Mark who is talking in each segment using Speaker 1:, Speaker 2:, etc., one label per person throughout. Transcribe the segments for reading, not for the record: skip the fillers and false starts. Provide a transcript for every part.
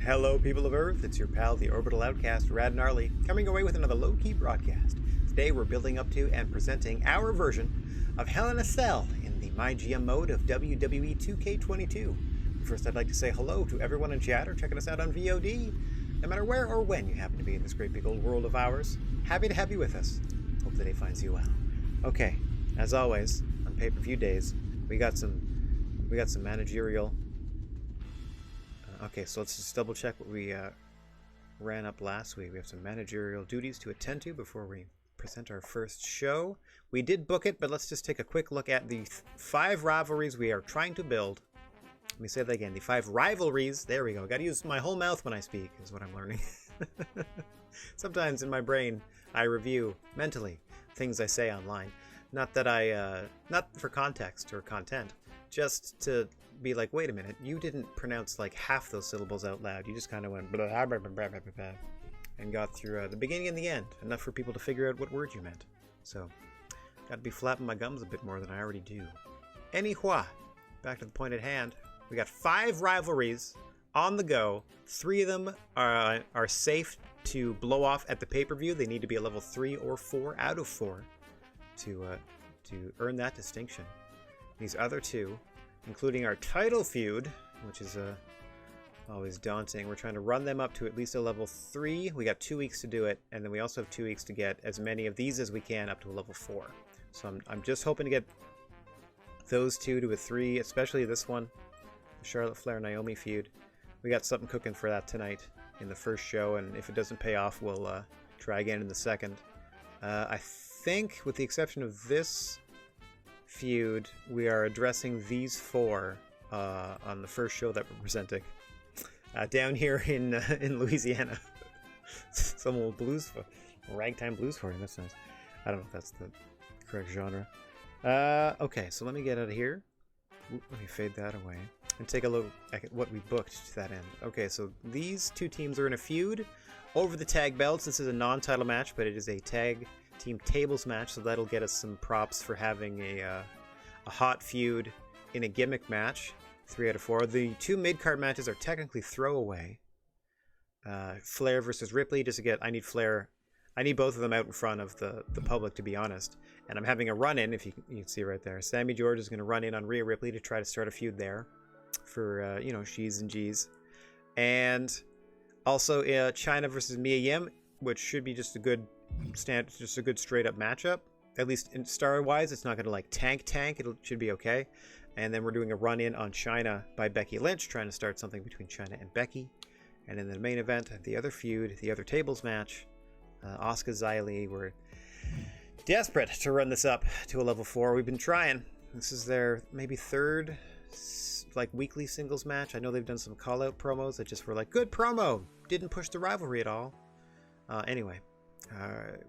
Speaker 1: Hello, people of Earth. It's your pal, the Orbital Outcast, Rad Gnarly, coming away with another low-key broadcast. Today, we're building up to and presenting our version of Hell in a Cell in the MyGM mode of WWE 2K22. First, I'd like to say hello to everyone in chat or checking us out on VOD. No matter where or when you happen to be in this great big old world of ours, happy to have you with us. Hope the day finds you well. Okay, as always, on pay-per-view days, we got some managerial. Okay, so let's just double check what we ran up last week. We have some managerial duties to attend to before we present our first show. We did book it, but let's just take a quick look at the 5 rivalries we are trying to build. Let me say that again. The 5 rivalries. There we go. Got to use my whole mouth when I speak, is what I'm learning. Sometimes in my brain, I review mentally things I say online. Not that not for context or content, just to be like, wait a minute, you didn't pronounce like half those syllables out loud. You just kind of went blah, blah, blah, blah, blah, blah, and got through the beginning and the end, enough for people to figure out what word you meant. So, got to be flapping my gums a bit more than I already do. Anyway, back to the point at hand. We got 5 rivalries on the go. 3 of them are safe to blow off at the pay-per-view. They need to be a level 3 or 4 out of 4 to earn that distinction. These other 2, including our title feud, which is always daunting. We're trying to run them up to at least a level 3. We got 2 weeks to do it, and then we also have 2 weeks to get as many of these as we can up to a level 4. So I'm just hoping to get those 2 to a 3, especially this one, the Charlotte Flair-Naomi feud. We got something cooking for that tonight in the first show, and if it doesn't pay off, we'll try again in the second. I think, with the exception of this feud, we are addressing these 4 on the first show that we're presenting down here in Louisiana. Some old blues, ragtime blues for you. That's nice. I don't know if that's the correct genre. Okay, so let me get out of here. Let me fade that away and take a look at what we booked to that end. Okay, so these 2 teams are in a feud over the tag belts. This is a non-title match, but it is a tag team tables match, so that'll get us some props for having a hot feud in a gimmick match. 3 out of 4. The 2 mid-card matches are technically throwaway. Flair versus Ripley, just to get, I need Flair. I need both of them out in front of the public, to be honest. And I'm having a run-in, if you can see right there. Sammy George is going to run in on Rhea Ripley to try to start a feud there for, she's and G's. And also Chyna versus Mia Yim, which should be just a good straight-up matchup. At least in star-wise, it's not going to like tank. It should be okay. And then we're doing a run-in on Chyna by Becky Lynch, trying to start something between Chyna and Becky. And in the main event, the other feud, the other tables match, Asuka Xylee. We're desperate to run this up to a level 4. We've been trying. This is their maybe 3rd like weekly singles match. I know they've done some call-out promos that just were like, good promo, didn't push the rivalry at all. Anyway,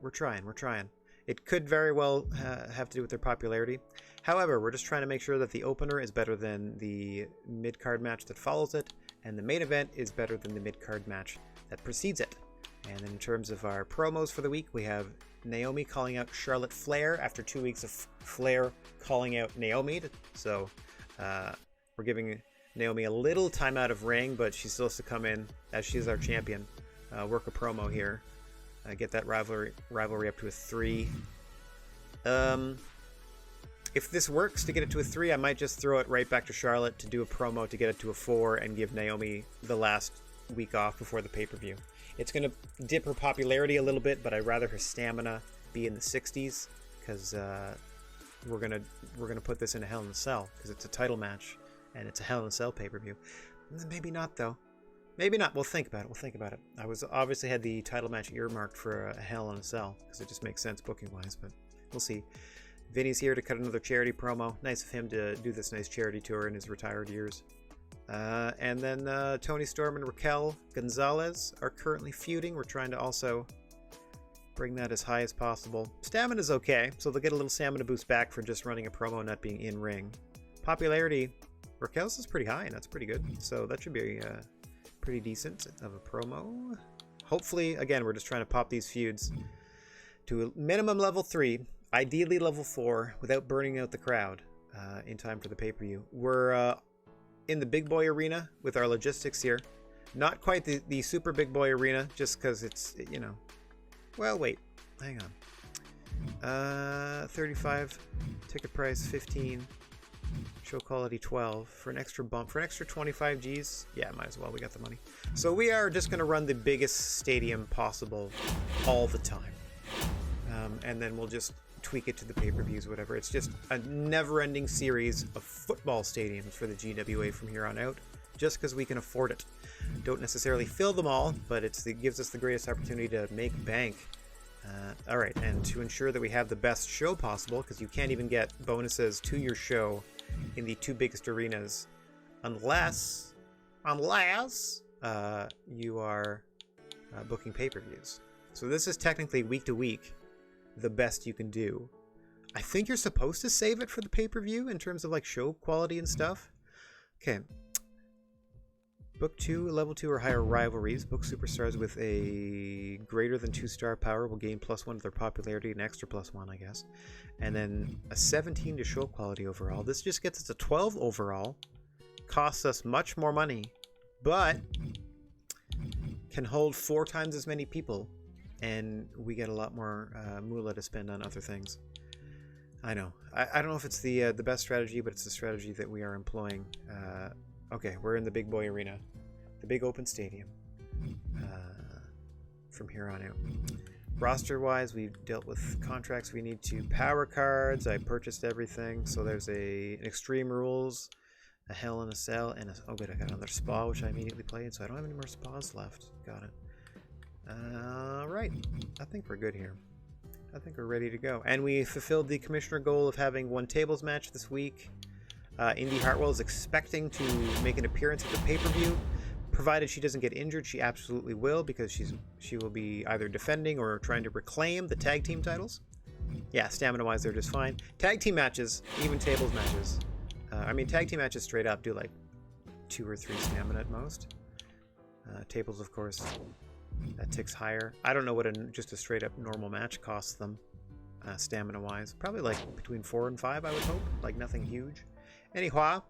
Speaker 1: we're trying. It could very well have to do with their popularity. However, we're just trying to make sure that the opener is better than the mid-card match that follows it, and the main event is better than the mid-card match that precedes it. And in terms of our promos for the week, we have Naomi calling out Charlotte Flair after 2 weeks of Flair calling out Naomi. So we're giving Naomi a little time out of ring, but she still has to come in, as she's our champion, work a promo here. Get that rivalry up to a 3. If this works to get it to a 3, I might just throw it right back to Charlotte to do a promo to get it to a 4 and give Naomi the last week off before the pay-per-view. It's going to dip her popularity a little bit, but I'd rather her stamina be in the 60s, because we're gonna put this in a Hell in a Cell, because it's a title match and it's a Hell in a Cell pay-per-view. Maybe not, though. Maybe not. We'll think about it. I was obviously had the title match earmarked for a Hell in a Cell, because it just makes sense booking-wise, but we'll see. Vinny's here to cut another charity promo. Nice of him to do this nice charity tour in his retired years. And then Tony Storm and Raquel Gonzalez are currently feuding. We're trying to also bring that as high as possible. Stamina's okay, so they'll get a little stamina boost back for just running a promo, not being in-ring. Popularity, Raquel's is pretty high, and that's pretty good. So that should be pretty decent of a promo. Hopefully, again, we're just trying to pop these feuds to a minimum level 3, ideally level 4, without burning out the crowd in time for the pay-per-view. We're in the big boy arena with our logistics here. Not quite the super big boy arena, just because it's, you know... Well, wait. Hang on. 35. Ticket price, 15. Show quality, 12. For an extra bump. For an extra 25 Gs? Yeah, might as well. We got the money. So we are just going to run the biggest stadium possible all the time. And then we'll just tweak it to the pay-per-views, whatever. It's just a never-ending series of football stadiums for the GWA from here on out, just because we can afford it. Don't necessarily fill them all, but it gives us the greatest opportunity to make bank. All right, and to ensure that we have the best show possible, because you can't even get bonuses to your show in the two biggest arenas unless you are booking pay-per-views. So this is technically week to week the best you can do. I think you're supposed to save it for the pay-per-view in terms of like show quality and stuff. Okay. Book 2, level 2 or higher rivalries. Book superstars with a greater than 2-star power will gain +1 to their popularity, an extra +1, I guess. And then a 17 to show quality overall. This just gets us a 12 overall. Costs us much more money, but can hold 4 times as many people. And we get a lot more moolah to spend on other things. I know. I don't know if it's the best strategy, but it's the strategy that we are employing. Okay, we're in the big boy arena. The big open stadium. From here on out. Roster-wise, we've dealt with contracts. We need 2 power cards. I purchased everything. So there's an Extreme Rules, a Hell in a Cell, and oh good, I got another spa, which I immediately played, so I don't have any more spas left. Got it. Right. I think we're good here. I think we're ready to go. And we fulfilled the commissioner goal of having 1 tables match this week. Indy Hartwell is expecting to make an appearance at the pay-per-view. Provided she doesn't get injured, she absolutely will, because she will be either defending or trying to reclaim the tag team titles. Yeah, stamina-wise, they're just fine. Tag team matches, even tables matches. I mean, tag team matches straight up do like 2 or 3 stamina at most. Tables, of course, that ticks higher. I don't know what just a straight up normal match costs them, stamina wise. Probably like between 4 and 5, I would hope. Like nothing huge. Anyhow,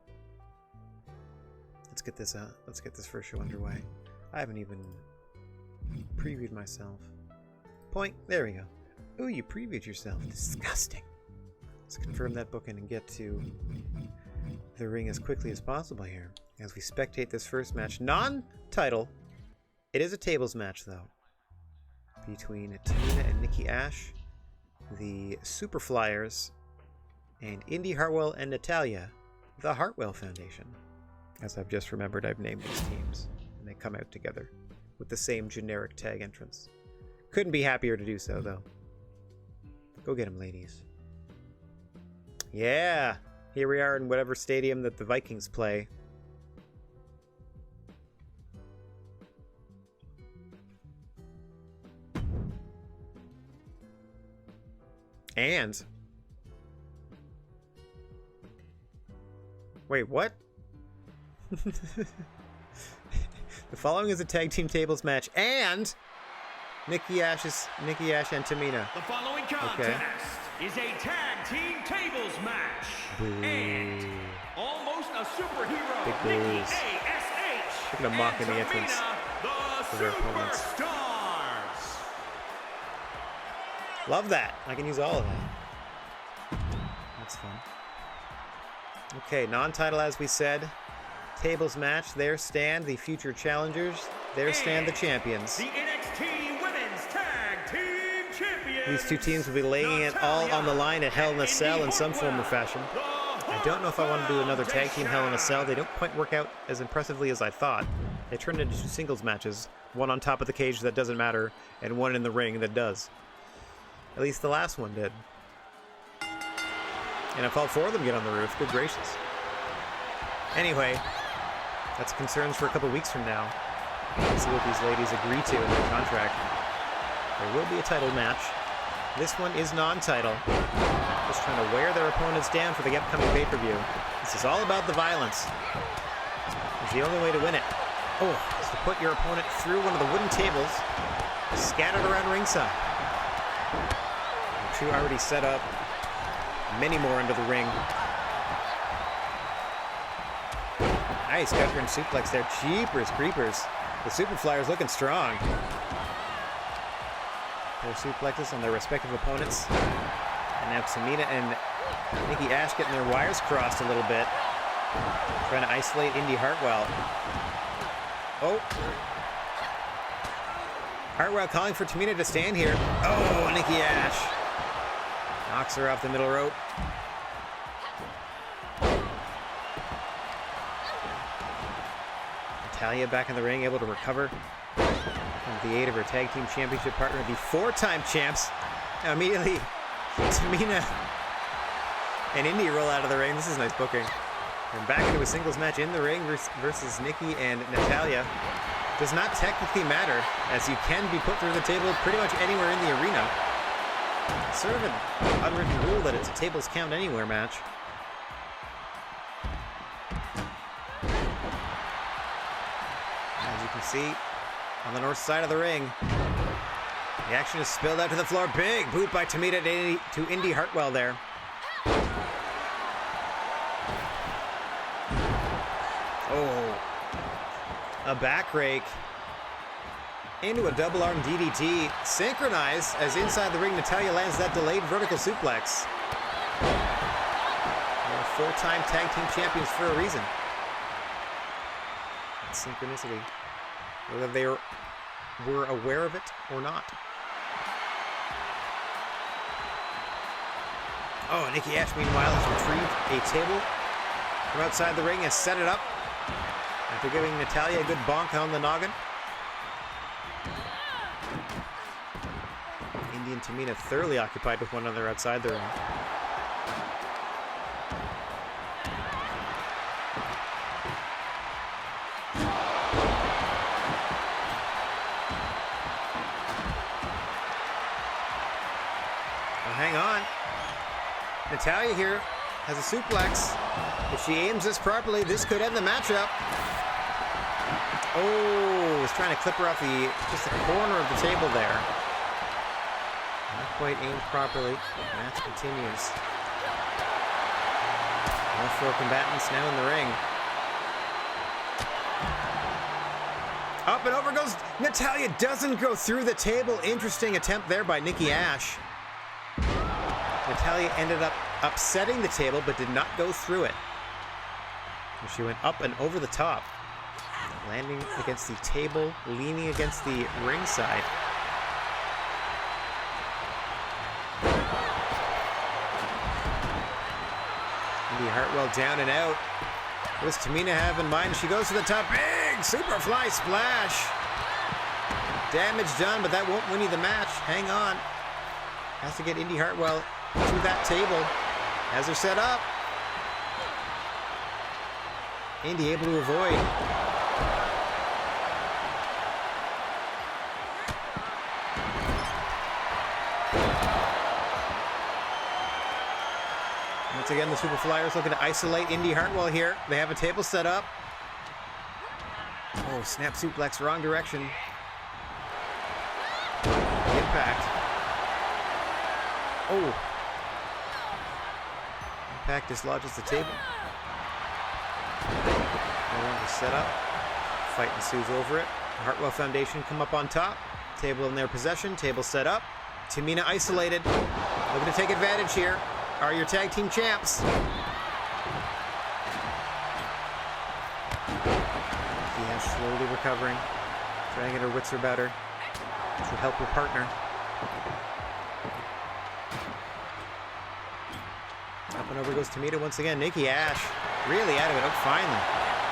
Speaker 1: let's get this first show underway. I haven't even previewed myself. Point. There we go. Ooh, you previewed yourself. Disgusting. Let's confirm that booking and get to the ring as quickly as possible here as we spectate this first match. Non-title. It is a tables match, though, between Tamina and Nikki Ash, the Super Flyers, and Indy Hartwell and Natalya, the Hartwell Foundation. As I've just remembered, I've named these teams, and they come out together with the same generic tag entrance. Couldn't be happier to do so, though. Go get them, ladies. Yeah! Here we are in whatever stadium that the Vikings play. And... Wait, what? The following is a tag team tables match, and Nikki Ash and Tamina.
Speaker 2: The following contest is a tag team tables match.
Speaker 1: Boo.
Speaker 2: And almost a superhero,
Speaker 1: Big
Speaker 2: Nikki
Speaker 1: boos.
Speaker 2: ASH
Speaker 1: They're gonna mock
Speaker 2: and
Speaker 1: in the entrance
Speaker 2: Tamina,
Speaker 1: for
Speaker 2: the
Speaker 1: their opponents.
Speaker 2: Superstars.
Speaker 1: Love that. I can use all of that. That's fun. Okay, non-title as we said. Tables match. There stand the future challengers. There stand the champions.
Speaker 2: The NXT Women's Tag Team Champions.
Speaker 1: These two teams will be laying it all on the line at Hell in a Cell in some form or fashion. I don't know if I want to do another tag team Hell in a Cell. They don't quite work out as impressively as I thought. They turned into 2 singles matches. One on top of the cage that doesn't matter, and one in the ring that does. At least the last one did. And if all 4 of them get on the roof, good gracious. Anyway, that's concerns for a couple weeks from now. Let's see what these ladies agree to in their contract. There will be a title match. This one is non-title. Just trying to wear their opponents down for the upcoming pay-per-view. This is all about the violence. It's the only way to win it. Oh, is to put your opponent through one of the wooden tables scattered around ringside. The 2 already set up. Many more into the ring. Nice gut-turn suplex there. Jeepers creepers. The Superflyers looking strong. Their suplexes on their respective opponents. And now Tamina and Nikki Ash getting their wires crossed a little bit. Trying to isolate Indy Hartwell. Oh. Hartwell calling for Tamina to stand here. Oh, Nikki Ash. Knocks her off the middle rope. Natalya back in the ring, able to recover with the aid of her tag team championship partner, the 4-time champs. Now immediately, Tamina and Indy roll out of the ring. This is nice booking. And back into a singles match in the ring versus Nikki and Natalya. Does not technically matter, as you can be put through the table pretty much anywhere in the arena. It's sort of an unwritten rule that it's a tables count anywhere match. As you can see, on the north side of the ring, the action is spilled out to the floor. Big boot by Tamina to Indy Hartwell there. Oh, a back rake into a double arm DDT, synchronized as inside the ring Natalya lands that delayed vertical suplex. They're 4-time tag team champions for a reason. That's synchronicity, whether they were aware of it or not. Oh, Nikki Ash meanwhile has retrieved a table from outside the ring and set it up after giving Natalya a good bonk on the noggin. Indy and Tamina thoroughly occupied with one another outside the ring. Well, hang on. Natalya here has a suplex. If she aims this properly, this could end the matchup. Oh, was trying to clip her off just the corner of the table there. Not quite aimed properly. Match continues. All 4 combatants now in the ring. Up and over goes Natalya. Doesn't go through the table. Interesting attempt there by Nikki Ash. Natalya ended up upsetting the table, but did not go through it. She went up and over the top, landing against the table, leaning against the ring side. Indy Hartwell down and out. What does Tamina have in mind? She goes to the top. Big Superfly splash. Damage done, but that won't win you the match. Hang on. Has to get Indy Hartwell to that table. Has her set up. Indy able to avoid. Once again, the Superflyers looking to isolate Indy Hartwell here. They have a table set up. Oh, snap suplex, wrong direction. Impact. Oh. Impact dislodges the table. No longer set up. Fight ensues over it. Hartwell Foundation come up on top. Table in their possession. Table set up. Tamina isolated. Looking to take advantage here. Are your tag team champs. Yeah, slowly recovering. Trying to get her wits about her. Which will help her partner. Up and over goes Tamina once again. Nikki Ash really out of it. Oh, finally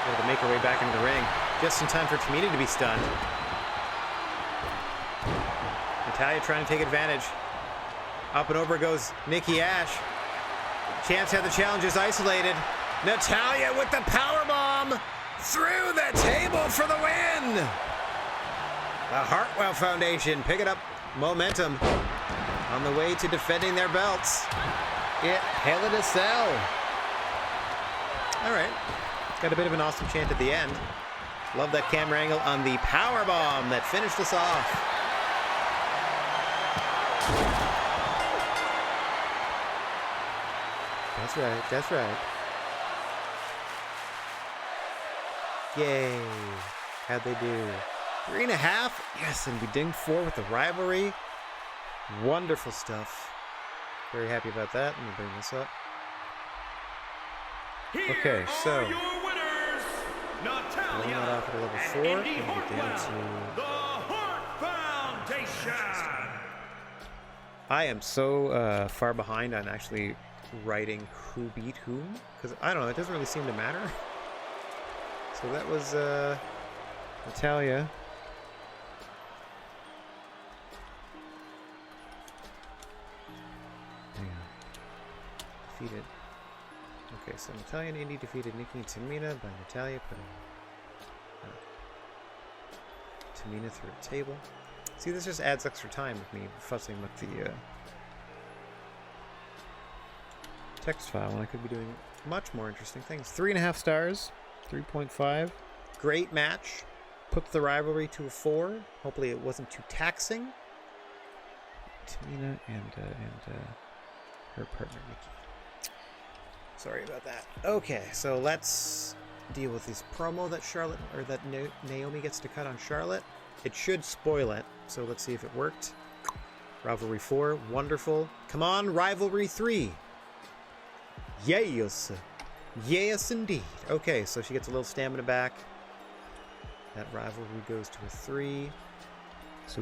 Speaker 1: able to make her way back into the ring. Just in time for Tamina to be stunned. Natalya trying to take advantage. Up and over goes Nikki Ash. Champs have the challenges isolated. Natalya with the powerbomb through the table for the win. The Hartwell Foundation picking up momentum on the way to defending their belts. Hell in a Cell. All right. Got a bit of an awesome chant at the end. Love that camera angle on the powerbomb that finished us off. That's right. That's right. Yay. How'd they do? 3.5. Yes, and we dinged 4 with the rivalry. Wonderful stuff. Very happy about that. Let me bring this up. Okay, so
Speaker 2: your winners, Natalia
Speaker 1: that off at a level 4 and get down to
Speaker 2: the Heart Foundation.
Speaker 1: I am so far behind on actually writing who beat whom, because I don't know, it doesn't really seem to matter. So that was Natalia. Defeated. Okay, so Natalia and Indy defeated Nikki and Tamina by Natalia putting Tamina through a table. See, this just adds extra time with me fussing with the text file when I could be doing much more interesting things. 3.5 stars, 3.5. Great match. Puts the rivalry to a 4. Hopefully it wasn't too taxing. Tamina and her partner Nikki. Sorry about that. Okay, so let's deal with this promo that Charlotte, or that Naomi gets to cut on Charlotte. It should spoil it, so let's see if it worked. Rivalry 4, wonderful. Come on, Rivalry 3. Yes. Yes, indeed. Okay, so she gets a little stamina back. That rivalry goes to a 3. So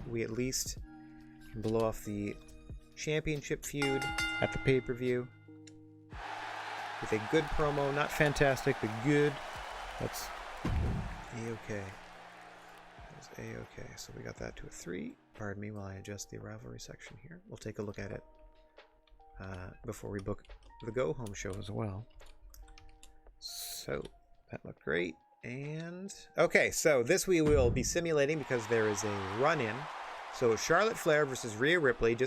Speaker 1: we at least can blow off the championship feud at the pay-per-view. With a good promo, not fantastic, but good. That's A-okay. That was A-okay. So we got that to a 3. Pardon me while I adjust the rivalry section here. We'll take a look at it before we book the go-home show as well. So that looked great. And okay, so this we will be simulating because there is a run-in. So Charlotte Flair versus Rhea Ripley.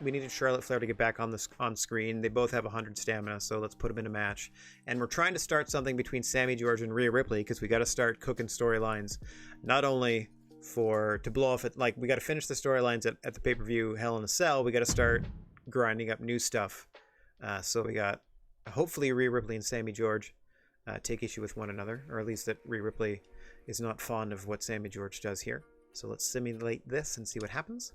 Speaker 1: We needed Charlotte Flair to get back on screen. They both have 100 stamina, so let's put them in a match. And we're trying to start something between Sammy George and Rhea Ripley because we got to start cooking storylines, not only to blow off it. Like we got to finish the storylines at the pay-per-view Hell in a Cell. We got to start grinding up new stuff. So we got hopefully Rhea Ripley and Sammy George take issue with one another, or at least that Rhea Ripley is not fond of what Sammy George does here. So let's simulate this and see what happens.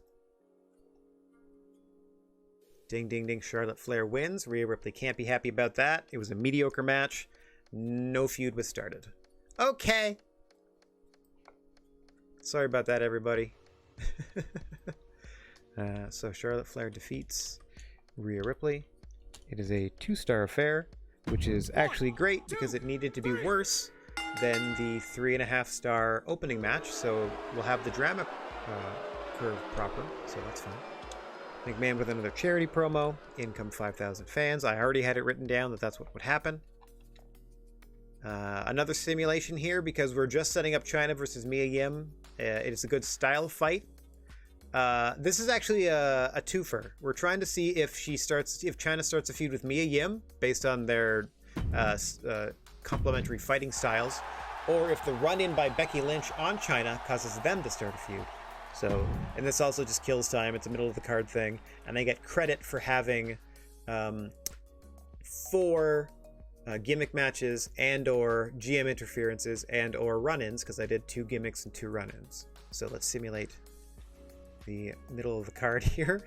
Speaker 1: Ding, ding, ding. Charlotte Flair wins. Rhea Ripley can't be happy about that. It was a mediocre match. No feud was started. Okay. Sorry about that, everybody. So Charlotte Flair defeats Rhea Ripley. It is a 2-star affair, which is actually great because it needed to be worse than the 3.5-star opening match, so we'll have the drama curve proper, so that's fine. McMahon with another charity promo. In come 5,000 fans. I already had it written down that that's what would happen. Another simulation here because we're just setting up Chyna versus Mia Yim. It is a good style fight. This is actually a twofer. We're trying to see if Chyna starts a feud with Mia Yim based on their complementary fighting styles, or if the run-in by Becky Lynch on Chyna causes them to start a feud. So, and this also just kills time. It's a middle of the card thing, and I get credit for having 4 gimmick matches and or GM interferences and or run-ins because I did 2 gimmicks and 2 run-ins. So let's simulate the middle of the card here.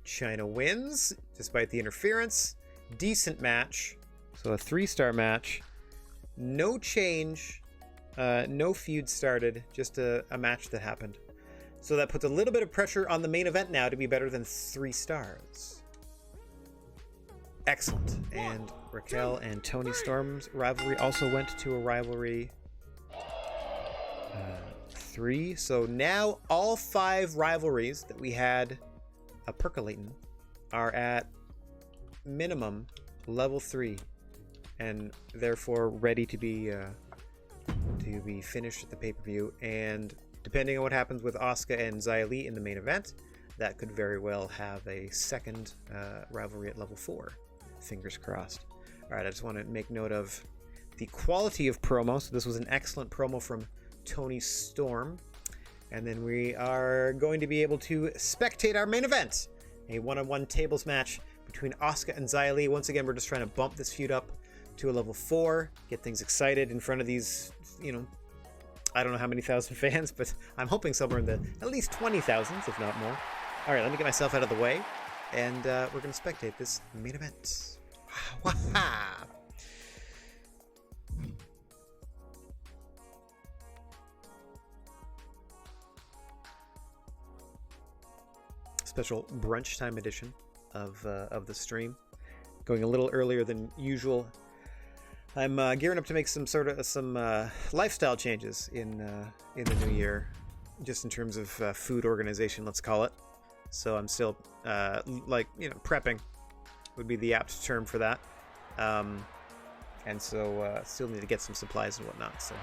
Speaker 1: Chyna wins despite the interference. Decent match. So a 3-star match. No change. No feud started. Just a match that happened. So that puts a little bit of pressure on the main event now to be better than 3 stars. Excellent. And Raquel and Toni Storm's rivalry also went to a rivalry 3. So now all 5 rivalries that we had percolating are at minimum level 3 and therefore ready to be finished at the pay-per-view. And depending on what happens with Asuka and Xia Li in the main event, that could very well have a second rivalry at level 4. Fingers crossed. All right, I just want to make note of the quality of promo. So this was an excellent promo from Toni Storm. And then we are going to be able to spectate our main event, a one-on-one tables match between Asuka and Xia Li. Once again, we're just trying to bump this feud up to a level 4, get things excited in front of these, I don't know how many thousand fans, but I'm hoping somewhere in the at least 20,000s, if not more. All right, let me get myself out of the way, and we're going to spectate this main event. Special brunch time edition of the stream, going a little earlier than usual. I'm gearing up to make some lifestyle changes in the new year, just in terms of food organization, let's call it. So I'm still prepping would be the apt term for that, and so still need to get some supplies and whatnot. So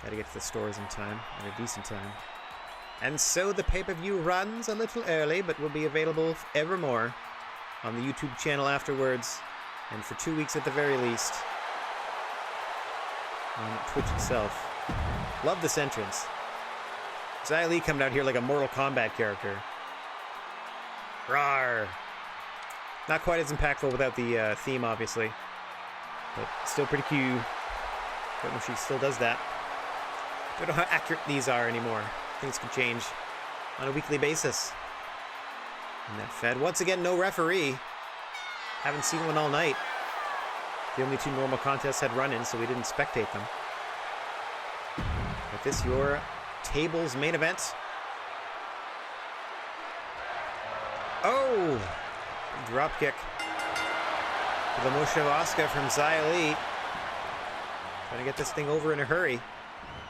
Speaker 1: got to get to the stores in time, at a decent time. And so the pay-per-view runs a little early, but will be available evermore on the YouTube channel afterwards, and for 2 weeks at the very least on Twitch itself. Love this entrance. Xia Li coming out here like a Mortal Kombat character. Rawr! Not quite as impactful without the theme, obviously, but still pretty cute. Don't know if she still does that. Don't know how accurate these are anymore. Things can change on a weekly basis. And that fed. Once again, no referee. Haven't seen one all night. The only 2 normal contests had run-ins, so we didn't spectate them. But this, your table's main event. Oh! Drop kick. For the motion of Asuka from Xia Li. Trying to get this thing over in a hurry.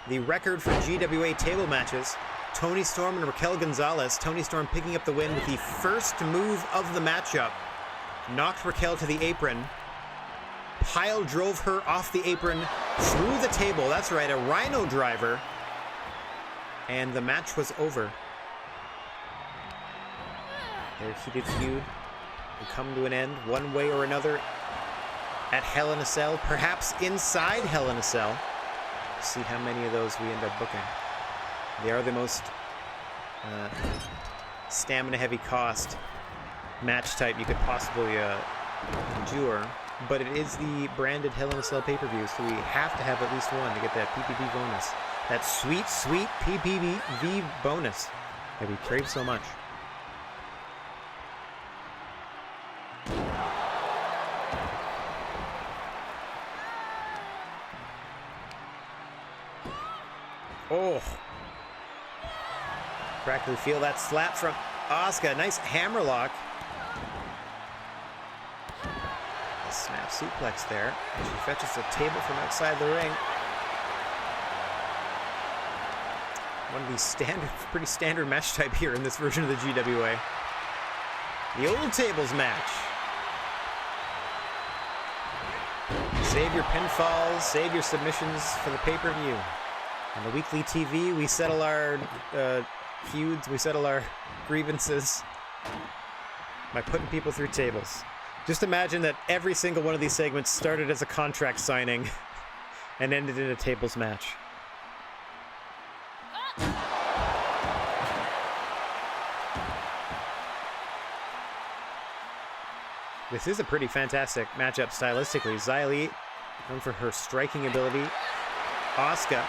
Speaker 1: The record for GWA table matches. Toni Storm and Raquel Gonzalez. Toni Storm picking up the win with the first move of the matchup. Knocked Raquel to the apron. Pile drove her off the apron through the table. That's right, a Rhino driver. And the match was over. Their heated feud will come to an end one way or another at Hell in a Cell, perhaps inside Hell in a Cell. See how many of those we end up booking. They are the most stamina-heavy cost match type you could possibly endure, but it is the branded Hell in a Cell pay-per-view, so we have to have at least one to get that PPV bonus. That sweet, sweet PPV bonus that we crave so much. Oh, practically feel that slap from Asuka. Nice hammerlock. A snap suplex there. And she fetches the table from outside the ring. One of the pretty standard match type here in this version of the GWA. The old tables match. Save your pinfalls, save your submissions for the pay-per-view. On the weekly TV, we settle our feuds, we settle our grievances by putting people through tables. Just imagine that every single one of these segments started as a contract signing and ended in a tables match. This is a pretty fantastic matchup stylistically. Xia Li, known for her striking ability. Asuka,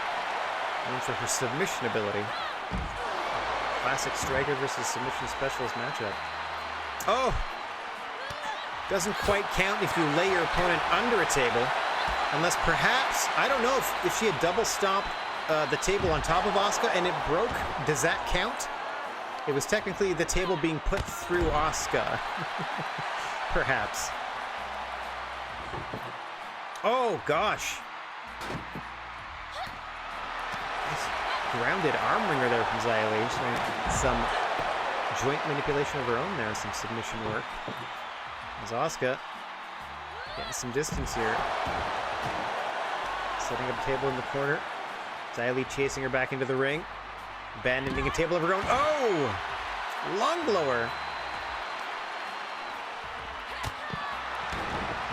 Speaker 1: known for her submission ability. Classic striker versus submission specialist matchup. Oh! Doesn't quite count if you lay your opponent under a table. Unless perhaps, I don't know if she had double stomped the table on top of Asuka and it broke. Does that count? It was technically the table being put through Asuka. Perhaps. Oh, gosh. Grounded arm wringer there from Xia Li. Showing some joint manipulation of her own there, some submission work. As Asuka getting some distance here. Setting up a table in the corner. Xia Li chasing her back into the ring. Abandoning a table of her own. Oh! Lung blower.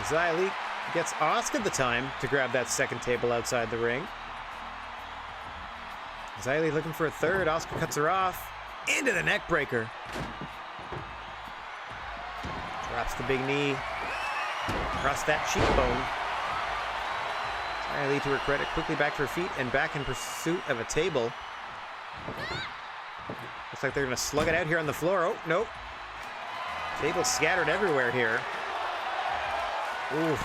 Speaker 1: Xia Li gets Asuka the time to grab that second table outside the ring. Xia Li looking for a third. Asuka cuts her off. Into the neck breaker. Drops the big knee. Across that cheekbone. Xia Li, to her credit, quickly back to her feet and back in pursuit of a table. Looks like they're going to slug it out here on the floor. Oh, nope. Table scattered everywhere here. Ooh.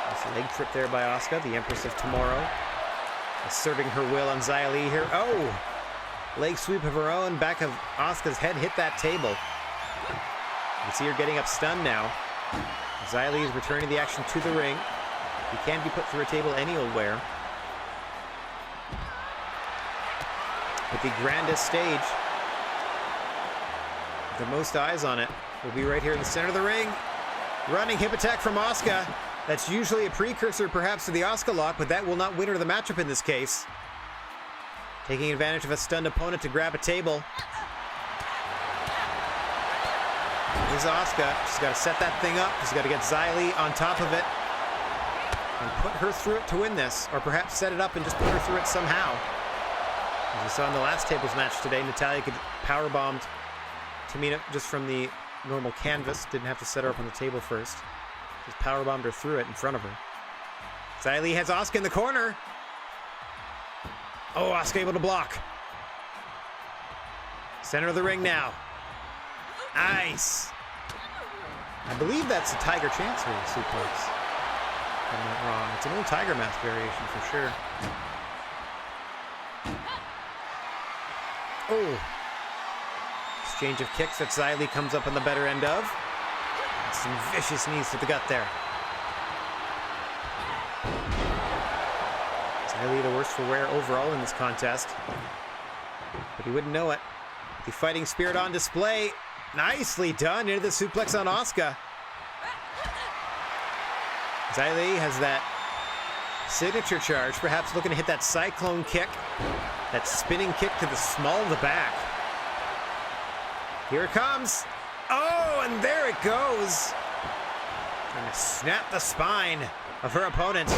Speaker 1: Nice leg trip there by Asuka, the Empress of Tomorrow. Asserting her will on Xia Li here. Oh! Leg sweep of her own. Back of Asuka's head hit that table. You can see her getting up stunned now. Xia Li is returning the action to the ring. He can be put through a table any old where. But the grandest stage, the most eyes on it, will be right here in the center of the ring. Running hip attack from Asuka. That's usually a precursor perhaps to the Asuka lock, but that will not win her the matchup in this case. Taking advantage of a stunned opponent to grab a table. Here's Asuka. She's got to set that thing up. She's got to get Xia Li on top of it and put her through it to win this, or perhaps set it up and just put her through it somehow. As we saw in the last tables match today, Natalya could powerbombed Tamina just from the normal canvas. Didn't have to set her up on the table first. Just powerbombed her through it in front of her. Xia Li has Asuka in the corner. Oh, Asuka able to block. Center of the ring now. Nice. I believe that's a Tiger Chancery suplex. If I'm not wrong. It's an old Tiger Mask variation for sure. Oh. Exchange of kicks that Xia Li comes up on the better end of. And some vicious knees to the gut there. Xia Li the worst for wear overall in this contest. But he wouldn't know it. The fighting spirit on display. Nicely done into the suplex on Asuka. Xia Li has that signature charge, perhaps looking to hit that cyclone kick. That spinning kick to the small of the back. Here it comes. Oh, and there it goes. Trying to snap the spine of her opponent.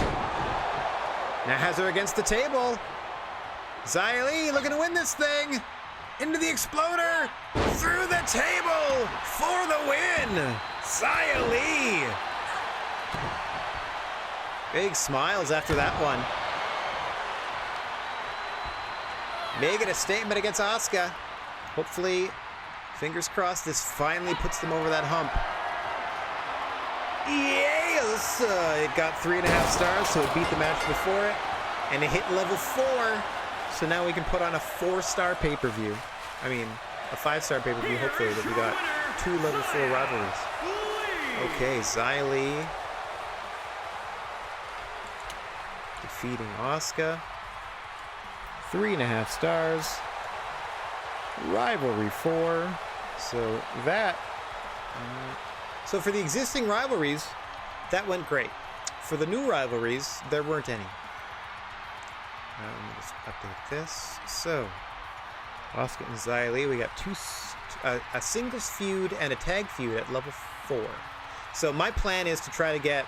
Speaker 1: Now has her against the table. Xia Li looking to win this thing. Into the exploder. Through the table for the win. Xia Li. Big smiles after that one. Making a statement against Asuka. Hopefully, fingers crossed, this finally puts them over that hump. Yes! It got 3.5 stars, so it beat the match before it. And it hit level 4. So now we can put on a 4-star pay-per-view. I mean, a 5-star pay-per-view, hopefully, that we got 2 level 4 rivalries. Okay, Xia Li defeating Asuka. 3.5 stars. Rivalry 4. So that... so for the existing rivalries, that went great. For the new rivalries, there weren't any. Let me just update this. So, Asuka and Xia Li, we got a singles feud and a tag feud at level 4. So my plan is to try to get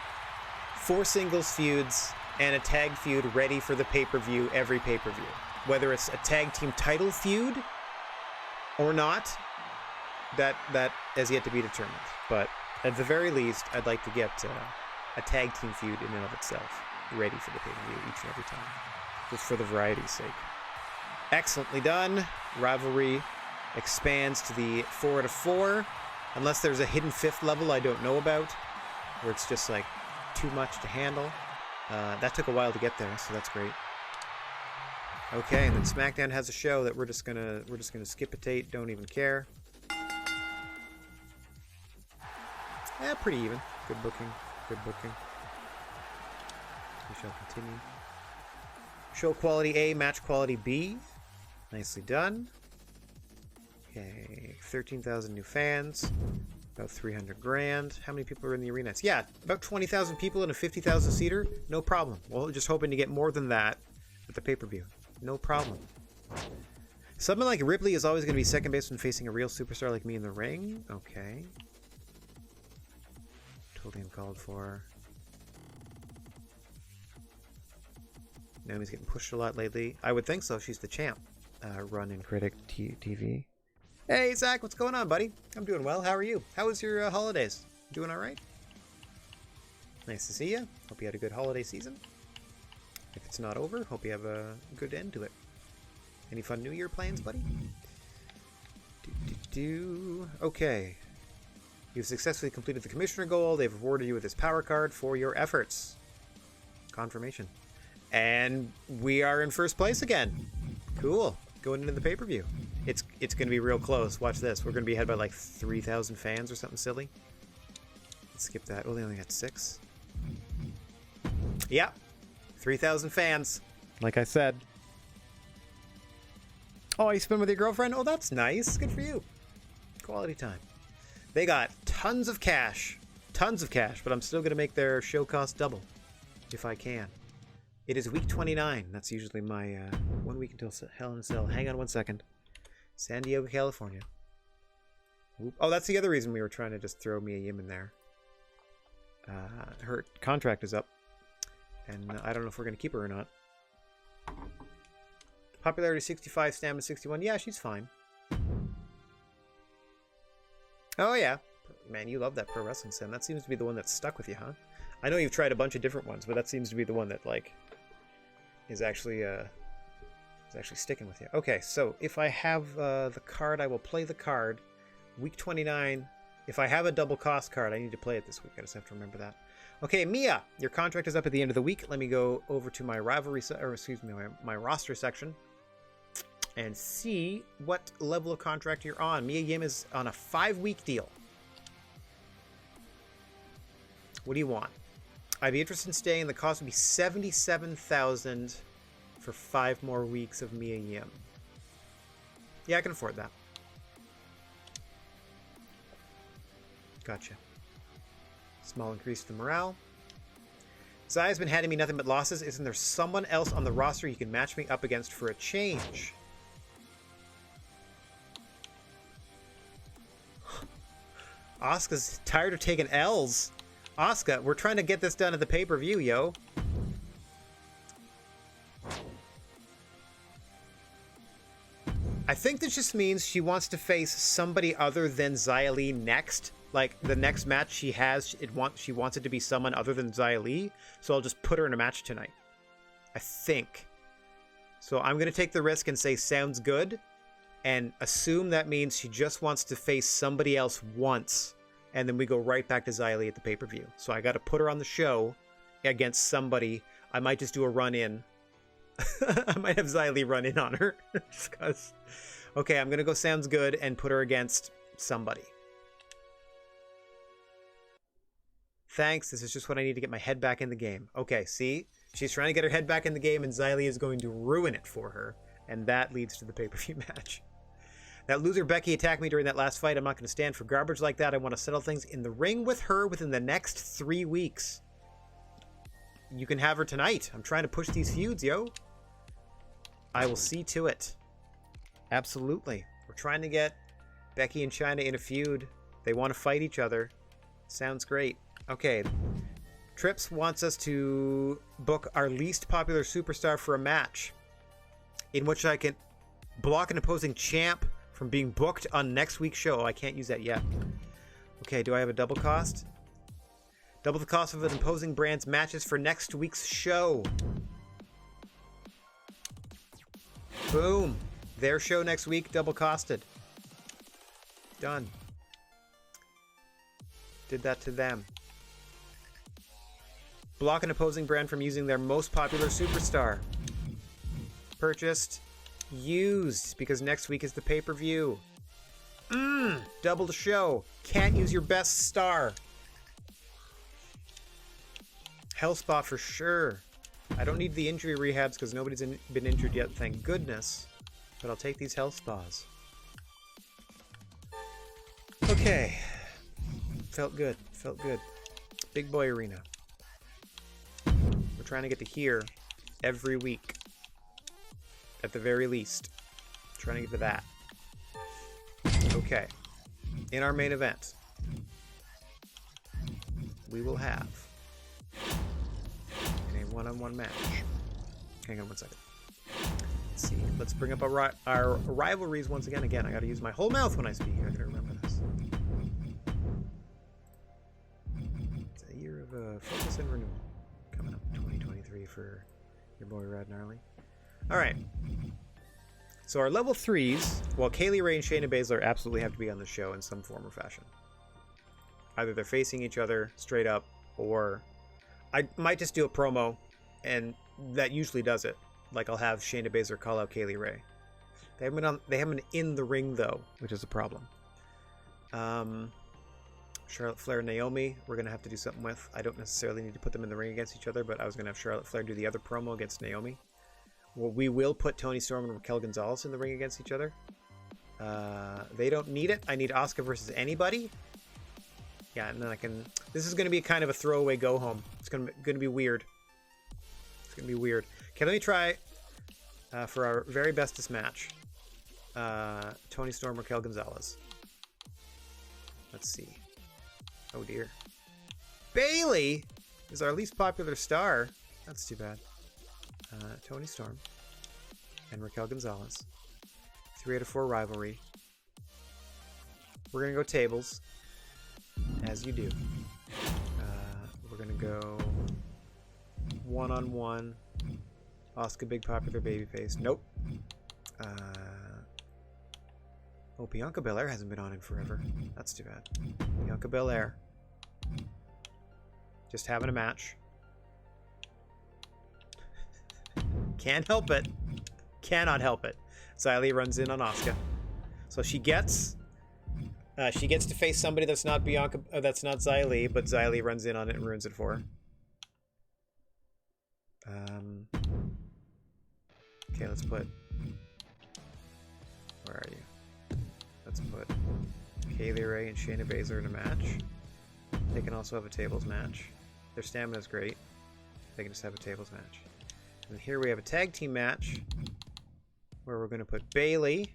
Speaker 1: 4 singles feuds and a tag feud ready for the pay-per-view, every pay-per-view. Whether it's a tag team title feud or not, that has yet to be determined. But at the very least, I'd like to get a tag team feud in and of itself ready for the pay-per-view each and every time. Just for the variety's sake. Excellently done. Rivalry expands to the 4 out of 4. Unless there's a hidden 5th level I don't know about, where it's just like too much to handle. That took a while to get there, so that's great. Okay, and then SmackDown has a show that we're just gonna skip-a-tate, don't even care. Yeah, pretty even. Good booking. Good booking. We shall continue. Show quality A, match quality B. Nicely done. Okay, 13,000 new fans. About 300 grand. How many people are in the arena? Yeah, about 20,000 people in a 50,000 seater. No problem. Well, just hoping to get more than that with the pay-per-view. No problem. Someone like Ripley is always going to be second base when facing a real superstar like me in the ring. Okay. Totally uncalled for. Naomi's getting pushed a lot lately. I would think so. She's the champ. Run in Critic TV. Hey, Zach, what's going on, buddy? I'm doing well. How are you? How was your holidays? Doing all right? Nice to see you. Hope you had a good holiday season. If it's not over, hope you have a good end to it. Any fun New Year plans, buddy? Okay. You've successfully completed the Commissioner goal. They've rewarded you with this power card for your efforts. Confirmation. And we are in first place again. Cool. Going into the pay-per-view. It's going to be real close. Watch this. We're going to be ahead by like 3,000 fans or something silly. Let's skip that. Oh, they only got 6. Yeah. 3,000 fans. Like I said. Oh, you spend with your girlfriend? Oh, that's nice. Good for you. Quality time. They got tons of cash. Tons of cash, but I'm still going to make their show cost double. If I can. It is week 29. That's usually my 1 week until Hell in a Cell. Hang on one second. San Diego, California. Oop. Oh, that's the other reason we were trying to just throw Mia Yim in there. Her contract is up. And I don't know if we're going to keep her or not. Popularity 65, stamina 61. Yeah, she's fine. Oh, yeah. Man, you love that pro wrestling sim. That seems to be the one that's stuck with you, huh? I know you've tried a bunch of different ones, but that seems to be the one that, like, is actually sticking with you. Okay, so if I have the card, I will play the card. Week 29. If I have a double cost card, I need to play it this week. I just have to remember that. Okay, Mia, your contract is up at the end of the week. Let me go over to my my roster section and see what level of contract you're on. Mia Yim is on a 5-week deal. What do you want? I'd be interested in staying. The cost would be $77,000 for 5 more weeks of Mia Yim. Yeah, I can afford that. Gotcha. Small increase to the morale. Zaya's been handing me nothing but losses. Isn't there someone else on the roster you can match me up against for a change? Asuka's tired of taking L's. Asuka, we're trying to get this done at the pay-per-view, yo. I think this just means she wants to face somebody other than Xia Li next. Like, the next match she has, she wants it to be someone other than Xia Li. So I'll just put her in a match tonight. I think. So I'm going to take the risk and say sounds good. And assume that means she just wants to face somebody else once. And then we go right back to Xia Li at the pay-per-view. So I got to put her on the show against somebody. I might just do a run-in. I might have Xia Li run in on her. Because, okay, I'm going to go sounds good and put her against somebody. Thanks. This is just what I need to get my head back in the game. Okay, see? She's trying to get her head back in the game, and Xia Li is going to ruin it for her. And that leads to the pay-per-view match. That loser Becky attacked me during that last fight. I'm not going to stand for garbage like that. I want to settle things in the ring with her within the next 3 weeks. You can have her tonight. I'm trying to push these feuds, yo. I will see to it. Absolutely. We're trying to get Becky and Chyna in a feud. They want to fight each other. Sounds great. Okay. Trips wants us to book our least popular superstar for a match in which I can block an opposing champ from being booked on next week's show. I can't use that yet. Okay, do I have a double cost? Double the cost of an opposing brand's matches for next week's show. Boom. Their show next week, double costed. Done. Did that to them. Block an opposing brand from using their most popular superstar. Purchased. Used, because next week is the pay-per-view. Double the show. Can't use your best star. Hellspot for sure. I don't need the injury rehabs because nobody's been injured yet, thank goodness. But I'll take these health spas. Okay. Felt good. Felt good. Big boy arena. We're trying to get to here every week. At the very least. Trying to get to that. Okay. In our main event, we will have a one-on-one match. Hang on one second. Let's see. Let's bring up our rivalries once again. Again, I gotta use my whole mouth when I speak. I gotta remember this. It's a year have a focus and renewal coming up in 2023 for your boy Rad Gnarly. All right. So our level 3s, well, Kaylee Ray and Shayna Baszler absolutely have to be on the show in some form or fashion. Either they're facing each other straight up, or I might just do a promo, and that usually does it. Like I'll have Shayna Baszler call out Kaylee Ray. They haven't been in the ring though, which is a problem. Charlotte Flair and Naomi, we're gonna have to do something with. I don't necessarily need to put them in the ring against each other, but I was gonna have Charlotte Flair do the other promo against Naomi. Well, we will put Toni Storm and Raquel Gonzalez in the ring against each other. They don't need it. I need Asuka versus anybody. Yeah, and then I can... This is going to be kind of a throwaway go-home. It's going to be weird. It's going to be weird. Okay, let me try for our very bestest match. Toni Storm, Raquel Gonzalez. Let's see. Oh, dear. Bayley is our least popular star. That's too bad. Toni Storm and Raquel Gonzalez. 3 out of 4 rivalry. We're going to go tables, as you do. We're going to go one-on-one. Asuka, big popular babyface. Nope. Oh, Bianca Belair hasn't been on in forever. That's too bad. Bianca Belair. Just having a match. Can't help it. Cannot help it. Xia Li runs in on Asuka. So she gets to face somebody that's not Bianca, that's not Xia Li, but Xia Li runs in on it and ruins it for her. Okay, let's put... Where are you? Let's put Kaylee Ray and Shayna Baszler in a match. They can also have a tables match. Their stamina's great. They can just have a tables match. And here we have a tag team match where we're going to put Bayley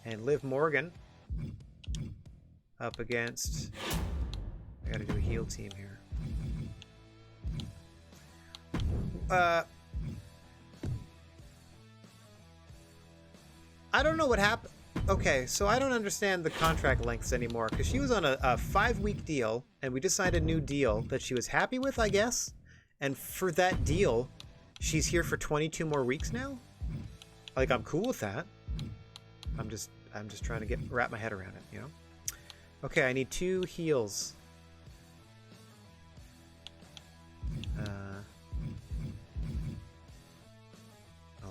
Speaker 1: and Liv Morgan up against... I got to do a heel team here. I don't know what happened. Okay, so I don't understand the contract lengths anymore, because she was on a 5-week deal, and we just signed a new deal that she was happy with, I guess. And for that deal, she's here for 22 more weeks now? Like, I'm cool with that. I'm just trying to wrap my head around it, you know? Okay, I need 2 heels.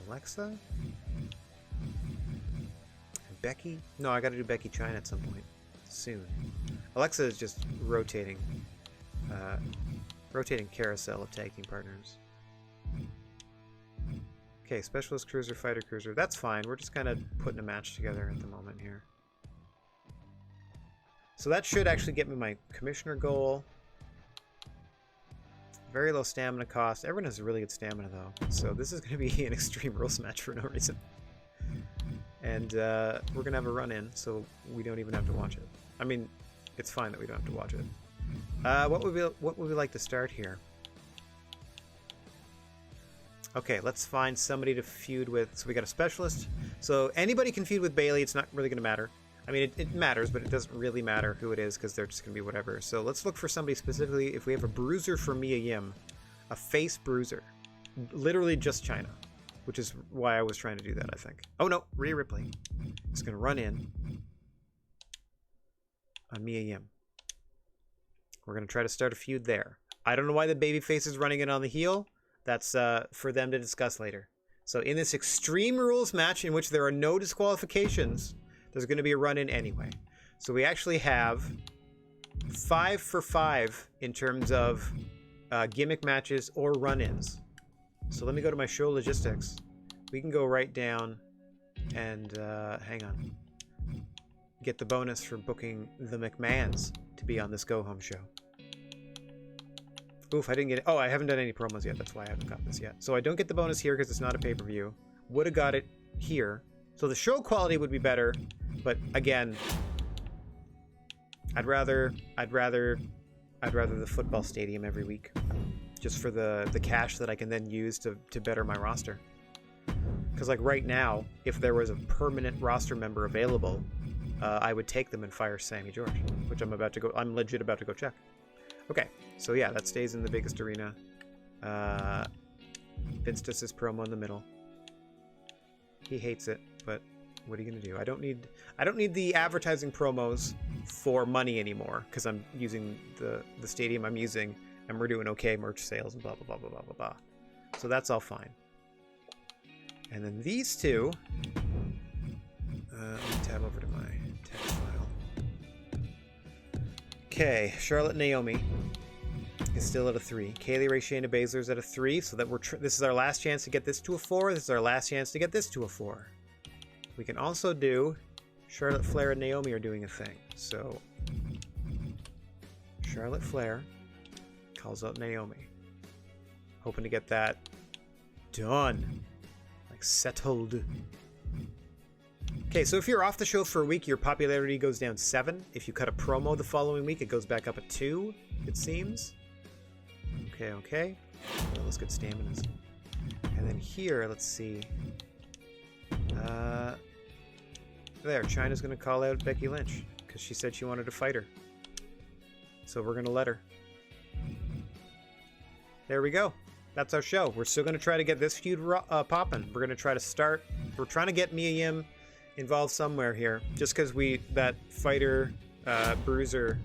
Speaker 1: Alexa? Becky? No, I gotta do Becky China at some point. Soon. Alexa is just rotating carousel of tag team partners. Okay, Specialist Cruiser, Fighter Cruiser. That's fine. We're just kind of putting a match together at the moment here. So that should actually get me my commissioner goal. Very low stamina cost. Everyone has really good stamina, though. So this is going to be an Extreme Rules match for no reason. And we're going to have a run-in, so we don't even have to watch it. I mean, it's fine that we don't have to watch it. What would we like to start here? Okay, let's find somebody to feud with. So we got a specialist. So anybody can feud with Bayley. It's not really going to matter. I mean, it matters, but it doesn't really matter who it is because they're just going to be whatever. So let's look for somebody specifically. If we have a bruiser for Mia Yim, a face bruiser, literally just China, which is why I was trying to do that, I think. Oh, no, Rhea Ripley is going to run in on Mia Yim. We're going to try to start a feud there. I don't know why the babyface is running in on the heel. That's for them to discuss later. So in this Extreme Rules match in which there are no disqualifications, there's going to be a run-in anyway. So we actually have 5 for 5 in terms of gimmick matches or run-ins. So let me go to my show logistics. We can go right down and hang on. Get the bonus for booking the McMahons to be on this go-home show. Oof, I didn't get it. Oh, I haven't done any promos yet. That's why I haven't got this yet. So I don't get the bonus here because it's not a pay-per-view. Would have got it here. So the show quality would be better, but again, I'd rather the football stadium every week, just for the cash that I can then use to better my roster. Because like right now, if there was a permanent roster member available, I would take them and fire Sammy George, which I'm legit about to go check. Okay, So yeah, that stays in the biggest arena. Vince does his promo in the middle. He hates it, but what are you gonna do? I don't need the advertising promos for money anymore because I'm using the stadium I'm using, and we're doing okay merch sales and blah blah blah blah blah blah blah. So that's all fine. And then these two. Let me tab over to my text file. Okay, Charlotte Naomi is still at a 3. Kaylee Ray Shayna Baszler's at a 3, so that this is our last chance to get this to a 4. This is our last chance to get this to a 4. We can also do Charlotte Flair and Naomi are doing a thing. So Charlotte Flair calls out Naomi. Hoping to get that done. Like settled. Okay, so if you're off the show for a week, your popularity goes down 7. If you cut a promo the following week, it goes back up a 2, it seems. Okay. Well, let's get stamina. And then here, let's see. There, Chyna's going to call out Becky Lynch because she said she wanted to fight her. So we're going to let her. There we go. That's our show. We're still going to try to get this feud popping. We're going to try to start. We're trying to get Mia Yim involved somewhere here. Just because that fighter, bruiser,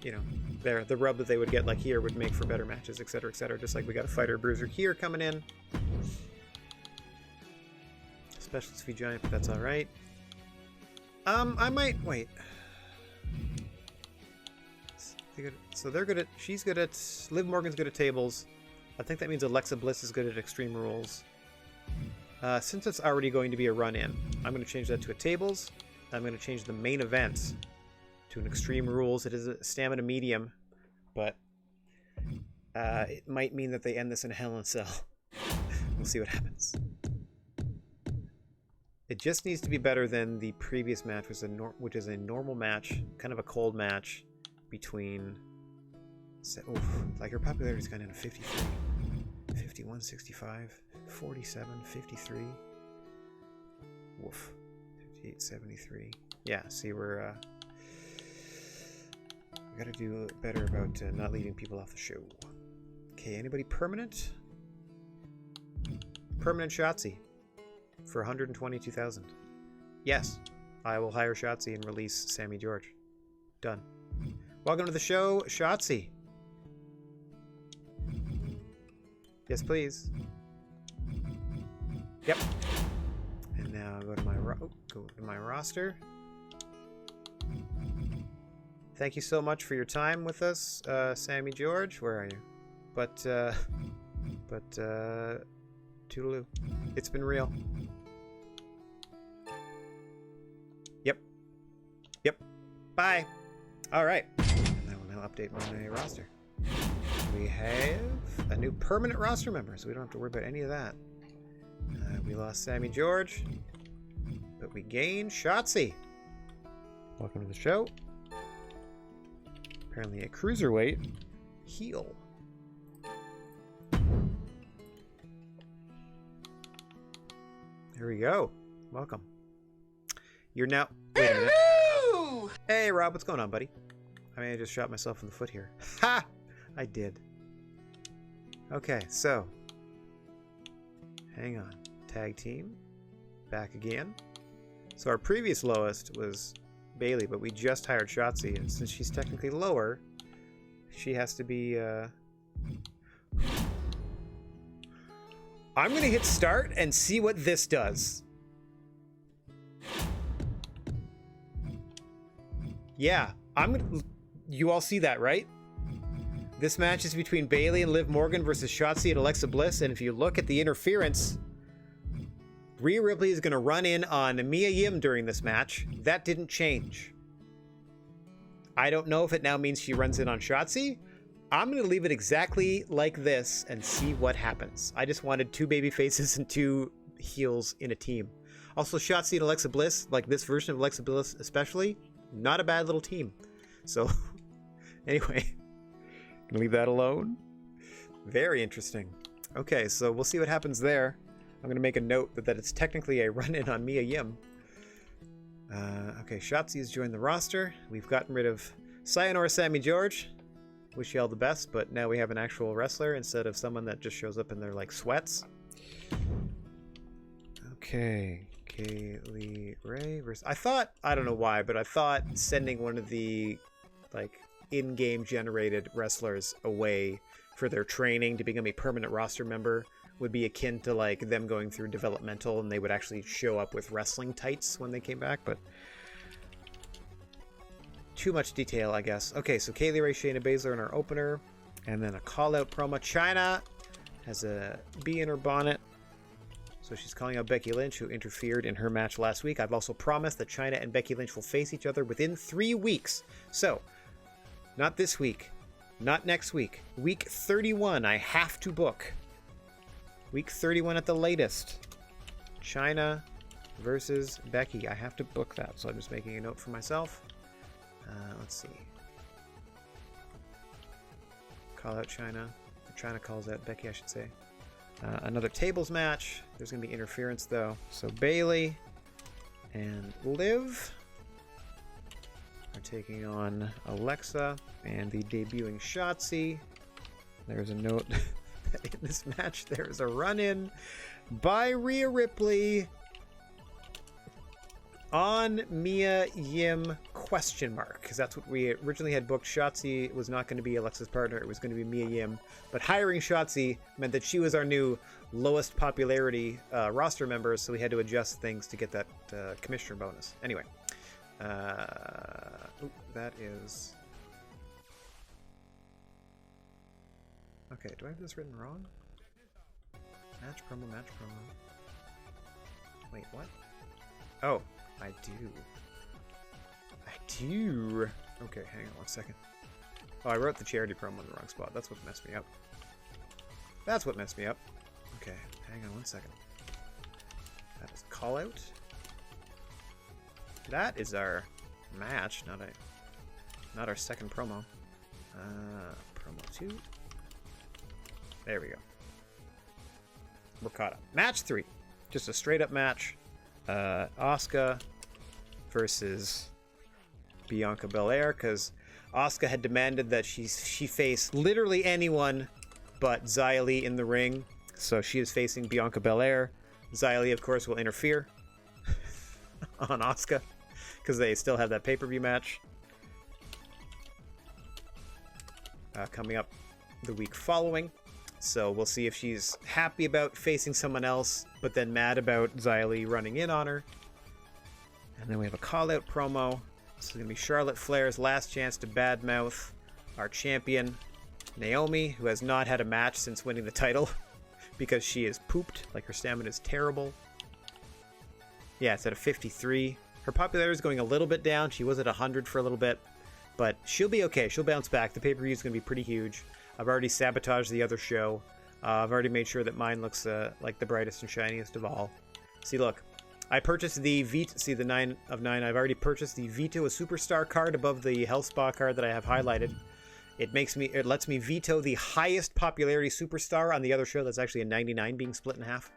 Speaker 1: the rub that they would get like here would make for better matches, etc., etc. Just like we got a fighter bruiser here coming in. Specialist V Giant, but that's all right. I might wait. So they're good at. She's good at. Liv Morgan's good at tables. I think that means Alexa Bliss is good at Extreme Rules. Since it's already going to be a run-in, I'm going to change that to a tables. I'm going to change the main event to an Extreme Rules. It is a stamina medium, but it might mean that they end this in a Hell in a Cell. We'll see what happens. It just needs to be better than the previous match, which is a normal match, kind of a cold match between... like her popularity's gone down to 53, 51, 65, 47, 53. Woof. 58, 73. Yeah, see, we gotta do better about not leaving people off the show. Okay, anybody permanent? Permanent Shotzi for 122,000. Yes, I will hire Shotzi and release Sammy George. Done. Welcome to the show, Shotzi. Yes, please. Yep. And now go to my roster. Thank you so much for your time with us, Sammy George. Where are you? But toodaloo. It's been real. Yep. Bye. All right. And I will now update my roster. We have a new permanent roster member, so we don't have to worry about any of that. We lost Sammy George, but we gained Shotzi. Welcome to the show. Apparently a cruiserweight heel. There we go. Welcome. You're now... Wait a minute. Hey, Rob, what's going on, buddy? I mean, I just shot myself in the foot here. Ha! I did. Okay, so... Hang on. Tag team. Back again. So our previous lowest was Bayley, but we just hired Shotzi, and since she's technically lower, she has to be... I'm going to hit start and see what this does. Yeah, you all see that, right? This match is between Bayley and Liv Morgan versus Shotzi and Alexa Bliss, and if you look at the interference, Rhea Ripley is going to run in on Mia Yim during this match. That didn't change. I don't know if it now means she runs in on Shotzi. I'm going to leave it exactly like this and see what happens. I just wanted 2 baby faces and 2 heels in a team. Also, Shotzi and Alexa Bliss, like this version of Alexa Bliss especially, not a bad little team. So, anyway, gonna leave that alone. Very interesting. Okay, so we'll see what happens there. I'm gonna make a note that it's technically a run-in on Mia Yim. Okay, Shotzi has joined the roster. We've gotten rid of Sayonara Sammy George. Wish you all the best, but now we have an actual wrestler instead of someone that just shows up in their like sweats. Okay, Kaylee Ray versus... I don't know why, but I thought sending one of the like in-game generated wrestlers away for their training to become a permanent roster member would be akin to like them going through developmental and they would actually show up with wrestling tights when they came back, but too much detail, I guess. Okay, so Kaylee Ray, Shayna Baszler in our opener, and then a call-out promo. Chyna has a bee in her bonnet, so she's calling out Becky Lynch, who interfered in her match last week. I've also promised that Chyna and Becky Lynch will face each other within 3 weeks. So, not this week, not next week. Week 31, I have to book. Week 31 at the latest. Chyna versus Becky. I have to book that, so I'm just making a note for myself. Let's see. Call out Chyna. Chyna calls out Becky, I should say. Another tables match. There's going to be interference, though. So Bayley and Liv are taking on Alexa and the debuting Shotzi. There's a note that in this match there is a run-in by Rhea Ripley on Mia Yim ? Because that's what we originally had booked. Shotzi was not going to be Alexa's partner. It was going to be Mia Yim. But hiring Shotzi meant that she was our new lowest popularity roster member, so we had to adjust things to get that commissioner bonus. Anyway. That is... Okay, do I have this written wrong? Match promo. Wait, what? Oh, I do. Okay, hang on one second. Oh, I wrote the charity promo in the wrong spot. That's what messed me up. Okay, hang on one second. That is call out. That is our match, not our second promo. Promo 2. There we go. We're caught up. Match 3. Just a straight up match. Asuka versus Bianca Belair, because Asuka had demanded that she face literally anyone but Xia Li in the ring. So she is facing Bianca Belair. Xia Li, of course, will interfere on Asuka because they still have that pay-per-view match coming up the week following. So we'll see if she's happy about facing someone else, but then mad about Xia Li running in on her. And then we have a call-out promo. This is going to be Charlotte Flair's last chance to badmouth our champion, Naomi, who has not had a match since winning the title because she is pooped. Like, her stamina is terrible. Yeah, it's at a 53. Her popularity is going a little bit down. She was at 100 for a little bit, but she'll be okay. She'll bounce back. The pay-per-view is going to be pretty huge. I've already sabotaged the other show. I've already made sure that mine looks like the brightest and shiniest of all. See, look. I purchased the Vito. See, the 9 of 9. I've already purchased the Vito a Superstar card above the Health Spa card that I have highlighted. It lets me veto the highest popularity Superstar on the other show. That's actually a 99 being split in half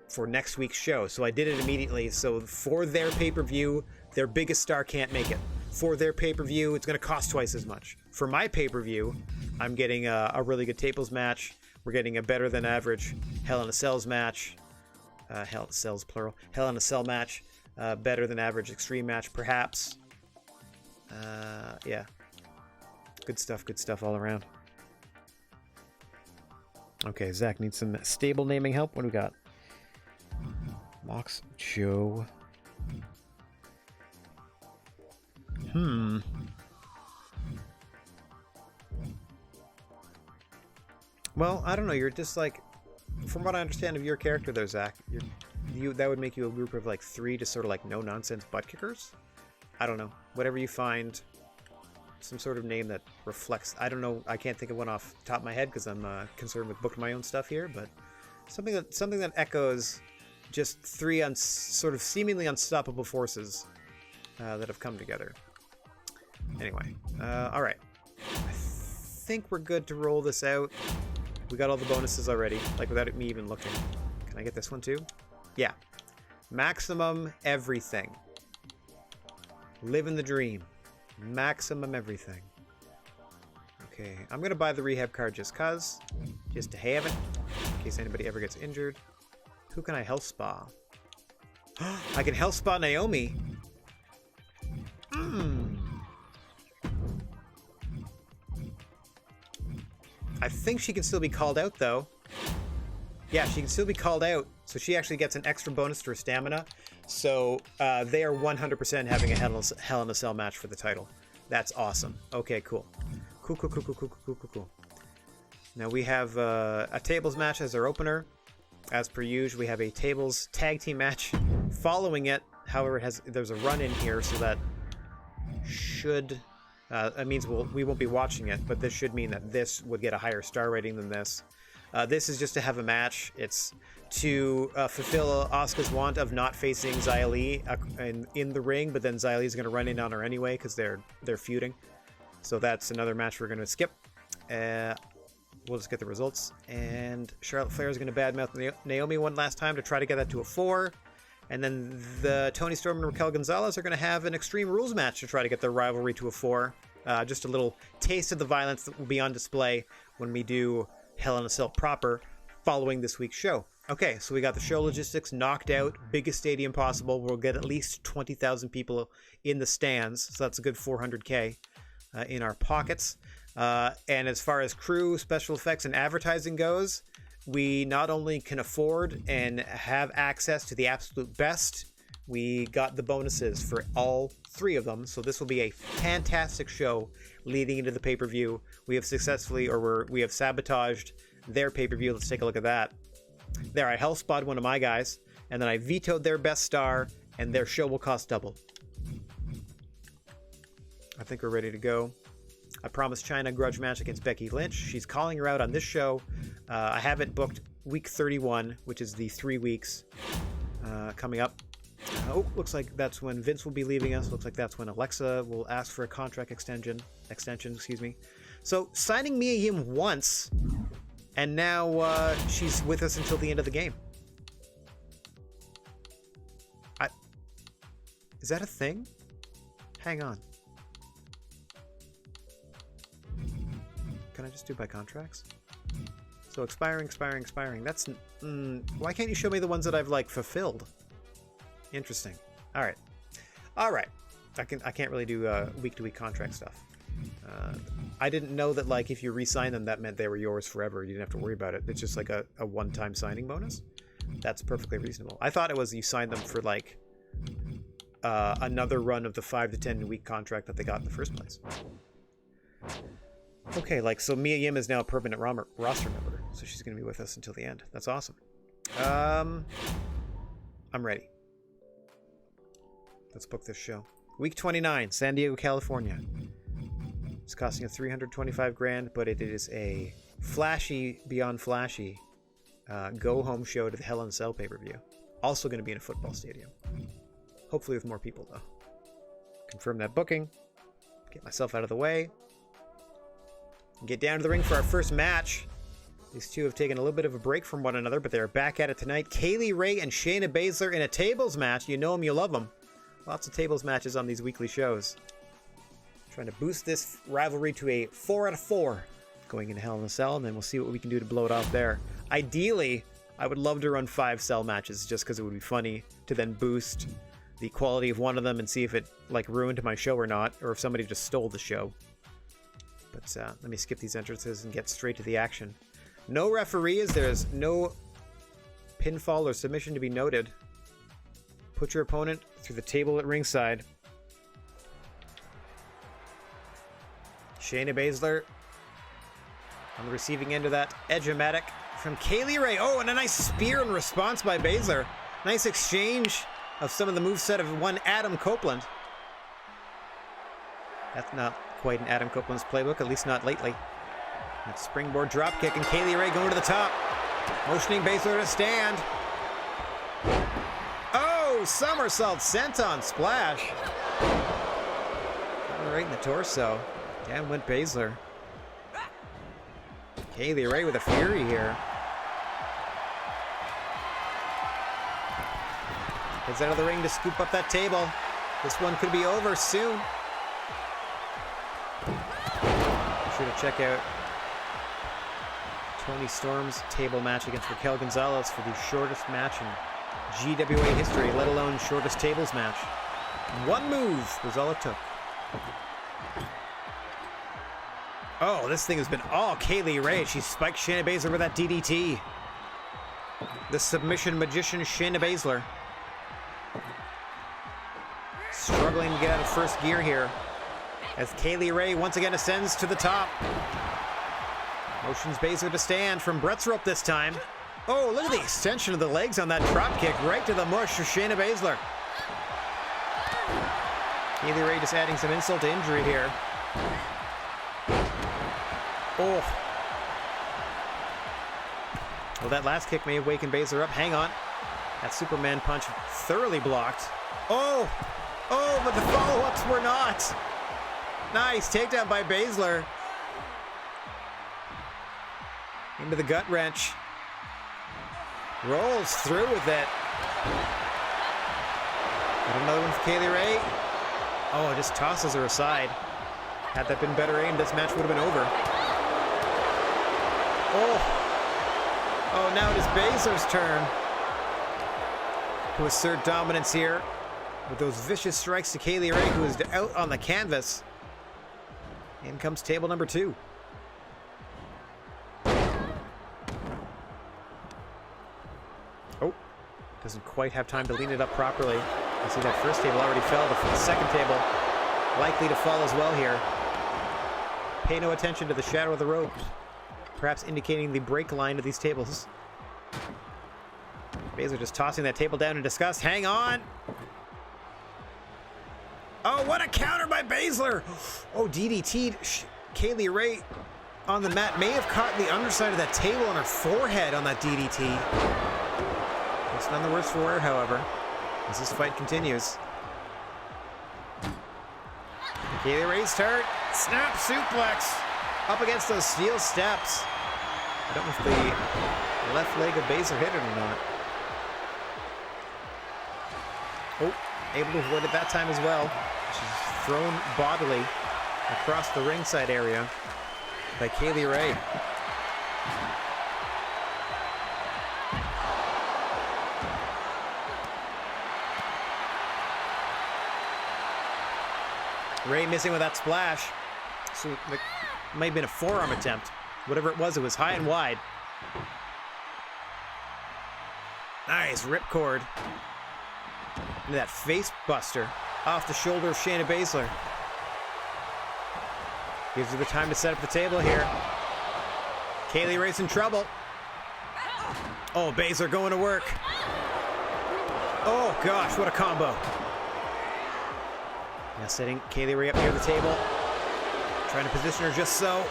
Speaker 1: for next week's show. So I did it immediately. So for their pay-per-view, their biggest star can't make it. For their pay-per-view, it's going to cost twice as much. For my pay-per-view, I'm getting a really good tables match. We're getting a better than average Hell in a Cells match. Hell Cells plural. Hell in a Cell match. Better than average Extreme match, perhaps. Yeah. Good stuff all around. Okay, Zach needs some stable naming help. What do we got? Mox Joe. Well, I don't know. You're just like, from what I understand of your character, though, Zach, that would make you a group of like 3 just sort of like no nonsense butt kickers. I don't know. Whatever you find, some sort of name that reflects. I don't know. I can't think of one off the top of my head because I'm concerned with booking my own stuff here. But something that echoes just 3 sort of seemingly unstoppable forces that have come together. Anyway, all right. I think we're good to roll this out. We got all the bonuses already, like without me even looking. Can I get this one too? Yeah. Maximum everything. Living the dream. Maximum everything. Okay, I'm gonna buy the rehab card just to have it, in case anybody ever gets injured. Who can I health spa? I can health spa Naomi. I think she can still be called out, though. Yeah, she can still be called out, so she actually gets an extra bonus to her stamina. So they are 100% having a Hell in a Cell match for the title. That's awesome. Okay, cool. Cool. Now we have a tables match as our opener. As per usual, we have a tables tag team match following it. However, there's a run in here, so that should... that means we won't be watching it, but this should mean that this would get a higher star rating than this. This is just to have a match. It's to fulfill Asuka's want of not facing Xia Li in the ring, but then Xia Li is going to run in on her anyway because they're feuding. So that's another match we're going to skip. We'll just get the results. And Charlotte Flair is going to badmouth Naomi one last time to try to get that to a 4. And then the Toni Storm and Raquel Gonzalez are going to have an Extreme Rules match to try to get their rivalry to a 4. Just a little taste of the violence that will be on display when we do Hell in a Cell proper following this week's show. Okay, so we got the show logistics knocked out. Biggest stadium possible. We'll get at least 20,000 people in the stands. So that's a good 400K in our pockets. And as far as crew, special effects, and advertising goes, we not only can afford and have access to the absolute best, we got the bonuses for all 3 of them. So this will be a fantastic show leading into the pay-per-view. We have successfully, we have sabotaged their pay-per-view. Let's take a look at that. There, I health spotted one of my guys, and then I vetoed their best star, and their show will cost double. I think we're ready to go. I promised China a grudge match against Becky Lynch. She's calling her out on this show. I have it booked week 31, which is the 3 weeks coming up. Looks like that's when Vince will be leaving us. Looks like that's when Alexa will ask for a contract extension. So signing Mia Yim once, and now she's with us until the end of the game. Is that a thing? Hang on. Can I just do by contracts? So expiring. That's... why can't you show me the ones that I've, fulfilled? Interesting. All right. I can't really do week-to-week contract stuff. I didn't know that, if you re-sign them, that meant they were yours forever. You didn't have to worry about it. It's just, a one-time signing bonus. That's perfectly reasonable. I thought it was you signed them for, another run of the 5 to 10 week contract that they got in the first place. Okay, so Mia Yim is now a permanent roster member, so she's going to be with us until the end. That's awesome. I'm ready. Let's book this show. Week 29, San Diego, California. It's costing us $325,000, but it is a flashy beyond flashy go-home show to the Hell in a Cell pay-per-view. Also going to be in a football stadium. Hopefully with more people, though. Confirm that booking. Get myself out of the way. Get down to the ring for our first match. These two have taken a little bit of a break from one another, but they're back at it tonight. Kaylee Ray and Shayna Baszler in a tables match. You know them, you love them. Lots of tables matches on these weekly shows. Trying to boost this rivalry to a 4 out of 4 going into Hell in a Cell, and then we'll see what we can do to blow it off there. Ideally, I would love to run 5 cell matches just because it would be funny to then boost the quality of one of them and see if it ruined my show or not, or if somebody just stole the show. But let me skip these entrances and get straight to the action. No referee, as there's no pinfall or submission to be noted. Put your opponent through the table at ringside. Shayna Baszler on the receiving end of that edge-o-matic from Kaylee Ray. Oh, and a nice spear in response by Baszler. Nice exchange of some of the moveset of one Adam Copeland. That's not quite in Adam Copeland's playbook, at least not lately. That springboard dropkick, and Kaylee Ray going to the top. Motioning Baszler to stand. Oh, somersault senton splash. Right in the torso. Down went Baszler. Kaylee Ray with a fury here. Heads out of the ring to scoop up that table. This one could be over soon. sure to check out Tony Storm's table match against Raquel Gonzalez for the shortest match in GWA history, let alone shortest tables match. One move was all it took. Oh, this thing has been all Kaylee Ray. She spiked Shayna Baszler with that DDT. The submission magician Shayna Baszler. Struggling to get out of first gear here as Kaylee Ray once again ascends to the top. Motions Baszler to stand from Brett's rope this time. Oh, look at the extension of the legs on that drop kick right to the mush of Shayna Baszler. Kaylee Ray just adding some insult to injury here. Oh. Well, that last kick may have wakened Baszler up. Hang on. That Superman punch thoroughly blocked. Oh! Oh, but the follow-ups were not. Nice takedown by Baszler. Into the gut wrench. Rolls through with it. Got another one for Kaylee Ray. Oh, just tosses her aside. Had that been better aimed, this match would have been over. Oh. Oh, now it is Baszler's turn to assert dominance here with those vicious strikes to Kaylee Ray, who is out on the canvas. In comes table number 2. Oh, doesn't quite have time to lean it up properly. You see that first table already fell. The second table likely to fall as well here. Pay no attention to the shadow of the rope, perhaps indicating the break line of these tables. Baszler just tossing that table down in disgust. Hang on! Oh, what a counter by Baszler! Oh, DDT'd Kaylee Ray on the mat. May have caught the underside of that table on her forehead on that DDT. It's none the worse for wear, however, as this fight continues. Kaylee Ray's turn. Snap suplex up against those steel steps. I don't know if the left leg of Baszler hit it or not. Oh, able to avoid it that time as well. She's thrown bodily across the ringside area by Kaylee Ray. Ray missing with that splash. So it might have been a forearm attempt. Whatever it was high and wide. Nice ripcord. Into that face buster off the shoulder of Shayna Baszler. Gives her the time to set up the table here. Kaylee Ray's in trouble. Oh, Baszler going to work. Oh gosh, what a combo. Now setting Kaylee Ray up near the table. Trying to position her just so.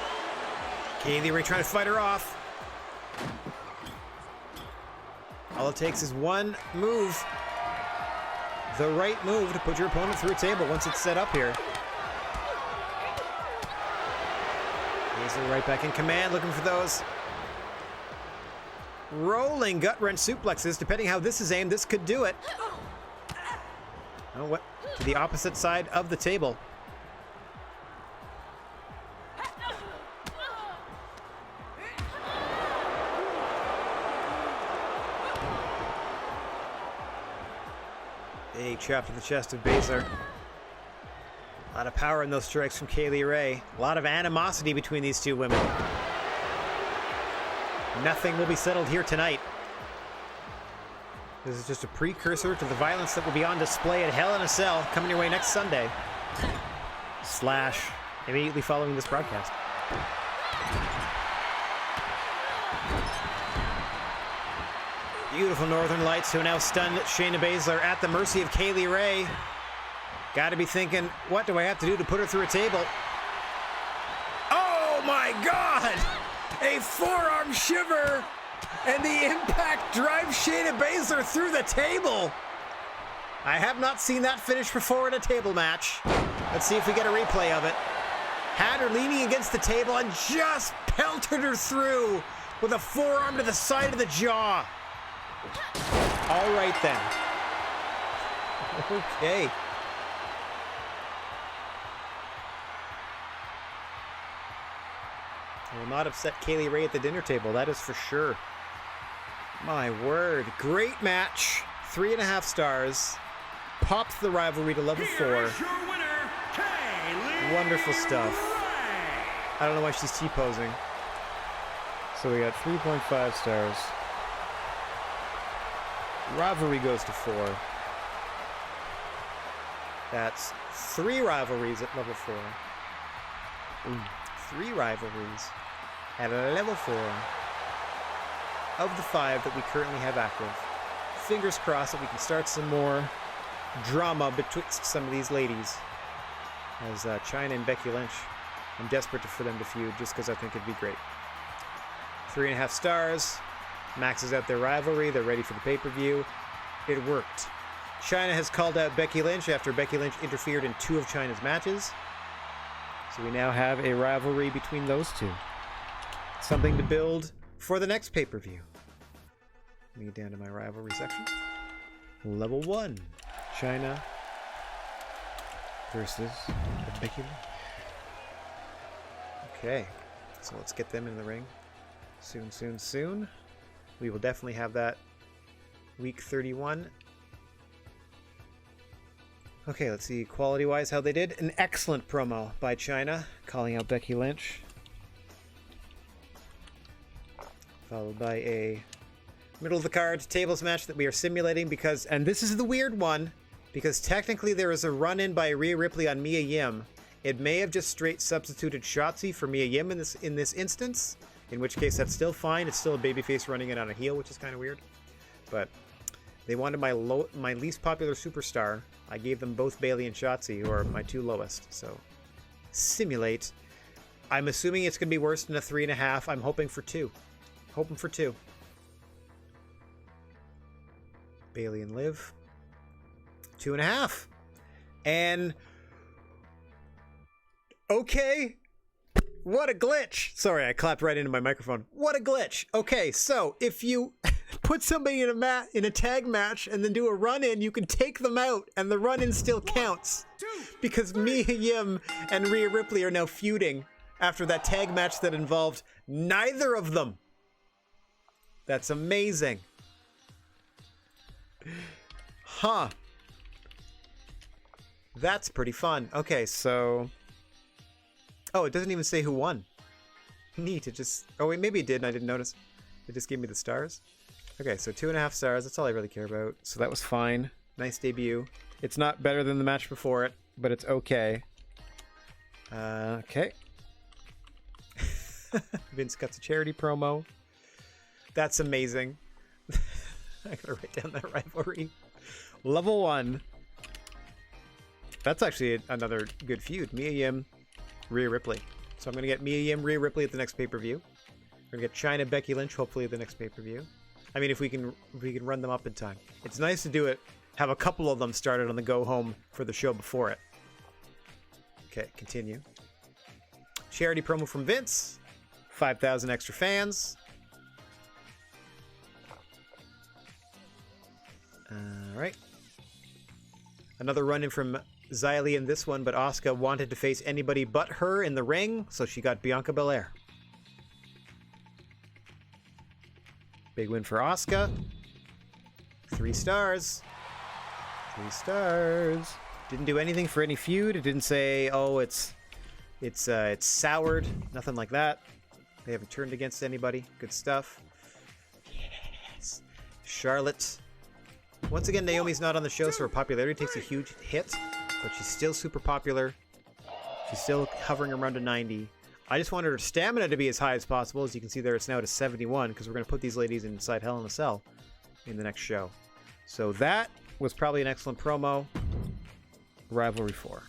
Speaker 1: Kaylee Ray trying to fight her off. All it takes is one move. The right move to put your opponent through a table once it's set up here. Baszler right back in command, looking for those rolling gut wrench suplexes. Depending how this is aimed, this could do it. Oh, what? To the opposite side of the table. A chop to the chest of Baszler. A lot of power in those strikes from Kaylee Ray. A lot of animosity between these two women. Nothing will be settled here tonight. This is just a precursor to the violence that will be on display at Hell in a Cell coming your way next Sunday. / immediately following this broadcast. Beautiful Northern Lights who now stunned Shayna Baszler at the mercy of Kaylee Ray. Gotta be thinking, what do I have to do to put her through a table? Oh my God! A forearm shiver! And the impact drives Shayna Baszler through the table. I have not seen that finish before in a table match. Let's see if we get a replay of it. Had her leaning against the table and just pelted her through with a forearm to the side of the jaw. All right then. Okay. . I will not upset Kaylee Ray at the dinner table, that is for sure. My word. Great match. 3.5 stars. Popped the rivalry to level 4.
Speaker 2: Here is your winner, Kaylee
Speaker 1: Wonderful stuff.
Speaker 2: Ray.
Speaker 1: I don't know why she's T-posing. So we got 3.5 stars. Rivalry goes to 4. That's 3 rivalries at level 4. Ooh, 3 rivalries at level 4 of the 5 that we currently have active. Fingers crossed that we can start some more drama betwixt some of these ladies. As China and Becky Lynch, I'm desperate for them to feud just because I think it'd be great. 3.5 stars. Maxes out their rivalry. They're ready for the pay-per-view. It worked. China has called out Becky Lynch after Becky Lynch interfered in 2 of China's matches. So we now have a rivalry between those 2. Something to build for the next pay-per-view. Let me get down to my rivalry section. Level 1. China versus Becky Lynch. Okay. So let's get them in the ring. Soon, soon, soon. We will definitely have that week 31. Okay, let's see quality-wise how they did. An excellent promo by China, calling out Becky Lynch. Followed by a middle-of-the-card tables match that we are simulating because, and this is the weird one, because technically there is a run-in by Rhea Ripley on Mia Yim. It may have just straight substituted Shotzi for Mia Yim in this instance, in which case that's still fine. It's still a babyface running in on a heel, which is kind of weird. But they wanted my least popular superstar. I gave them both Bayley and Shotzi, who are my 2 lowest. So, simulate. I'm assuming it's going to be worse than a 3.5. I'm hoping for 2. Hoping for 2. Bayley and Liv. 2.5. And okay. What a glitch. Sorry, I clapped right into my microphone. What a glitch. Okay, so if you put somebody in a tag match and then do a run-in, you can take them out and the run-in still counts. Because Mia Yim and Rhea Ripley are now feuding after that tag match that involved neither of them. That's amazing. Huh. That's pretty fun. Okay, so... Oh, it doesn't even say who won. Neat, it just... Oh, wait, maybe it did and I didn't notice. It just gave me the stars. Okay, so 2.5 stars. That's all I really care about. So that was fine. Nice debut. It's not better than the match before it, but it's okay. Okay. Vince cuts a charity promo. That's amazing. I gotta write down that rivalry. Level 1. That's actually another good feud. Mia Yim, Rhea Ripley. So I'm going to get Mia Yim, Rhea Ripley at the next pay-per-view. We're going to get China, Becky Lynch, hopefully at the next pay-per-view. I mean, if we can run them up in time. It's nice to do it, have a couple of them started on the go home for the show before it. Okay, continue. Charity promo from Vince. 5,000 extra fans. All right. Another run-in from Xylee in this one, but Asuka wanted to face anybody but her in the ring, so she got Bianca Belair. Big win for Asuka. 3 stars. 3 stars. Didn't do anything for any feud. It didn't say, oh, it's soured. Nothing like that. They haven't turned against anybody. Good stuff. Yes. Charlotte. Once again, Naomi's not on the show, so her popularity takes a huge hit. But she's still super popular. She's still hovering around to 90. I just wanted her stamina to be as high as possible. As you can see there, it's now to 71, because we're going to put these ladies inside Hell in a Cell in the next show. So that was probably an excellent promo. Rivalry 4.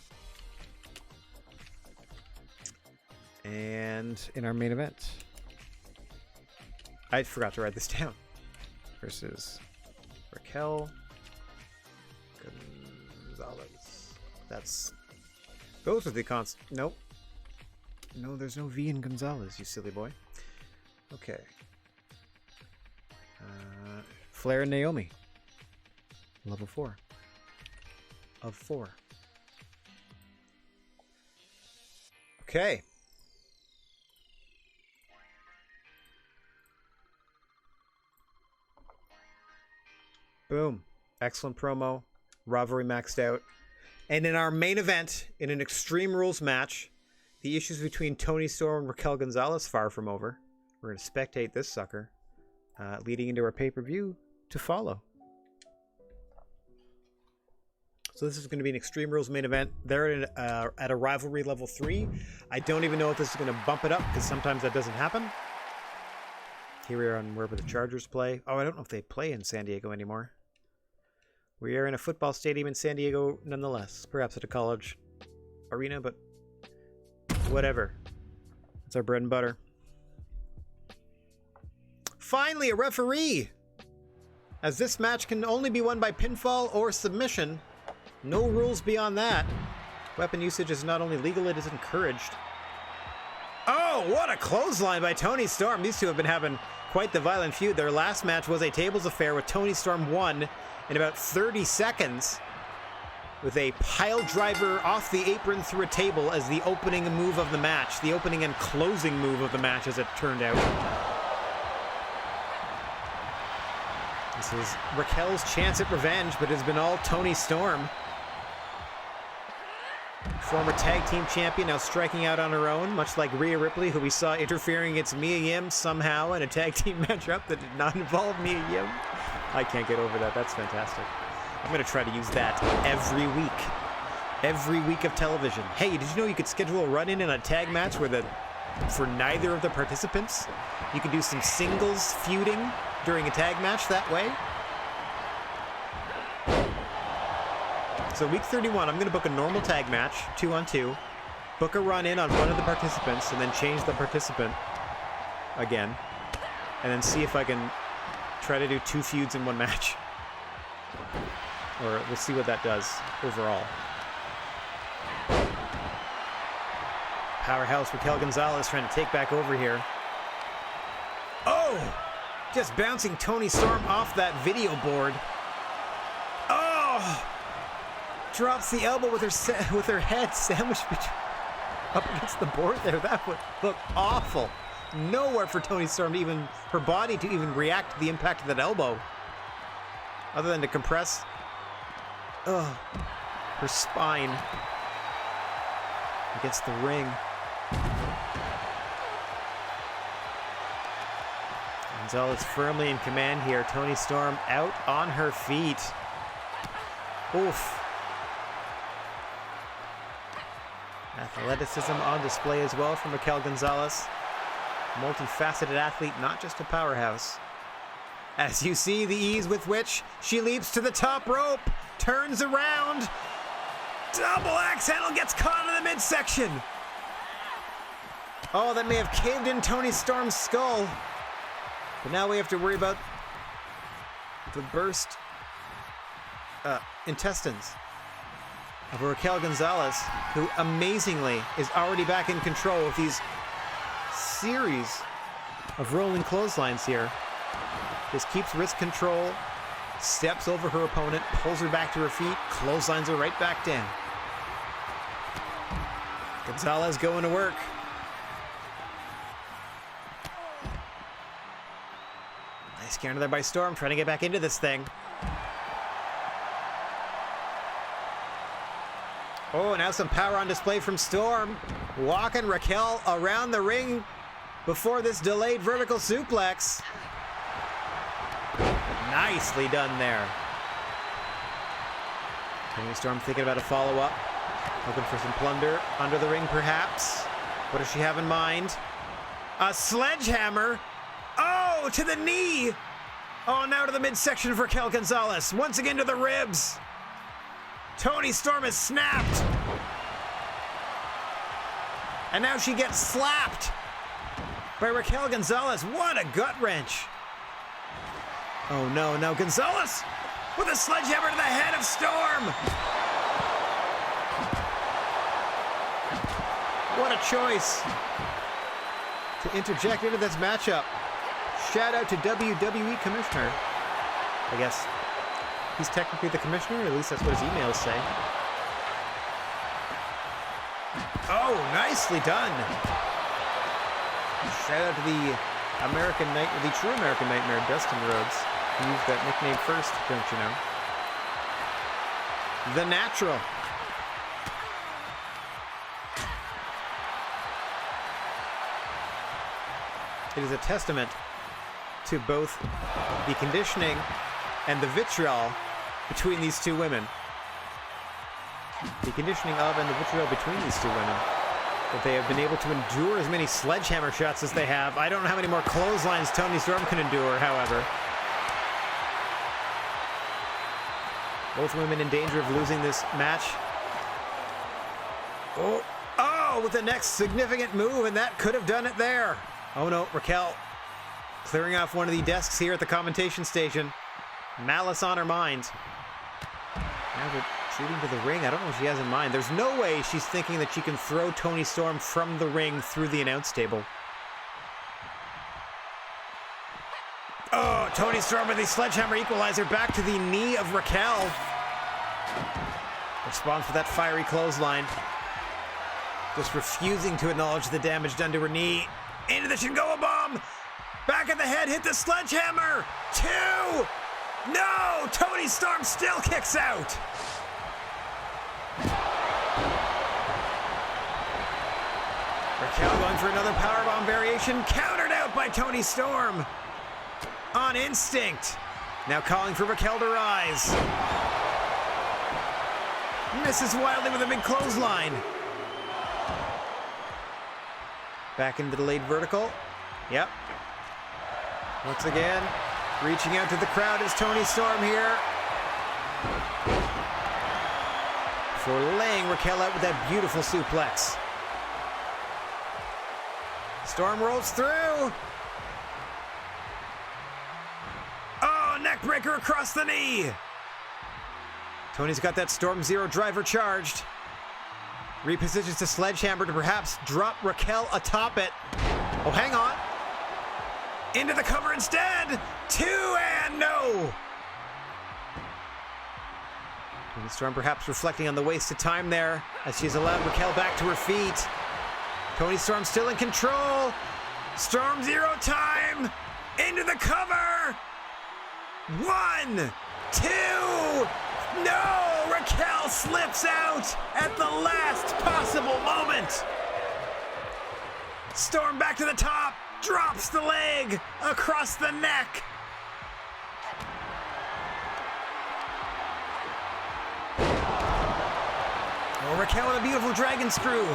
Speaker 1: And in our main event, I forgot to write this down. Versus Raquel Gonzalez. Those are the cons. Nope. No, there's no V in Gonzalez, you silly boy. Okay. Flair and Naomi. Level 4. Of 4. Okay. Boom. Excellent promo. Rivalry maxed out. And in our main event, in an Extreme Rules match, the issues between Toni Storm and Raquel Gonzalez far from over. We're going to spectate this sucker, leading into our pay-per-view to follow. So this is going to be an Extreme Rules main event. They're at a Rivalry level 3. I don't even know if this is going to bump it up, because sometimes that doesn't happen. Here we are on wherever the Chargers play. Oh, I don't know if they play in San Diego anymore. We are in a football stadium in San Diego nonetheless. Perhaps at a college arena, but whatever. It's our bread and butter. Finally, a referee! As this match can only be won by pinfall or submission. No rules beyond that. Weapon usage is not only legal, it is encouraged. Oh, what a clothesline by Toni Storm. These two have been having quite the violent feud. Their last match was a tables affair with Toni Storm won in about 30 seconds with a pile driver off the apron through a table as the opening move of the match. The opening and closing move of the match, as it turned out. This is Raquel's chance at revenge, but it has been all Toni Storm. Former tag team champion, now striking out on her own, much like Rhea Ripley, who we saw interfering against Mia Yim somehow in a tag team matchup that did not involve Mia Yim. I can't get over that. That's fantastic. I'm going to try to use that every week. Every week of television. Hey, did you know you could schedule a run-in a tag match where for neither of the participants, you can do some singles feuding during a tag match that way? So week 31, I'm going to book a normal tag match, 2-on-2, book a run-in on one of the participants, and then change the participant again, and then see if I can try to do 2 feuds in one match. Or we'll see what that does overall. Powerhouse Raquel Gonzalez trying to take back over here. Oh! Just bouncing Toni Storm off that video board. Oh! Drops the elbow with her head sandwiched up against the board there. That would look awful. Nowhere for Toni Storm to even, her body to even react to the impact of that elbow. Other than to compress her spine against the ring. Gonzalez firmly in command here. Toni Storm out on her feet. Oof. Athleticism on display as well from Raquel Gonzalez. Multifaceted athlete, not just a powerhouse. As you see the ease with which she leaps to the top rope, turns around, double axe handle, gets caught in the midsection. Oh, that may have caved in Toni Storm's skull. But now we have to worry about the burst intestines of Raquel Gonzalez, who amazingly is already back in control with these series of rolling clotheslines here. Just keeps wrist control, steps over her opponent, pulls her back to her feet, clotheslines her right back down. Gonzalez going to work. Nice counter there by Storm, trying to get back into this thing. Oh, now some power on display from Storm. Walking Raquel around the ring before this delayed vertical suplex. Nicely done there. Toni Storm thinking about a follow-up. Looking for some plunder under the ring, perhaps. What does she have in mind? A sledgehammer. Oh, to the knee. Oh, now to the midsection of Raquel Gonzalez. Once again to the ribs. Toni Storm is snapped. And now she gets slapped by Raquel Gonzalez. What a gut wrench. Oh no, now Gonzalez with a sledgehammer to the head of Storm. What a choice to interject into this matchup. Shout out to WWE Commissioner. I guess he's technically the commissioner, or at least that's what his emails say. Oh, nicely done. Shout out to the true American Nightmare, Dustin Rhodes. You used that nickname first, don't you know? The Natural. It is a testament to both the conditioning and the vitriol between these two women. The conditioning of and the vitriol between these two women. That they have been able to endure as many sledgehammer shots as they have. I don't know how many more clotheslines Toni Storm can endure, however. Both women in danger of losing this match. Oh, with the next significant move, and that could have done it there. Oh no, Raquel clearing off one of the desks here at the commentation station. Malice on her mind. Now we're shooting to the ring. I don't know what she has in mind. There's no way she's thinking that she can throw Toni Storm from the ring through the announce table. Oh, Toni Storm with the sledgehammer equalizer back to the knee of Raquel. Responds for that fiery clothesline. Just refusing to acknowledge the damage done to her knee. Into the Shingoa bomb. Back of the head, hit the sledgehammer. 2. No, Toni Storm still kicks out. Raquel going for another powerbomb variation. Countered out by Toni Storm. On instinct. Now calling for Raquel to rise. Misses wildly with a big clothesline. Back into the delayed vertical. Yep. Once again, reaching out to the crowd is Toni Storm here. For laying Raquel out with that beautiful suplex. Storm rolls through. Oh, neckbreaker across the knee. Toni's got that Storm Zero driver charged. Repositions the sledgehammer to perhaps drop Raquel atop it. Oh, hang on. Into the cover instead. 2 and no. Toni Storm perhaps reflecting on the wasted time there as she's allowed Raquel back to her feet. Toni Storm still in control. Storm Zero time. Into the cover. 1, 2. No! Raquel slips out at the last possible moment. Storm back to the top. Drops the leg across the neck. Oh, Raquel with a beautiful dragon screw.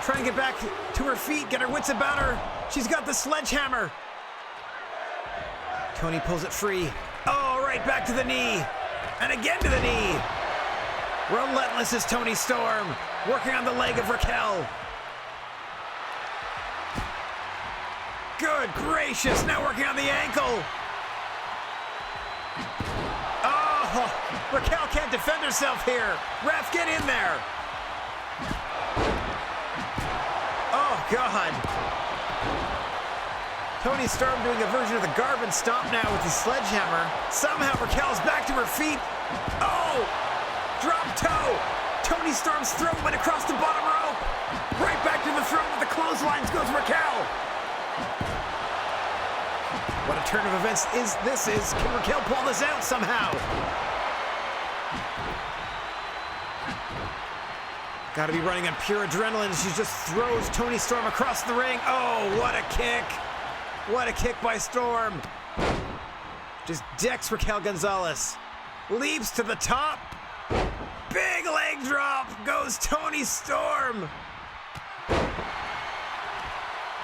Speaker 1: Trying to get back to her feet, get her wits about her. She's got the sledgehammer. Toni pulls it free. Oh, right back to the knee. And again to the knee. Relentless is Toni Storm, working on the leg of Raquel. Good gracious, now working on the ankle. Oh, Raquel can't defend herself here. Ref, get in there. Oh, God. Toni Storm doing a version of the Garvin Stomp now with the sledgehammer. Somehow Raquel's back to her feet. Oh! Drop toe! Toni Storm's throat went across the bottom rope. Right back to the throat with the clotheslines goes Raquel. What a turn of events this is. Can Raquel pull this out somehow? Gotta be running on pure adrenaline. She just throws Toni Storm across the ring. Oh, what a kick. What a kick by Storm. Just decks Raquel Gonzalez. Leaps to the top. Big leg drop goes Toni Storm.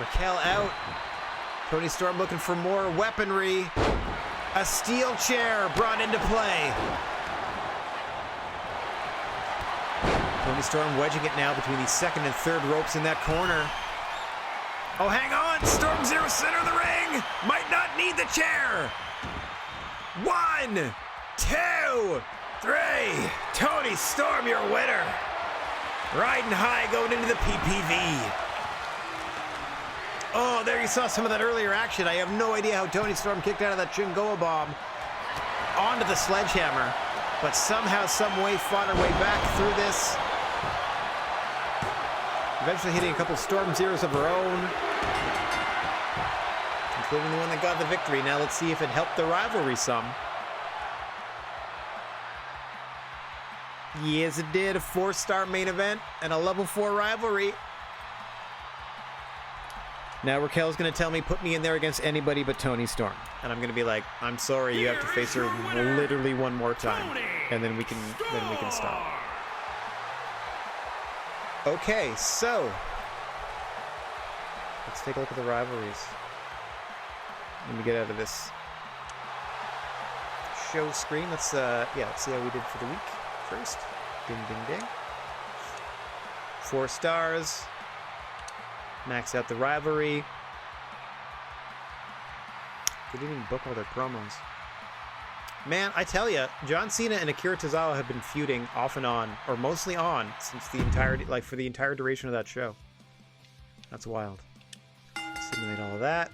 Speaker 1: Raquel out. Toni Storm looking for more weaponry. A steel chair brought into play. Toni Storm wedging it now between the second and third ropes in that corner. Oh, hang on! Storm Zero center of the ring! Might not need the chair! 1, 2, 3. Toni Storm, your winner. Riding high going into the PPV. Oh, there you saw some of that earlier action. I have no idea how Toni Storm kicked out of that Shingoa bomb onto the sledgehammer, but somehow, some way fought her way back through this. Eventually hitting a couple Storm Zeros of her own. including the one that got the victory. Now let's see if it helped the rivalry some. Yes, it did. A 4-star main event and a level 4 rivalry. Now Raquel's going to tell me, put me in there against anybody but Toni Storm. And I'm going to be like, I'm sorry, you have to face her literally one more time. And then we can stop. Okay, so let's take a look at the rivalries. Let me get out of this show screen. Let's see how we did for the week first. Ding, ding, ding. 4 stars. Max out the rivalry. They didn't even book all their promos. Man, I tell you, John Cena and Akira Tozawa have been feuding off and on, or mostly on, since the entirety, like for the entire duration of that show. That's wild. Simulate all of that.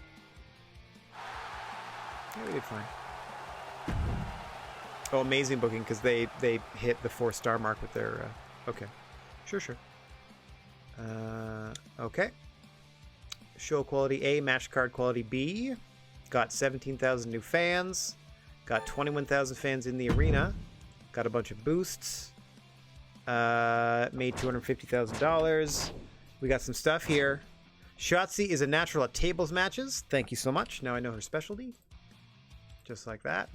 Speaker 1: Yeah, we did fine. Oh, amazing booking, because they hit the 4-star mark with their... okay. Sure. Okay. Show quality A, match card quality B. Got 17,000 new fans. Got 21,000 fans in the arena. Got a bunch of boosts. Made $250,000. We got some stuff here. Shotzi is a natural at tables matches. Thank you so much. Now I know her specialty. Just like that.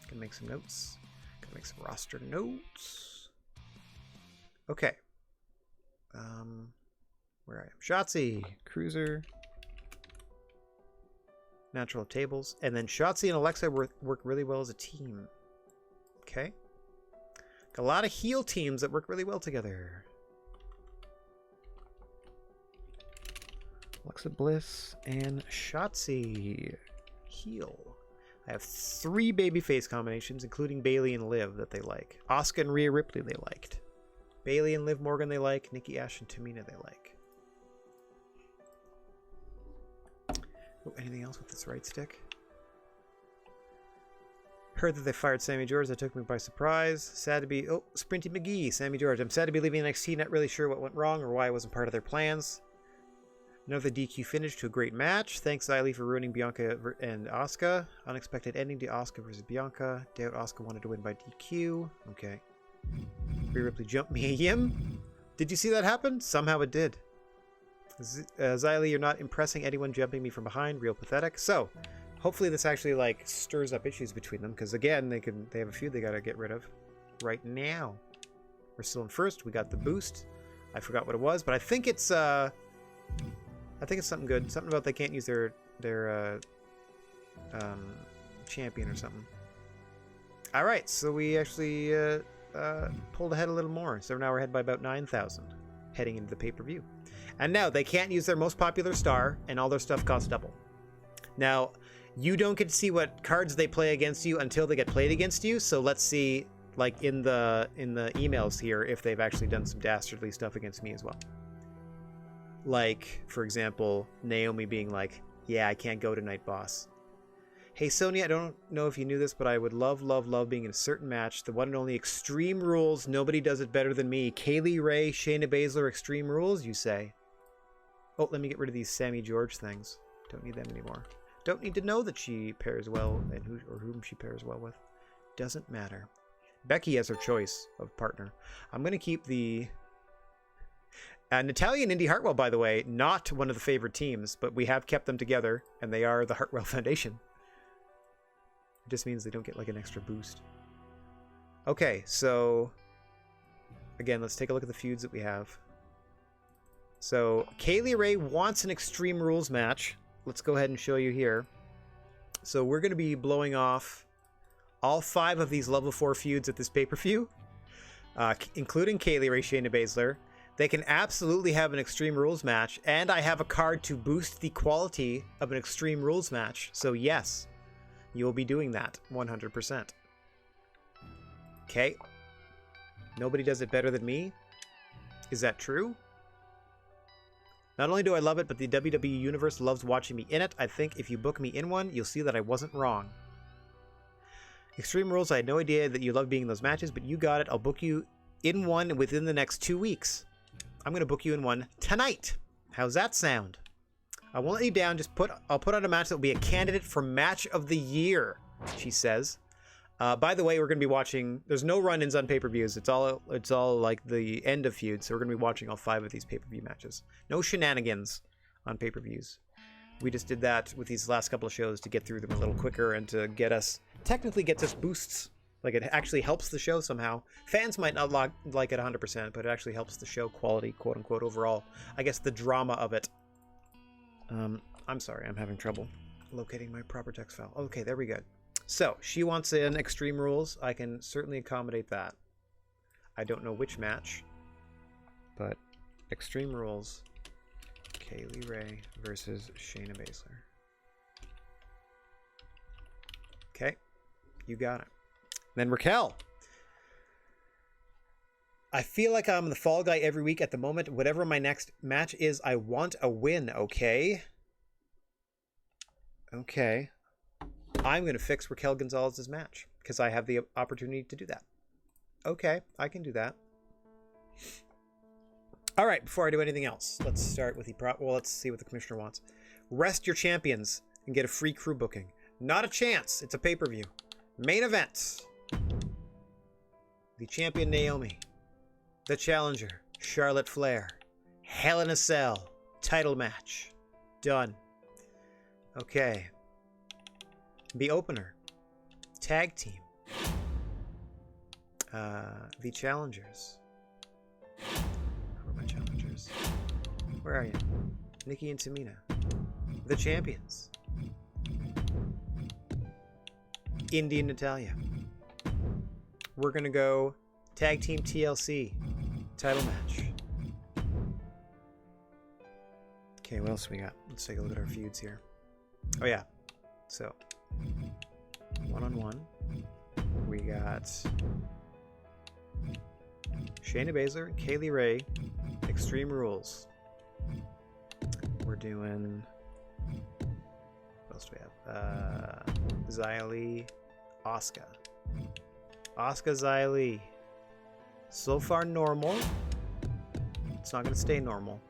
Speaker 1: Can make some notes. Can make some roster notes. Okay. Where I am. Shotzi, Cruiser, natural at tables, and then Shotzi and Alexa work really well as a team. Okay. Got a lot of heel teams that work really well together. Alexa Bliss and Shotzi. Heel. I have 3 babyface combinations, including Bayley and Liv, that they like. Asuka and Rhea Ripley they liked. Bayley and Liv Morgan they like. Nikki Ash and Tamina they like. Oh, anything else with this right stick? Heard that they fired Sammy George. That took me by surprise. Sad to be... Oh, Sprinty McGee, Sammy George. I'm sad to be leaving NXT. Not really sure what went wrong or why I wasn't part of their plans. Another DQ finish to a great match. Thanks, Xylee, for ruining Bianca and Asuka. Unexpected ending to Asuka versus Bianca. Doubt Asuka wanted to win by DQ. Okay. Rhea Ripley jumped me him. Did you see that happen? Somehow it did. Xylee, you're not impressing anyone jumping me from behind. Real pathetic. So, hopefully this actually like stirs up issues between them, because again, they have a feud they gotta get rid of right now. We're still in first. We got the boost. I forgot what it was, but I think it's something good. Something about they can't use their champion or something. All right, so we actually pulled ahead a little more. So now we're ahead by about 9,000 heading into the pay-per-view. And now they can't use their most popular star, and all their stuff costs double. Now, you don't get to see what cards they play against you until they get played against you. So let's see, like in the emails here, if they've actually done some dastardly stuff against me as well. Like, for example, Naomi being like, yeah, I can't go tonight, boss. Hey, Sonya, I don't know if you knew this, but I would love being in a certain match. The one and only Extreme Rules. Nobody does it better than me. Kaylee Ray, Shayna Baszler, Extreme Rules, you say? Oh, let me get rid of these Sammy George things. Don't need them anymore. Don't need to know that she pairs well and whom she pairs well with. Doesn't matter. Becky has her choice of partner. I'm going to keep the... Natalia and Indy Hartwell, by the way, not one of the favorite teams, but we have kept them together, and they are the Hartwell Foundation. It just means they don't get like an extra boost. Okay, so... Again, let's take a look at the feuds that we have. So, Kaylee Ray wants an Extreme Rules match. Let's go ahead and show you here. So we're going to be blowing off all 5 of these level 4 feuds at this pay-per-view, including Kaylee Ray, Shayna Baszler. They can absolutely have an Extreme Rules match, and I have a card to boost the quality of an Extreme Rules match. So yes, you will be doing that 100%. Okay. Nobody does it better than me. Is that true? Not only do I love it, but the WWE Universe loves watching me in it. I think if you book me in one, you'll see that I wasn't wrong. Extreme Rules, I had no idea that you love being in those matches, but you got it. I'll book you in one within the next 2 weeks. I'm going to book you in one tonight. How's that sound? I won't let you down. I'll put on a match that will be a candidate for match of the year, she says. By the way, we're going to be watching. There's no run-ins on pay-per-views. It's all like the end of feuds. So we're going to be watching all 5 of these pay-per-view matches. No shenanigans on pay-per-views. We just did that with these last couple of shows to get through them a little quicker and to technically gets us boosts. Like, it actually helps the show somehow. Fans might not like it 100%, but it actually helps the show quality, quote unquote, overall. I guess the drama of it. I'm sorry, I'm having trouble locating my proper text file. Okay, there we go. So, she wants in Extreme Rules. I can certainly accommodate that. I don't know which match, but Extreme Rules, Kaylee Ray versus Shayna Baszler. Okay, you got it. Then Raquel. I feel like I'm the fall guy every week at the moment. Whatever my next match is, I want a win, okay? Okay. I'm going to fix Raquel Gonzalez's match because I have the opportunity to do that. Okay, I can do that. All right, before I do anything else, let's start with let's see what the commissioner wants. Rest your champions and get a free crew booking. Not a chance. It's a pay-per-view. Main event. The champion Naomi. The challenger Charlotte Flair. Hell in a Cell. Title match. Done. Okay. The opener. Tag team. The challengers. Who are my challengers? Where are you? Nikki and Tamina. The champions. Indy and Natalia. We're going to go Tag Team TLC. Title match. Okay, what else we got? Let's take a look at our feuds here. Oh, yeah. So, one-on-one. We got Shayna Baszler and Kaylee Ray. Extreme Rules. We're doing... What else do we have? Xia Li, Asuka. Asuka, Xia Li. So far normal. It's not going to stay normal.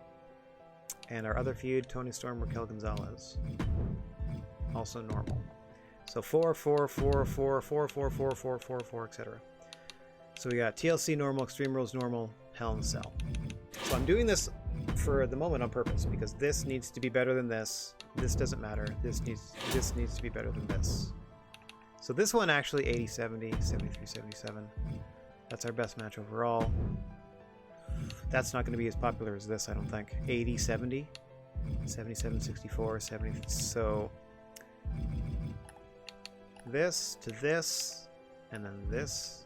Speaker 1: And our other feud, Toni Storm, Raquel Gonzalez. Also normal. So 4, 4, 4, 4, 4, 4, 4, 4, 4, 4, etc. So we got TLC normal, Extreme Rules normal, Hell in a Cell. So I'm doing this for the moment on purpose because this needs to be better than this. This doesn't matter. This needs to be better than this. So this one actually 80-70, 73-77. That's our best match overall. That's not going to be as popular as this, I don't think. 80-70, 77-64, 70. So this to this, and then this.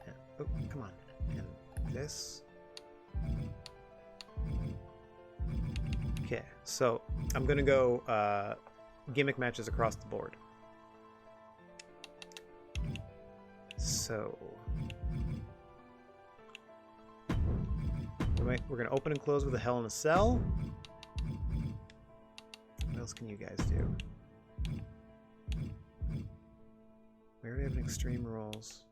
Speaker 1: And, oh, come on. And this. Okay, so I'm going to go gimmick matches across the board. So we're going to open and close with a Hell in a Cell. What else can you guys do? We already have an Extreme Rules.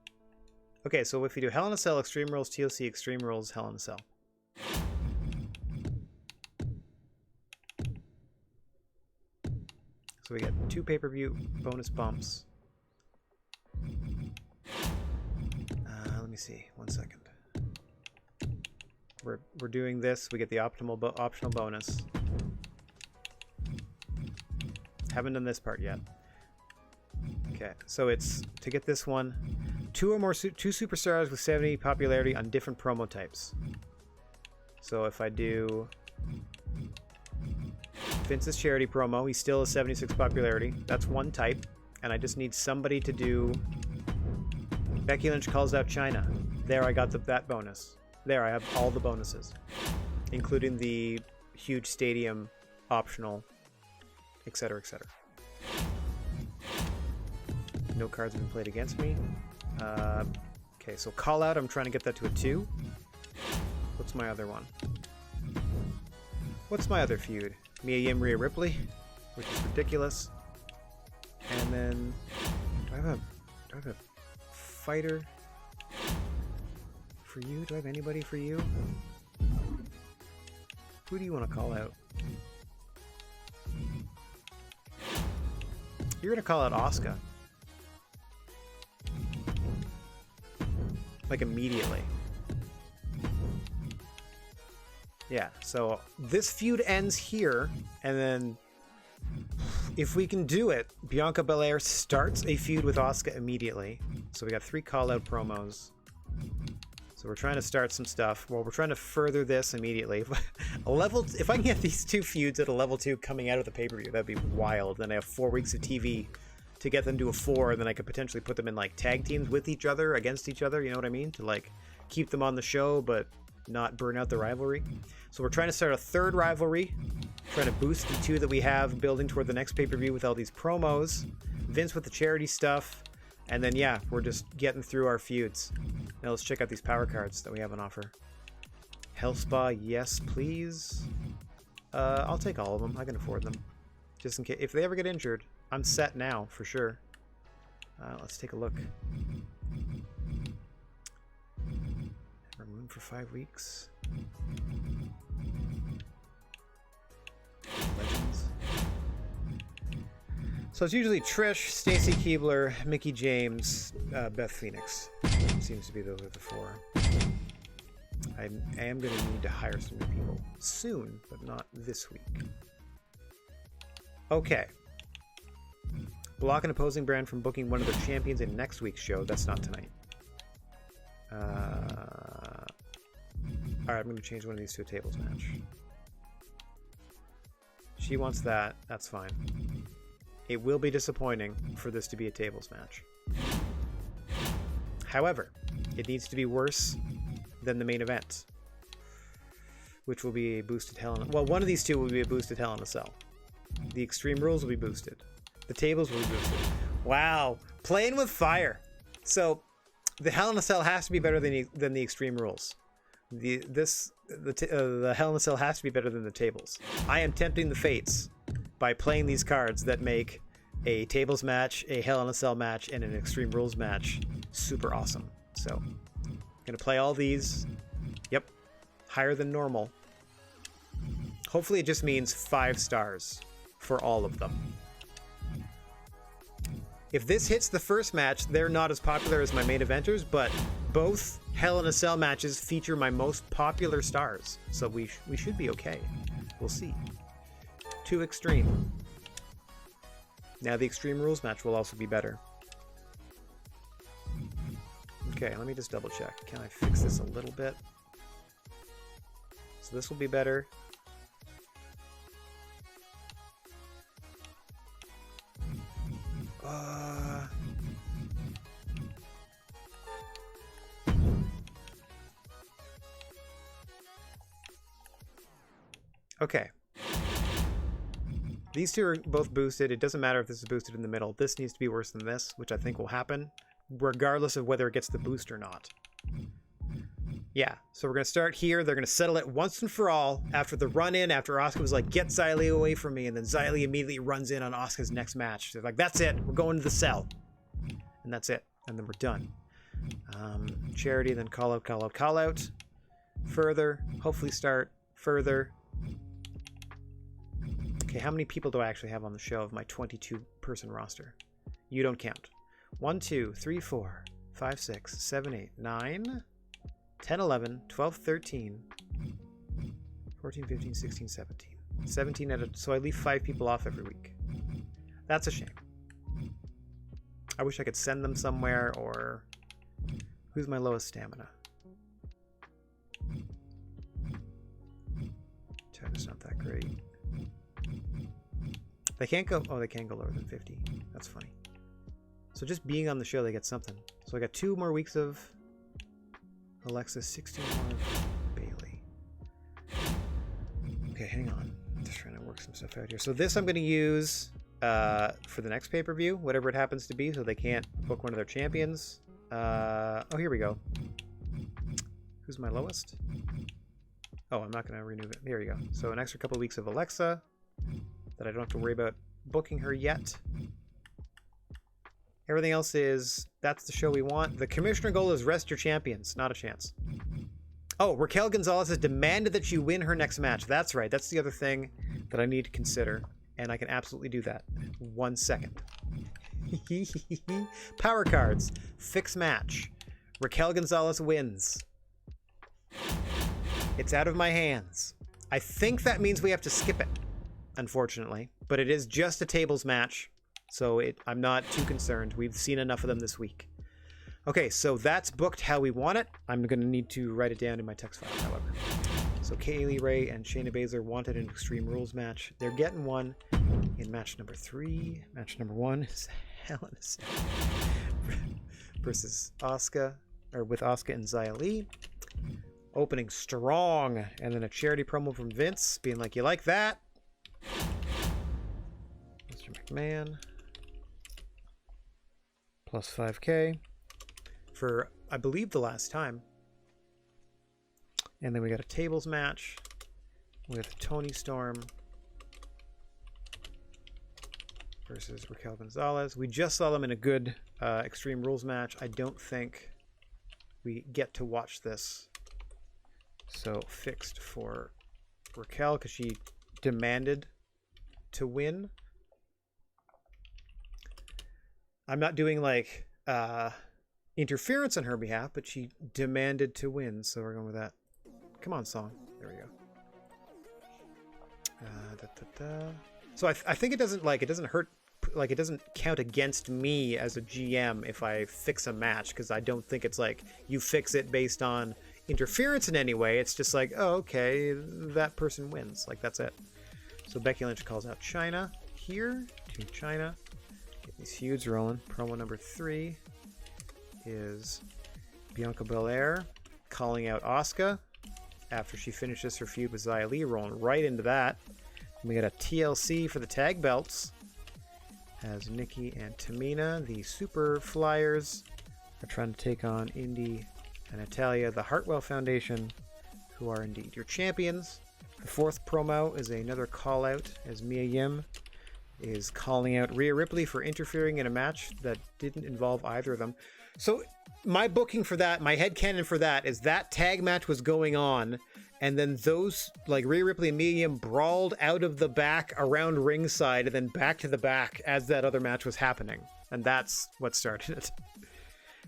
Speaker 1: Okay, so if you do Hell in a Cell, Extreme Rules, TLC, Extreme Rules, Hell in a Cell. So we got 2 pay-per-view bonus bumps. Let me see. 1 second. We're doing this. We get the optional bonus. Haven't done this part yet. Okay, so it's to get this one. 2 or more 2 superstars with 70 popularity on different promo types. So if I do Vince's charity promo, he still has 76 popularity. That's 1 type, and I just need somebody to do. Becky Lynch calls out China. There, I got that bonus. There, I have all the bonuses, including the huge stadium optional, etc., etc. No cards have been played against me. Okay, so call out. I'm trying to get that to a 2. What's my other one? What's my other feud? Mia Yim, Rhea Ripley, which is ridiculous. And then, do I have a fighter for you? Do I have anybody for you? Who do you want to call out? You're gonna call out Asuka. Like immediately. Yeah, so this feud ends here, and then if we can do it, Bianca Belair starts a feud with Asuka immediately. So we got 3 call-out promos. So we're trying to start some stuff. Well, we're trying to further this immediately. If I can get these 2 feuds at a level 2 coming out of the pay-per-view, that'd be wild. Then I have 4 weeks of TV to get them to a 4, and then I could potentially put them in like tag teams with each other, against each other, you know what I mean? To like keep them on the show, but not burn out the rivalry. So we're trying to start a 3rd rivalry, trying to boost the 2 that we have, building toward the next pay-per-view with all these promos, Vince with the charity stuff, and then yeah, we're just getting through our feuds. Now let's check out these power cards that we have on offer. Health Spa, yes please. I'll take all of them, I can afford them. Just in case, if they ever get injured, I'm set now for sure. Let's take a look. Room for 5 weeks. Legends. So it's usually Trish, Stacy Keibler, Mickie James, Beth Phoenix. Seems to be those are the 4. I am going to need to hire some new people soon, but not this week. Okay. Block an opposing brand from booking one of their champions in next week's show. That's not tonight. Alright, I'm going to change one of these to a tables match. She wants that. That's fine. It will be disappointing for this to be a tables match. However, it needs to be worse than the main event, which will be a boosted Hell in a... Well, one of these 2 will be a boosted Hell in a Cell. The Extreme Rules will be boosted. The tables will be boosted. Wow. Playing with fire. So, the Hell in a Cell has to be better than the Extreme Rules. The Hell in a Cell has to be better than the tables. I am tempting the fates by playing these cards that make a tables match, a Hell in a Cell match, and an Extreme Rules match super awesome. So, I'm gonna play all these. Yep. Higher than normal. Hopefully it just means 5 stars for all of them. If this hits the first match, they're not as popular as my main eventers, but both Hell in a Cell matches feature my most popular stars. So we should be okay. We'll see. Too extreme. Now the Extreme Rules match will also be better. Okay, let me just double check. Can I fix this a little bit? So this will be better. Okay. These 2 are both boosted. It doesn't matter if this is boosted in the middle. This needs to be worse than this, which I think will happen, regardless of whether it gets the boost or not. Yeah, so we're going to start here. They're going to settle it once and for all after the run-in, after Asuka was like, get Xylee away from me, and then Xylee immediately runs in on Asuka's next match. They're like, that's it. We're going to the cell. And that's it. And then we're done. Charity, then call out, call out, call out. Further. Hopefully start. Further. Okay, how many people do I actually have on the show of my 22-person roster? You don't count. 1, 2, 3, 4, 5, 6, 7, 8, 9, 10, 11, 12, 13, 14, 15, 16, 17. 17 at a... So I leave 5 people off every week. That's a shame. I wish I could send them somewhere, or... Who's my lowest stamina? China's not that great. They can't go... Oh, they can go lower than 50. That's funny. So just being on the show, they get something. So I got 2 more weeks of Alexa, 16 more of Bailey. Okay, hang on. I'm just trying to work some stuff out here. So this I'm going to use for the next pay-per-view, whatever it happens to be, so they can't book one of their champions. Oh, here we go. Who's my lowest? Oh, I'm not going to renew it. Here we go. So an extra couple weeks of Alexa that I don't have to worry about booking her yet. Everything else is, that's the show we want. The commissioner goal is rest your champions. Not a chance. Oh, Raquel Gonzalez has demanded that you win her next match. That's right. That's the other thing that I need to consider. and I can absolutely do that. 1 second. Power cards. Fix match. Raquel Gonzalez wins. It's out of my hands. I think that means we have to skip it, unfortunately. But it is just a tables match, so I'm not too concerned. We've seen enough of them this week. Okay, so that's booked how we want it. I'm going to need to write it down in my text file, however. So Kaylee Ray and Shayna Baszler wanted an Extreme Rules match. They're getting one in match number 3. Match number 1 is Hell in a Cell versus Asuka, or with Asuka and Xia Li. Opening strong, and then a charity promo from Vince being like, "You like that?" Mr. McMahon plus 5K for, I believe, the last time. And then we got a tables match with Toni Storm versus Raquel Gonzalez. We just saw them in a good Extreme Rules match. I don't think we get to watch this. So fixed for Raquel because she demanded to win. I'm not doing like interference on her behalf, but she demanded to win, so we're going with that. Come on, song. There we go. So I think it doesn't hurt, like it doesn't count against me as a GM if I fix a match, because I don't think it's like you fix it based on interference in any way. It's just like, oh, okay, that person wins. Like, that's it. So Becky Lynch calls out Chyna here to Chyna. Get these feuds rolling. Promo number 3 is Bianca Belair calling out Asuka after she finishes her feud with Xia Li, rolling right into that. And we got a TLC for the tag belts as Nikki and Tamina, the Super Flyers, are trying to take on Indy and Natalya, the Hartwell Foundation, who are indeed your champions. The 4th promo is another call out as Mia Yim is calling out Rhea Ripley for interfering in a match that didn't involve either of them. So my booking for that, my headcanon for that, is that tag match was going on, and then those, like Rhea Ripley and Mia Yim, brawled out of the back around ringside and then back to the back as that other match was happening. And that's what started it.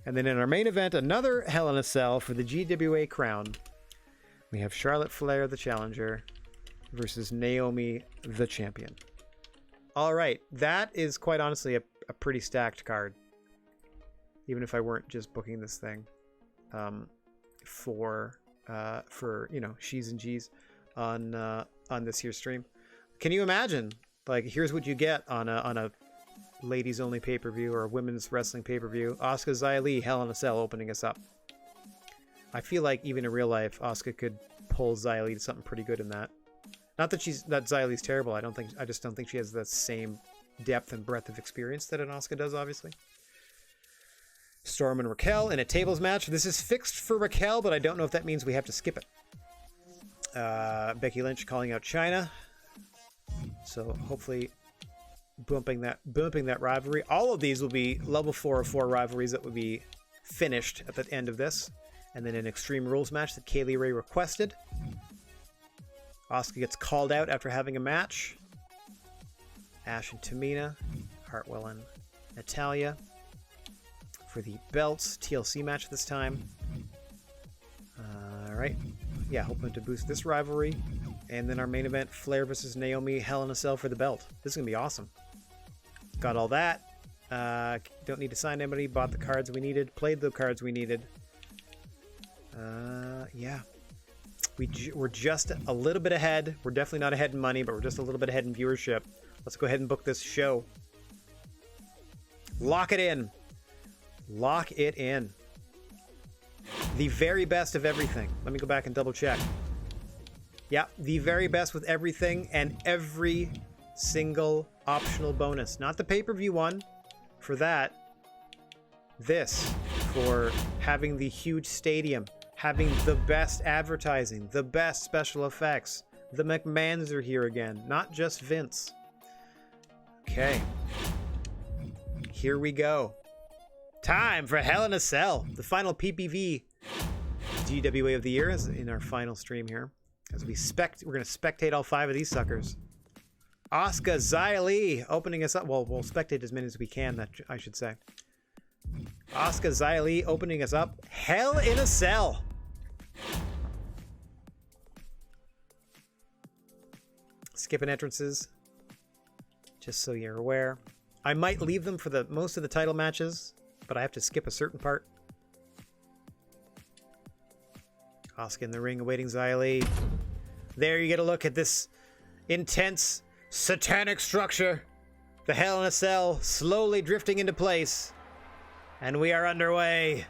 Speaker 1: And then in our main event, another Hell in a Cell for the GWA crown. We have Charlotte Flair, the challenger, versus Naomi, the champion. All right, that is quite honestly a pretty stacked card. Even if I weren't just booking this thing for she's and G's on this here stream. Can you imagine? Like, here's what you get on a ladies only pay-per-view or a women's wrestling pay-per-view. Asuka, Xia Li, Hell in a Cell opening us up. I feel like even in real life, Asuka could pull Xia Li to something pretty good in that. Not that Xia Li's terrible. I just don't think she has the same depth and breadth of experience that an Asuka does, obviously. Storm and Raquel in a tables match. This is fixed for Raquel, but I don't know if that means we have to skip it. Becky Lynch calling out Chyna. So hopefully bumping that rivalry. All of these will be level 404 rivalries that will be finished at the end of this. And then an Extreme Rules match that Kaylee Ray requested. Asuka gets called out after having a match. Ash and Tamina, Hartwell and Natalya for the belts. TLC match this time. All right. Yeah, hoping to boost this rivalry. And then our main event, Flair versus Naomi, Hell in a Cell for the belt. This is going to be awesome. Got all that. Don't need to sign anybody. Bought the cards we needed. Played the cards we needed. Yeah. We're just a little bit ahead. We're definitely not ahead in money, but we're just a little bit ahead in viewership. Let's go ahead and book this show. Lock it in. Lock it in. The very best of everything. Let me go back and double check. Yeah, the very best with everything and every single optional bonus. Not the pay-per-view one. For that. This. For having the huge stadium. Having the best advertising. The best special effects. The McMahons are here again. Not just Vince. Okay. Here we go. Time for Hell in a Cell. The final PPV GWA of the year is in our final stream here. As we're going to spectate all 5 of these suckers. Asuka Xia Li opening us up. Well, we'll spectate as many as we can, that I should say. Asuka Xia Li opening us up. Hell in a Cell. Skipping entrances, just so you're aware. I might leave them for the most of the title matches, but I have to skip a certain part. Asuka in the ring awaiting Xia Li. There you get a look at this intense satanic structure. The Hell in a Cell slowly drifting into place. And we are underway.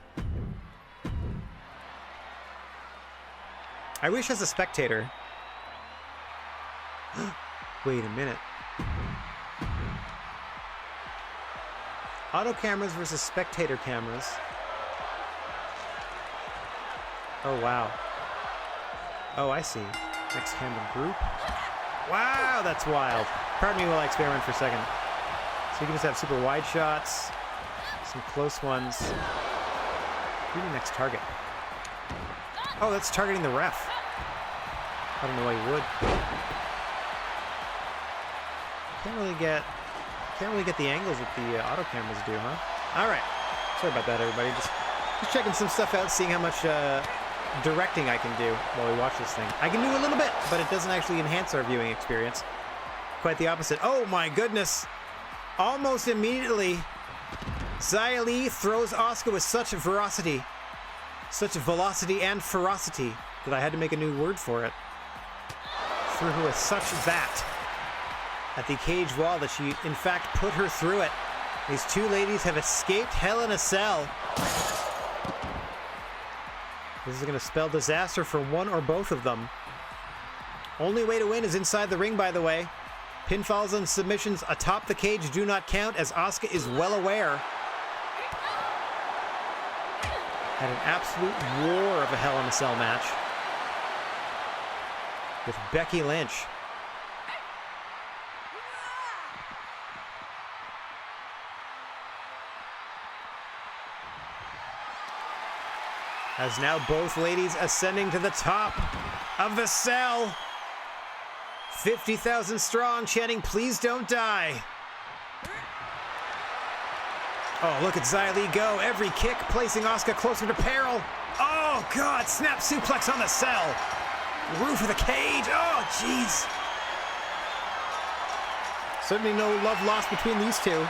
Speaker 1: I wish as a spectator... Wait a minute. Auto cameras versus spectator cameras. Oh, wow. Oh, I see. Next camera group. Wow, that's wild. Pardon me while I experiment for a second. So you can just have super wide shots, some close ones. Who's the next target? Oh, that's targeting the ref. I don't know why you would. Can't really get the angles that the auto cameras do, huh? All right. Sorry about that, everybody. Just checking some stuff out, seeing how much directing I can do while we watch this thing. I can do a little bit, but it doesn't actually enhance our viewing experience. Quite the opposite. Oh my goodness! Almost immediately, Xia Li throws Asuka with such velocity and ferocity that I had to make a new word for it. Threw her with such that at the cage wall that she, in fact, put her through it. These two ladies have escaped Hell in a Cell. This is going to spell disaster for one or both of them. Only way to win is inside the ring, by the way. Pinfalls and submissions atop the cage do not count, as Asuka is well aware. Had an absolute war of a Hell in a Cell match with Becky Lynch. As now both ladies ascending to the top of the cell. 50,000 strong, chanting, "Please don't die." Oh, look at Xia Li go. Every kick placing Asuka closer to peril. Oh, God. Snap suplex on the cell. Roof of the cage. Oh, jeez. Certainly no love lost between these two.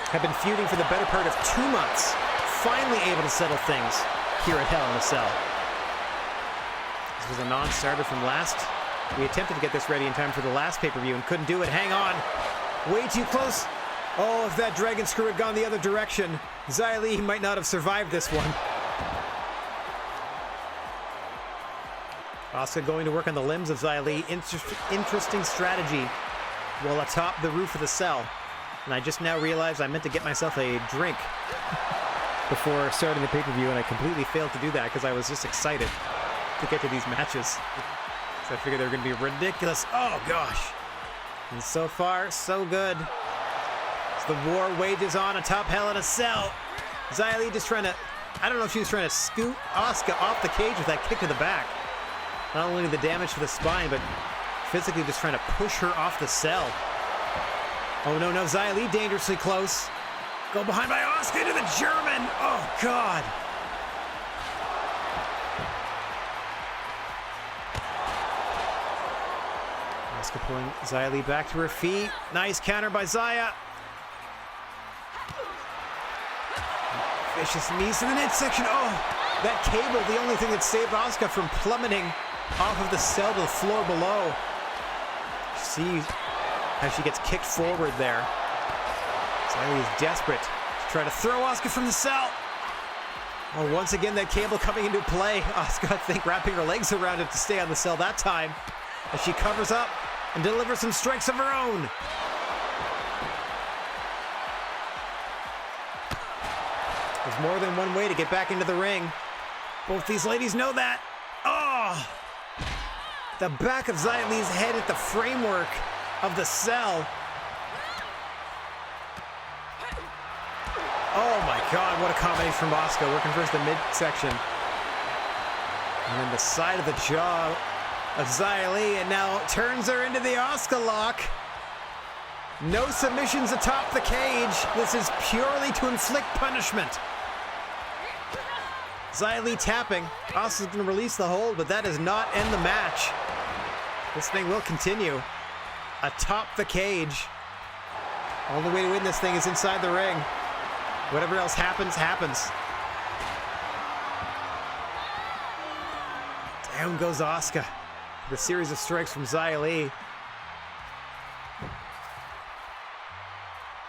Speaker 1: Have been feuding for the better part of 2 months. Finally able to settle things here at Hell in a Cell. This was a non-starter from last. We attempted to get this ready in time for the last pay-per-view and couldn't do it. Hang on. Way too close. Oh, if that dragon screw had gone the other direction, Xia Li might not have survived this one. Asuka going to work on the limbs of Xia Li. Interesting strategy while atop the roof of the cell. And I just now realized I meant to get myself a drink before starting the pay-per-view, and I completely failed to do that because I was just excited to get to these matches. So I figured they were going to be ridiculous. Oh, gosh. And so far, so good. As the war wages on atop Hell in a Cell. Xia Li just trying to... I don't know if she was trying to scoot Asuka off the cage with that kick to the back. Not only the damage to the spine, but physically just trying to push her off the cell. Oh, no, Xia Li dangerously close. Go behind by Asuka to the German. Oh, God. Asuka pulling Xia Li back to her feet. Nice counter by Xia. Vicious knees to the midsection. Oh, that cable, the only thing that saved Asuka from plummeting off of the cell to the floor below. See how she gets kicked forward there. Xia Li is desperate to try to throw Asuka from the cell. Oh, once again, that cable coming into play. Asuka, I think, wrapping her legs around it to stay on the cell that time, as she covers up and delivers some strikes of her own. There's more than one way to get back into the ring. Both these ladies know that. Oh! The back of Xia Li's head at the framework of the cell. Oh my God, what a combination from Asuka, working first the midsection. And then the side of the jaw of Xia Li, and now turns her into the Asuka lock. No submissions atop the cage. This is purely to inflict punishment. Xia Li tapping. Asuka's going to release the hold, but that does not end the match. This thing will continue atop the cage. Only way to win this thing is inside the ring. Whatever else happens, happens. Down goes Asuka. The series of strikes from Xia Li.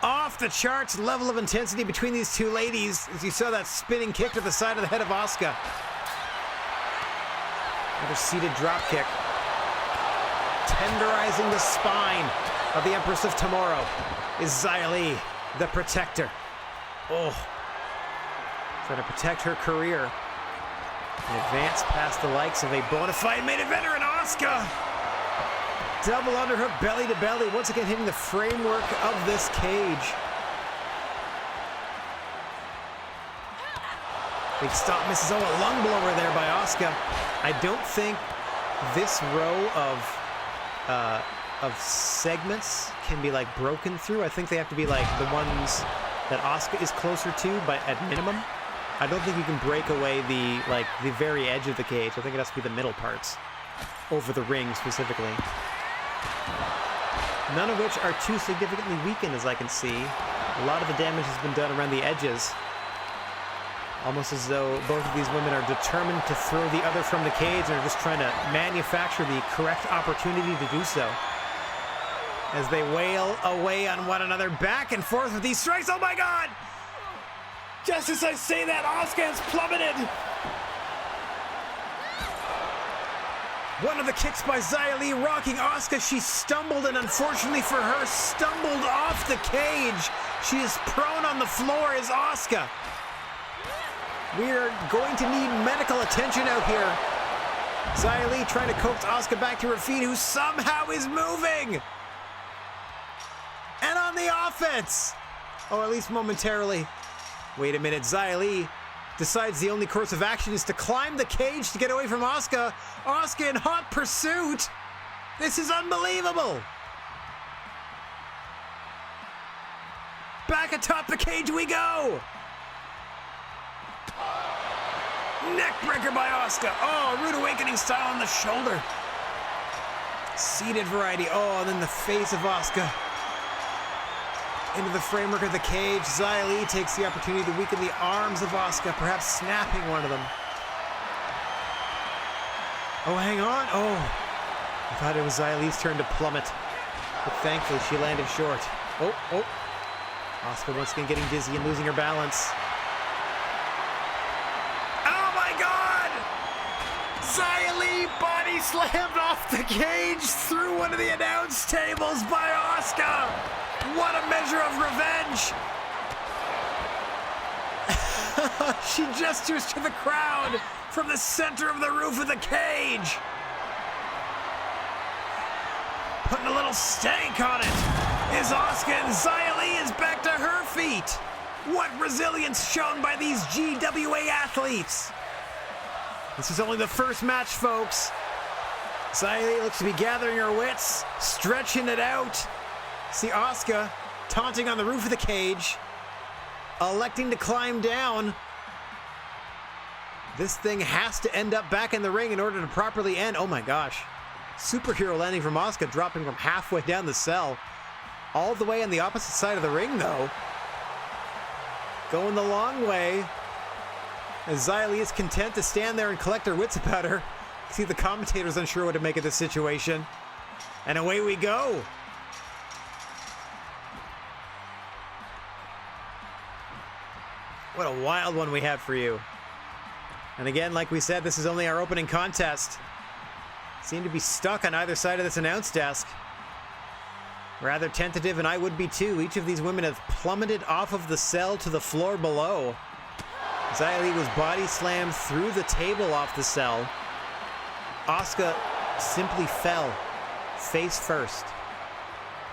Speaker 1: Off the charts level of intensity between these two ladies as you saw that spinning kick to the side of the head of Asuka. Another seated drop kick. Tenderizing the spine of the Empress of Tomorrow is Xia Li, the protector. Oh, trying to protect her career and advance past the likes of a bona fide main eventer in Asuka. Double underhook, belly to belly, once again hitting the framework of this cage. Big stop misses. Oh, a lung blower there by Asuka. I don't think this row of segments can be like broken through. I think they have to be like the ones that Asuka is closer to, but at minimum. I don't think you can break away the very edge of the cage. I think it has to be the middle parts over the ring specifically. None of which are too significantly weakened as I can see. A lot of the damage has been done around the edges. Almost as though both of these women are determined to throw the other from the cage and are just trying to manufacture the correct opportunity to do so. As they wail away on one another, back and forth with these strikes. Oh my God! Just as I say that, Asuka has plummeted. One of the kicks by Xia Li rocking Asuka. She stumbled and unfortunately for her, stumbled off the cage. She is prone on the floor as Asuka. We're going to need medical attention out here. Xia Li trying to coax Asuka back to her feet, who somehow is moving. And on the offense. Or at least momentarily. Wait a minute, Xia Li decides the only course of action is to climb the cage to get away from Asuka. Asuka in hot pursuit. This is unbelievable. Back atop the cage we go. Neckbreaker by Asuka. Oh, Rude Awakening style on the shoulder. Seated variety. Oh, and then the face of Asuka into the framework of the cage. Xia Li takes the opportunity to weaken the arms of Asuka, perhaps snapping one of them. Oh, hang on. Oh, I thought it was Xia Li's turn to plummet, but thankfully she landed short. Oh. Asuka once again getting dizzy and losing her balance. Oh my God! Xia Li body slammed off the cage through one of the announce tables by Asuka. What a measure of revenge! She gestures to the crowd from the center of the roof of the cage. Putting a little stank on it is Asuka, and Xia Li is back to her feet. What resilience shown by these GWA athletes. This is only the first match, folks. Xia Li looks to be gathering her wits, stretching it out. See Asuka taunting on the roof of the cage, electing to climb down. This thing has to end up back in the ring in order to properly end. Oh my gosh. Superhero landing from Asuka, dropping from halfway down the cell. All the way on the opposite side of the ring, though. Going the long way. As Xia Li is content to stand there and collect her wits about her. See, the commentator's unsure what to make of this situation. And away we go. What a wild one we have for you. And again, like we said, this is only our opening contest. Seem to be stuck on either side of this announce desk. Rather tentative, and I would be too. Each of these women have plummeted off of the cell to the floor below. Xia Li was body slammed through the table off the cell. Asuka simply fell face first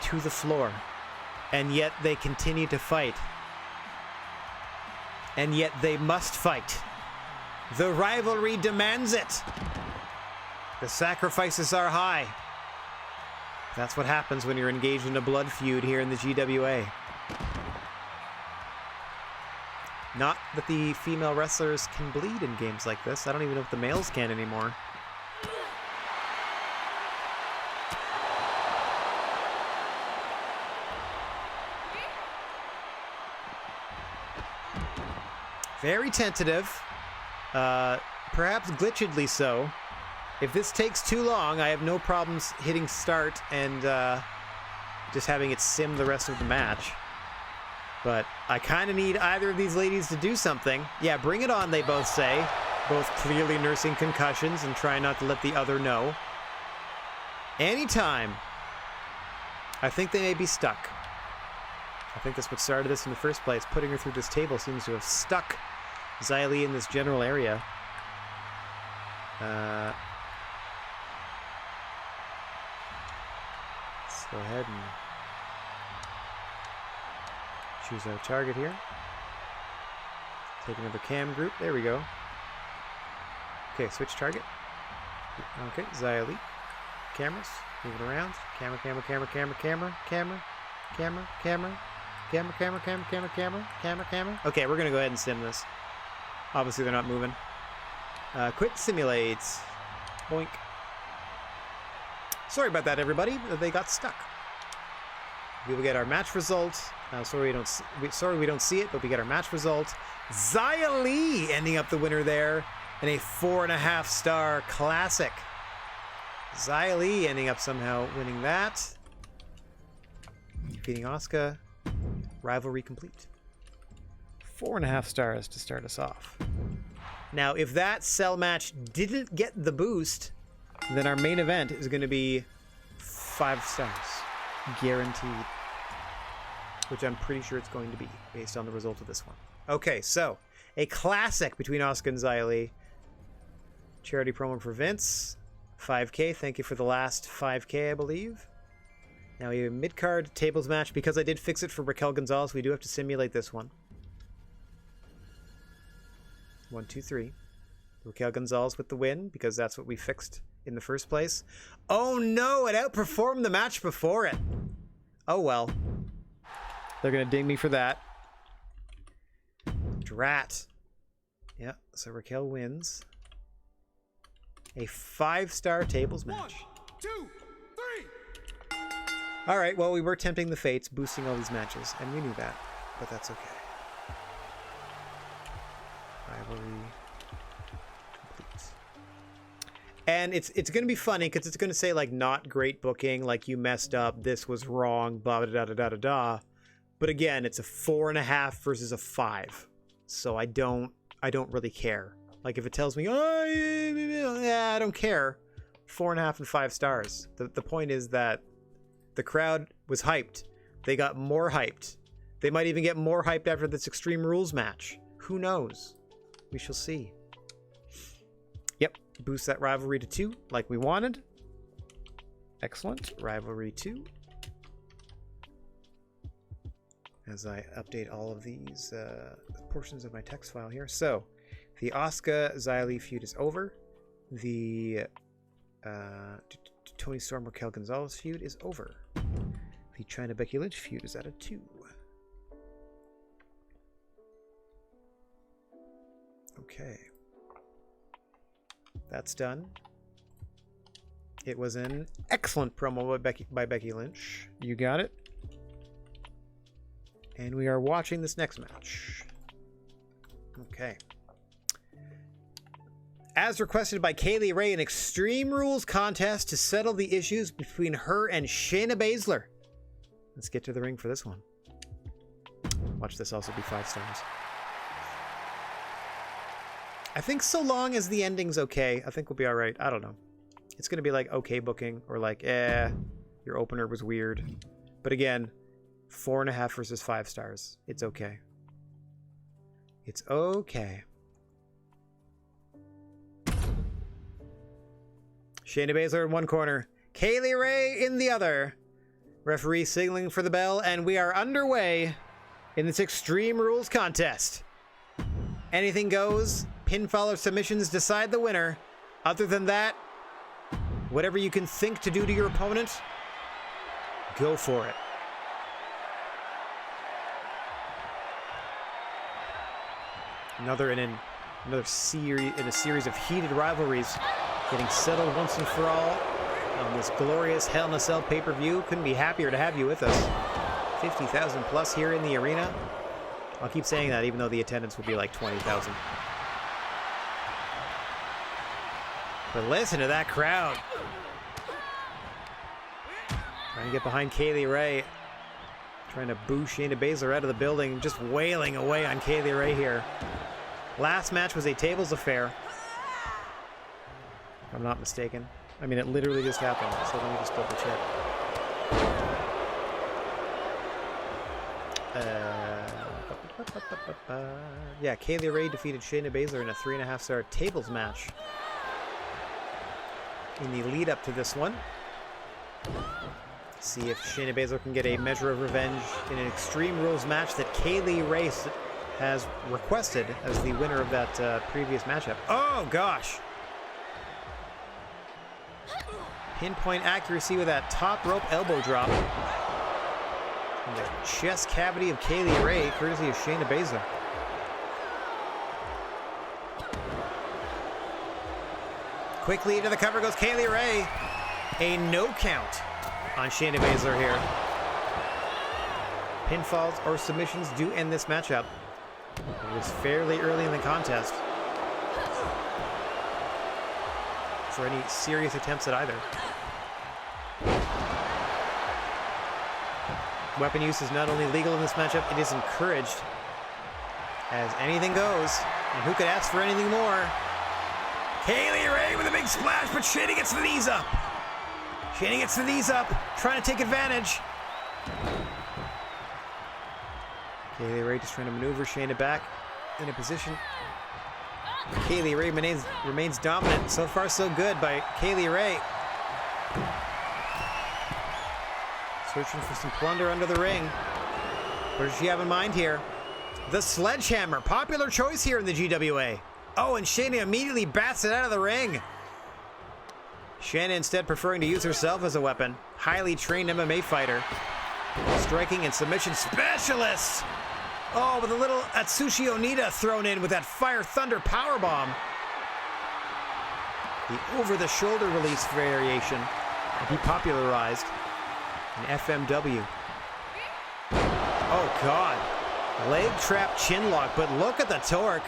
Speaker 1: to the floor. And yet they continue to fight. And yet they must fight. The rivalry demands it. The sacrifices are high. That's what happens when you're engaged in a blood feud here in the GWA. Not that the female wrestlers can bleed in games like this. I don't even know if the males can anymore. Very tentative. Perhaps glitchedly so. If this takes too long, I have no problems hitting start and just having it sim the rest of the match. But I kind of need either of these ladies to do something. Yeah, bring it on, they both say. Both clearly nursing concussions and trying not to let the other know. Anytime. I think they may be stuck. I think that's what started this in the first place. Putting her through this table seems to have stuck Xia Li in this general area. Let's go ahead and choose our target here. Take another cam group. There we go. Okay, switch target. Okay, Xia Li. Cameras. Moving around. Camera, camera, camera, camera, camera, camera, camera, camera, camera, camera, camera, camera, camera, camera, camera. Okay, we're gonna go ahead and sim this. Obviously they're not moving. Quit simulates. Boink. Sorry about that, everybody. They got stuck. We will get our match result. Sorry we don't see it, but we get our match result. Xia Li ending up the winner there in a 4.5 star classic. Xia Li ending up somehow winning that. Beating Asuka. Rivalry complete. 4.5 stars to start us off. Now, if that cell match didn't get the boost, then our main event is going to be 5 stars. Guaranteed. Which I'm pretty sure it's going to be, based on the result of this one. Okay, so, a classic between Asuka and Xia Li. Charity promo for Vince. 5K, thank you for the last 5K, I believe. Now we have a mid-card tables match. Because I did fix it for Raquel Gonzalez, we do have to simulate this one. 1, 2, 3. Raquel Gonzalez with the win, because that's what we fixed in the first place. Oh no, it outperformed the match before it. Oh well. They're gonna ding me for that. Drat. Yeah, so Raquel wins. A 5-star tables match.
Speaker 2: 1, 2, 3.
Speaker 1: All right, well, we were tempting the fates, boosting all these matches, and we knew that, but that's okay. Rivalry complete. And it's going to be funny because it's going to say like not great booking, like you messed up, this was wrong, blah da da da da da. But again, it's a 4.5 versus a 5, so I don't really care. Like if it tells me, oh yeah, I don't care. 4.5 and 5 stars. The point is that the crowd was hyped. They got more hyped. They might even get more hyped after this Extreme Rules match. Who knows? We shall see. Yep, boost that rivalry to 2 like we wanted. Excellent. Rivalry 2. As I update all of these portions of my text file here. So, the Asuka Xia Li feud is over. The Toni Storm Raquel Gonzalez feud is over. The China Becky Lynch feud is at a 2. Okay. That's done. It was an excellent promo by Becky Lynch. You got it. And we are watching this next match. Okay. As requested by Kaylee Ray, an Extreme Rules contest to settle the issues between her and Shayna Baszler. Let's get to the ring for this one. Watch this also be 5 stars. I think so long as the ending's okay, I think we'll be alright. I don't know. It's going to be like okay booking or like, your opener was weird. But again, 4.5 versus 5 stars. It's okay. It's okay. Shayna Baszler in one corner. Kaylee Ray in the other. Referee signaling for the bell, and we are underway in this Extreme Rules contest. Anything goes. Pinfall or submissions decide the winner. Other than that, Whatever you can think to do to your opponent, go for it. Another in a series of heated rivalries, getting settled once and for all on this glorious Hell in a Cell pay-per-view. Couldn't be happier to have you with us. 50,000 plus here in the arena. I'll keep saying that even though the attendance will be like 20,000. But listen to that crowd. Trying to get behind Kaylee Ray. Trying to boo Shayna Baszler out of the building. Just wailing away on Kaylee Ray here. Last match was a tables affair. If I'm not mistaken. I mean, it literally just happened. So let me just double check. Yeah, Kaylee Ray defeated Shayna Baszler in a 3.5-star tables match. In the lead up to this one. See if Shayna Baszler can get a measure of revenge in an Extreme Rules match that Kaylee Ray has requested as the winner of that previous matchup. Oh gosh! Pinpoint accuracy with that top rope elbow drop. In the chest cavity of Kaylee Ray, courtesy of Shayna Baszler. Quickly into the cover goes Kaylee Ray. A no count on Shayna Baszler here. Pinfalls or submissions do end this matchup. It was fairly early in the contest for any serious attempts at either. Weapon use is not only legal in this matchup, it is encouraged, as anything goes, and who could ask for anything more? Kaylee Ray with a big splash, but Shayna gets the knees up. Shayna gets the knees up, trying to take advantage. Kaylee Ray just trying to maneuver Shayna back in a position. Kaylee Ray remains dominant. So far, so good by Kaylee Ray. Searching for some plunder under the ring. What does she have in mind here? The sledgehammer, popular choice here in the GWA. Oh, and Shayna immediately bats it out of the ring. Shayna instead preferring to use herself as a weapon. Highly trained MMA fighter. Striking and submission specialist. Oh, with a little Atsushi Onita thrown in with that Fire Thunder powerbomb. The over-the-shoulder release variation that he popularized in FMW. Oh, God. Leg trap chin lock, but look at the torque.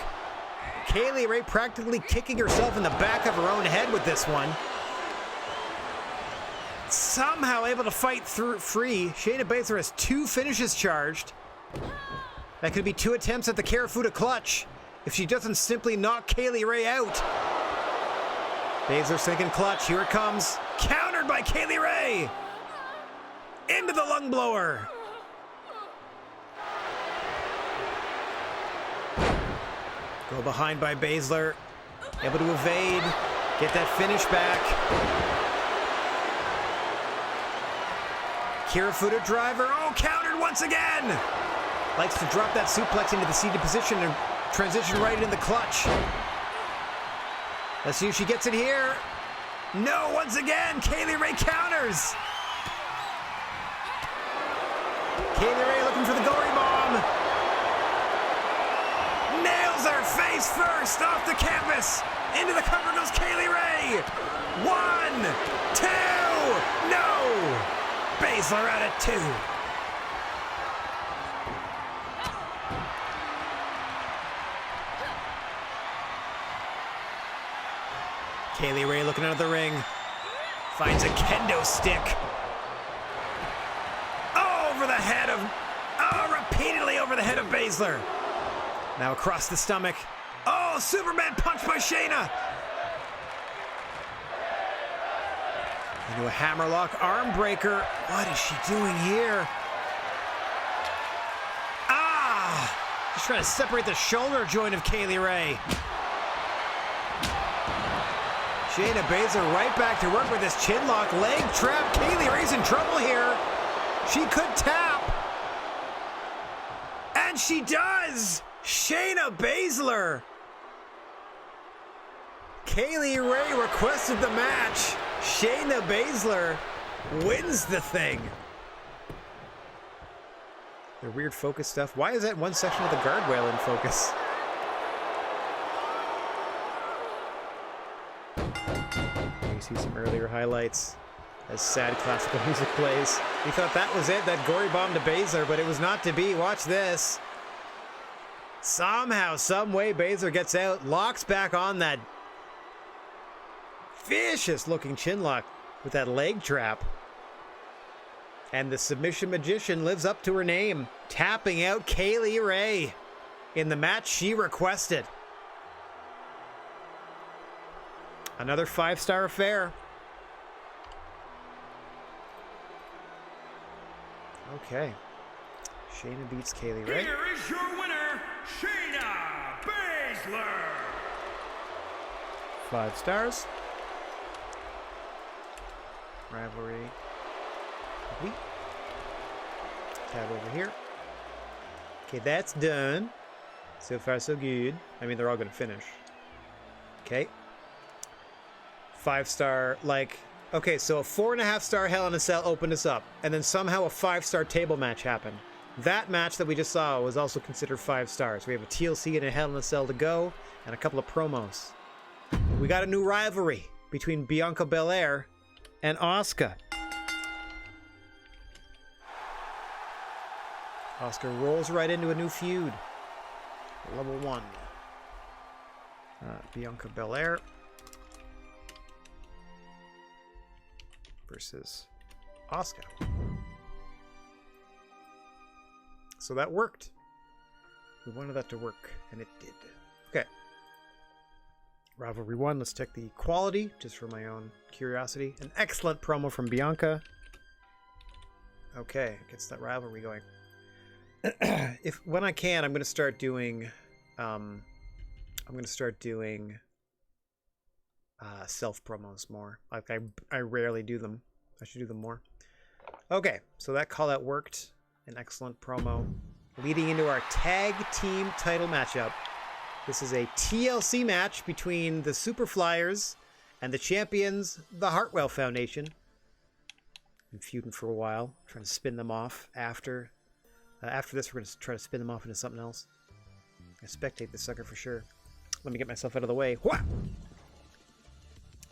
Speaker 1: Kaylee Ray practically kicking herself in the back of her own head with this one. Somehow able to fight through free. Shayna Baszler has 2 finishes charged. That could be 2 attempts at the Karafuda clutch if she doesn't simply knock Kaylee Ray out. Baszler's thinking clutch. Here it comes. Countered by Kaylee Ray. Into the lung blower. Go behind by Baszler. Able to evade. Get that finish back. Karafuda driver. Oh, countered once again. Likes to drop that suplex into the seated position and transition right into the clutch. Let's see if she gets it here. No, once again, Kaylee Ray counters. Kaylee Ray looking for the gory bomb. Nails her face first off the canvas. Into the cover goes Kaylee Ray. 1, 2, no. Baszler out at 2. Kaylee Ray looking under the ring. Finds a kendo stick. Over the head of... Oh, repeatedly over the head of Baszler. Now across the stomach. Oh, Superman punch by Shayna. Into a hammerlock arm breaker. What is she doing here? Ah! Just trying to separate the shoulder joint of Kaylee Ray. Shayna Baszler right back to work with this chin lock. Leg trap. Kaylee Ray's in trouble here. She could tap. And she does. Shayna Baszler. Kaylee Ray requested the match. Shayna Baszler wins the thing. Their weird focus stuff. Why is that one section of the guardrail in focus? You see some earlier highlights as sad classical music plays. We thought that was it, that gory bomb to Baszler, but it was not to be. Watch this. Somehow, some way, Baszler gets out, locks back on that vicious looking chin lock with that leg trap. And the submission magician lives up to her name, tapping out Kaylee Ray in the match she requested. Another 5-star affair. Okay. Shayna beats Kaylee Ray.
Speaker 2: Here is your winner, Shayna Baszler.
Speaker 1: 5 stars. Rivalry complete. Tab over here. Okay, that's done. So far, so good. I mean, they're all going to finish. Okay. 5-star, like... Okay, so a 4.5-star Hell in a Cell opened us up. And then somehow a 5-star table match happened. That match that we just saw was also considered 5 stars. We have a TLC and a Hell in a Cell to go, and a couple of promos. We got a new rivalry between Bianca Belair and Asuka. Asuka rolls right into a new feud. Level 1. Bianca Belair versus Asuka. So that worked. We wanted that to work, and it did. Okay. Rivalry 1, let's check the quality, just for my own curiosity. An excellent promo from Bianca. Okay, gets that rivalry going. When I can, I'm going to start doing... self promos more. Like I rarely do them. I should do them more. Okay, so that call out worked. An excellent promo leading into our tag team title matchup. This is a TLC match between the Super Flyers and the champions, the Hartwell Foundation. Been feuding for a while, trying to spin them off. After this, we're going to try to spin them off into something else. I spectate this sucker for sure. Let me get myself out of the way. Wha!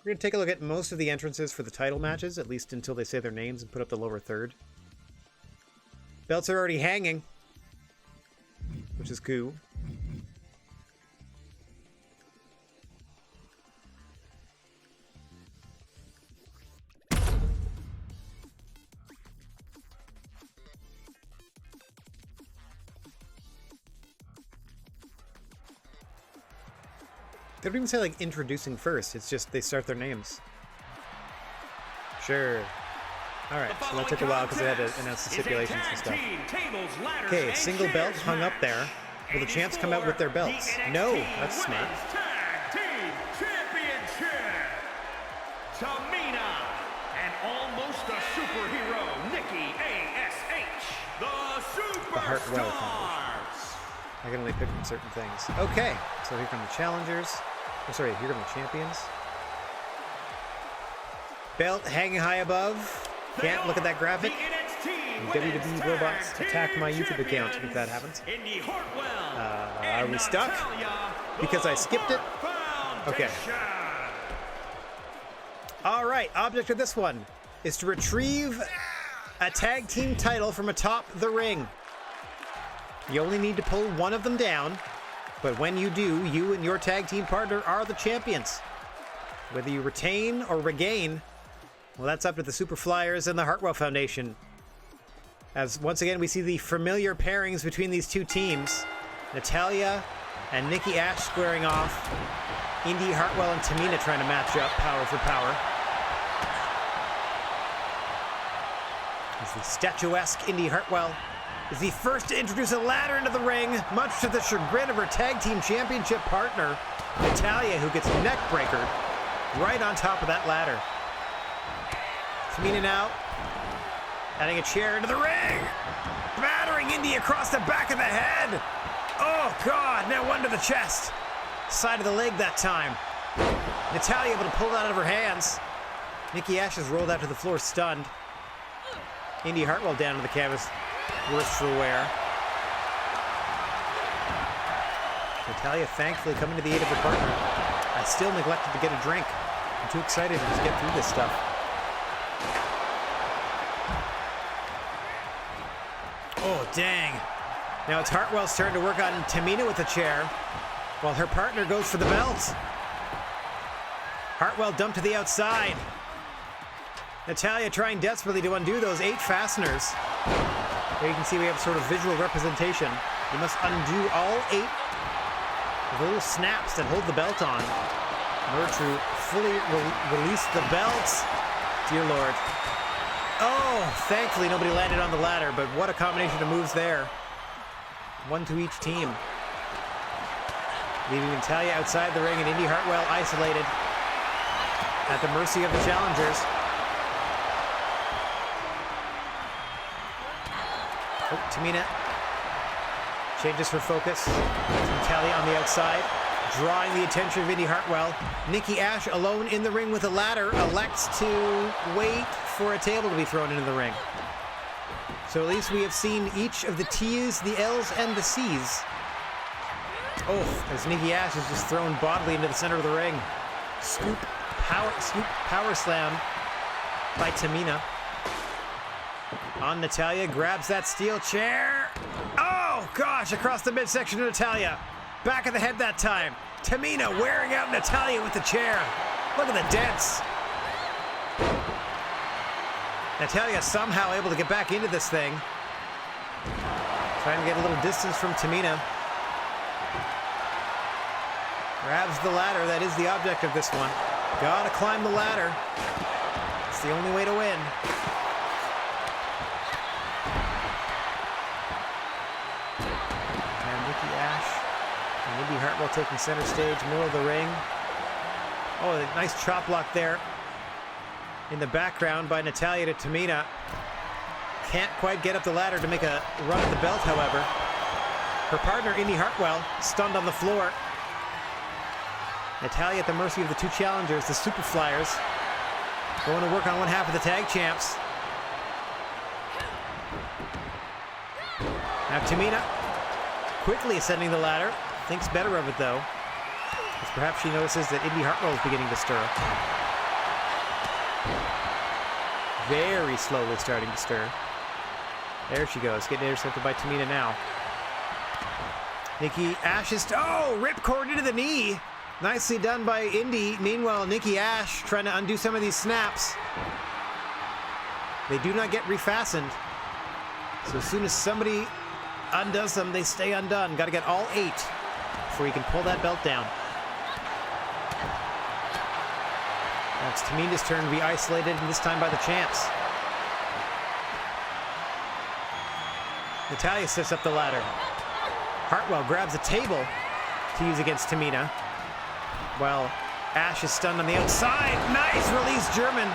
Speaker 1: We're going to take a look at most of the entrances for the title matches, at least until they say their names and put up the lower third. Belts are already hanging, which is cool. They don't even say, like, introducing first. It's just they start their names. Sure. Alright, so that took a while because they had to announce the stipulations and stuff. Okay, single belt hung up there. Will the champs come out with their belts? No, that's smart.
Speaker 2: Tag Team Championship. Tamina and almost a superhero, Nikki A.S.H. The
Speaker 1: Hartwell
Speaker 2: Superstars.
Speaker 1: I can only pick from certain things. Okay, so here come the challengers. Oh, sorry, here come the champions. Belt hanging high above. Can't look at that graphic. WWE robots attack my YouTube account if that happens. Are we stuck? Because I skipped it? Okay. Alright, object of this one is to retrieve a tag team title from atop the ring. You only need to pull one of them down, but when you do, you and your tag team partner are the champions. Whether you retain or regain, well, that's up to the Super Flyers and the Hartwell Foundation. As once again, we see the familiar pairings between these two teams. Natalya and Nikki Ash squaring off. Indy Hartwell and Tamina trying to match up power for power. As the statuesque Indy Hartwell is the first to introduce a ladder into the ring, much to the chagrin of her tag team championship partner, Natalya, who gets neck breakered right on top of that ladder. Tamina now adding a chair into the ring, battering Indy across the back of the head. Oh God, now one to the chest. Side of the leg that time. Natalya able to pull it out of her hands. Nikki Ash is rolled out to the floor stunned. Indy Hartwell down to the canvas, worse for wear. Natalya thankfully coming to the aid of her partner. I still neglected to get a drink. I'm too excited to just get through this stuff. Oh, dang. Now it's Hartwell's turn to work on Tamina with a chair, while her partner goes for the belt. Hartwell dumped to the outside. Natalya trying desperately to undo those 8 fasteners. There you can see we have sort of visual representation. You must undo all 8 of the little snaps that hold the belt on in order to fully release the belts. Dear Lord. Oh, thankfully nobody landed on the ladder, but what a combination of moves there. 1 to each team. Leaving Natalya outside the ring and Indy Hartwell isolated at the mercy of the challengers. Oh, Tamina changes her focus. Natalya on the outside, drawing the attention of Indy Hartwell. Nikki Ash, alone in the ring with a ladder, elects to wait for a table to be thrown into the ring. So at least we have seen each of the T's, the L's, and the C's. Oh, as Nikki Ash is just thrown bodily into the center of the ring. Scoop power slam by Tamina. On Natalya, grabs that steel chair. Oh, gosh, across the midsection of Natalya. Back of the head that time. Tamina wearing out Natalya with the chair. Look at the dents. Natalya somehow able to get back into this thing. Trying to get a little distance from Tamina. Grabs the ladder. That is the object of this one. Gotta climb the ladder. It's the only way to win. And Nikki Ash and Indy Hartwell taking center stage, middle of the ring. Oh, a nice chop block there in the background by Natalya to Tamina. Can't quite get up the ladder to make a run at the belt, however. Her partner, Indy Hartwell, stunned on the floor. Natalya at the mercy of the 2 challengers, the Super Flyers, going to work on one half of the tag champs. Now Tamina quickly ascending the ladder, thinks better of it though, as perhaps she notices that Indy Hartwell is beginning to stir. Very slowly starting to stir. There she goes, getting intercepted by Tamina now. Nikki Ash is, oh, ripcord into the knee. Nicely done by Indy. Meanwhile, Nikki Ash trying to undo some of these snaps. They do not get refastened. So as soon as somebody undoes them, they stay undone. Got to get all 8 before you can pull that belt down. Now it's Tamina's turn to be isolated, and this time by the champs. Natalya sets up the ladder. Hartwell grabs a table to use against Tamina, while Ash is stunned on the outside. Nice release, German,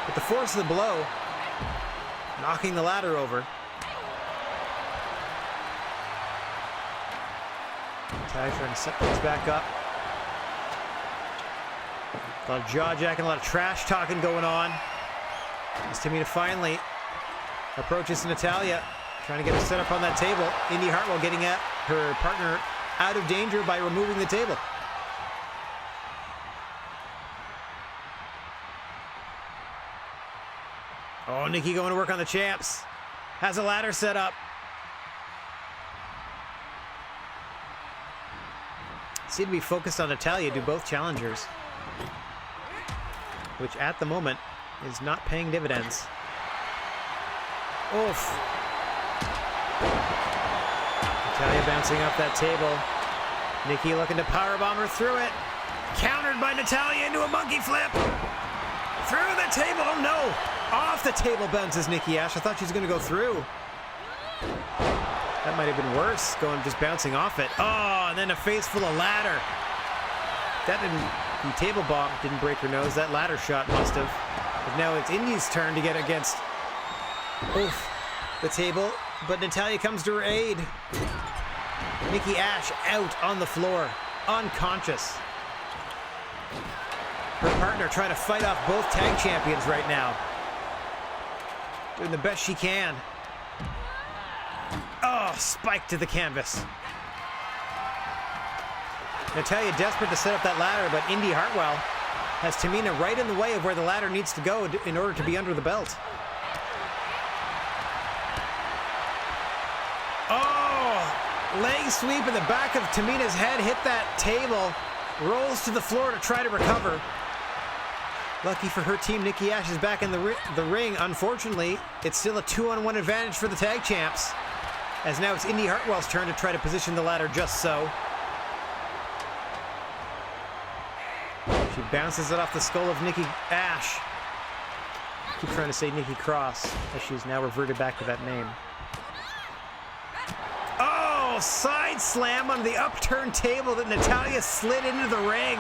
Speaker 1: with the force of the blow, knocking the ladder over. Natalya trying to set things back up. A lot of jaw-jacking, a lot of trash talking going on. As Tamina finally approaches Natalya, trying to get her set up on that table. Indy Hartwell getting at her partner out of danger by removing the table. Oh, Nikki going to work on the champs. Has a ladder set up. Seem to be focused on Natalya, do both challengers, which at the moment is not paying dividends. Oof. Natalya bouncing off that table. Nikki looking to powerbomb her through it. Countered by Natalya into a monkey flip. Through the table. Oh no. Off the table bounces Nikki Ash. I thought she was going to go through. That might have been worse, just bouncing off it. Oh, and then a face full of ladder. The table bomb didn't break her nose. That ladder shot must have. But now it's Indy's turn to get against the table, but Natalya comes to her aid. Nikki Ash out on the floor, unconscious. Her partner trying to fight off both tag champions right now. Doing the best she can. Oh, spike to the canvas. Natalya desperate to set up that ladder, but Indi Hartwell has Tamina right in the way of where the ladder needs to go in order to be under the belt. Oh, leg sweep in the back of Tamina's head, hit that table, rolls to the floor to try to recover. Lucky for her team, Nikki Ash is back in the ring. Unfortunately, it's still a 2-on-1 advantage for the tag champs, as now it's Indi Hartwell's turn to try to position the ladder just so. She bounces it off the skull of Nikki Ash. I keep trying to say Nikki Cross, as she's now reverted back to that name. Oh, side slam on the upturned table that Natalya slid into the ring.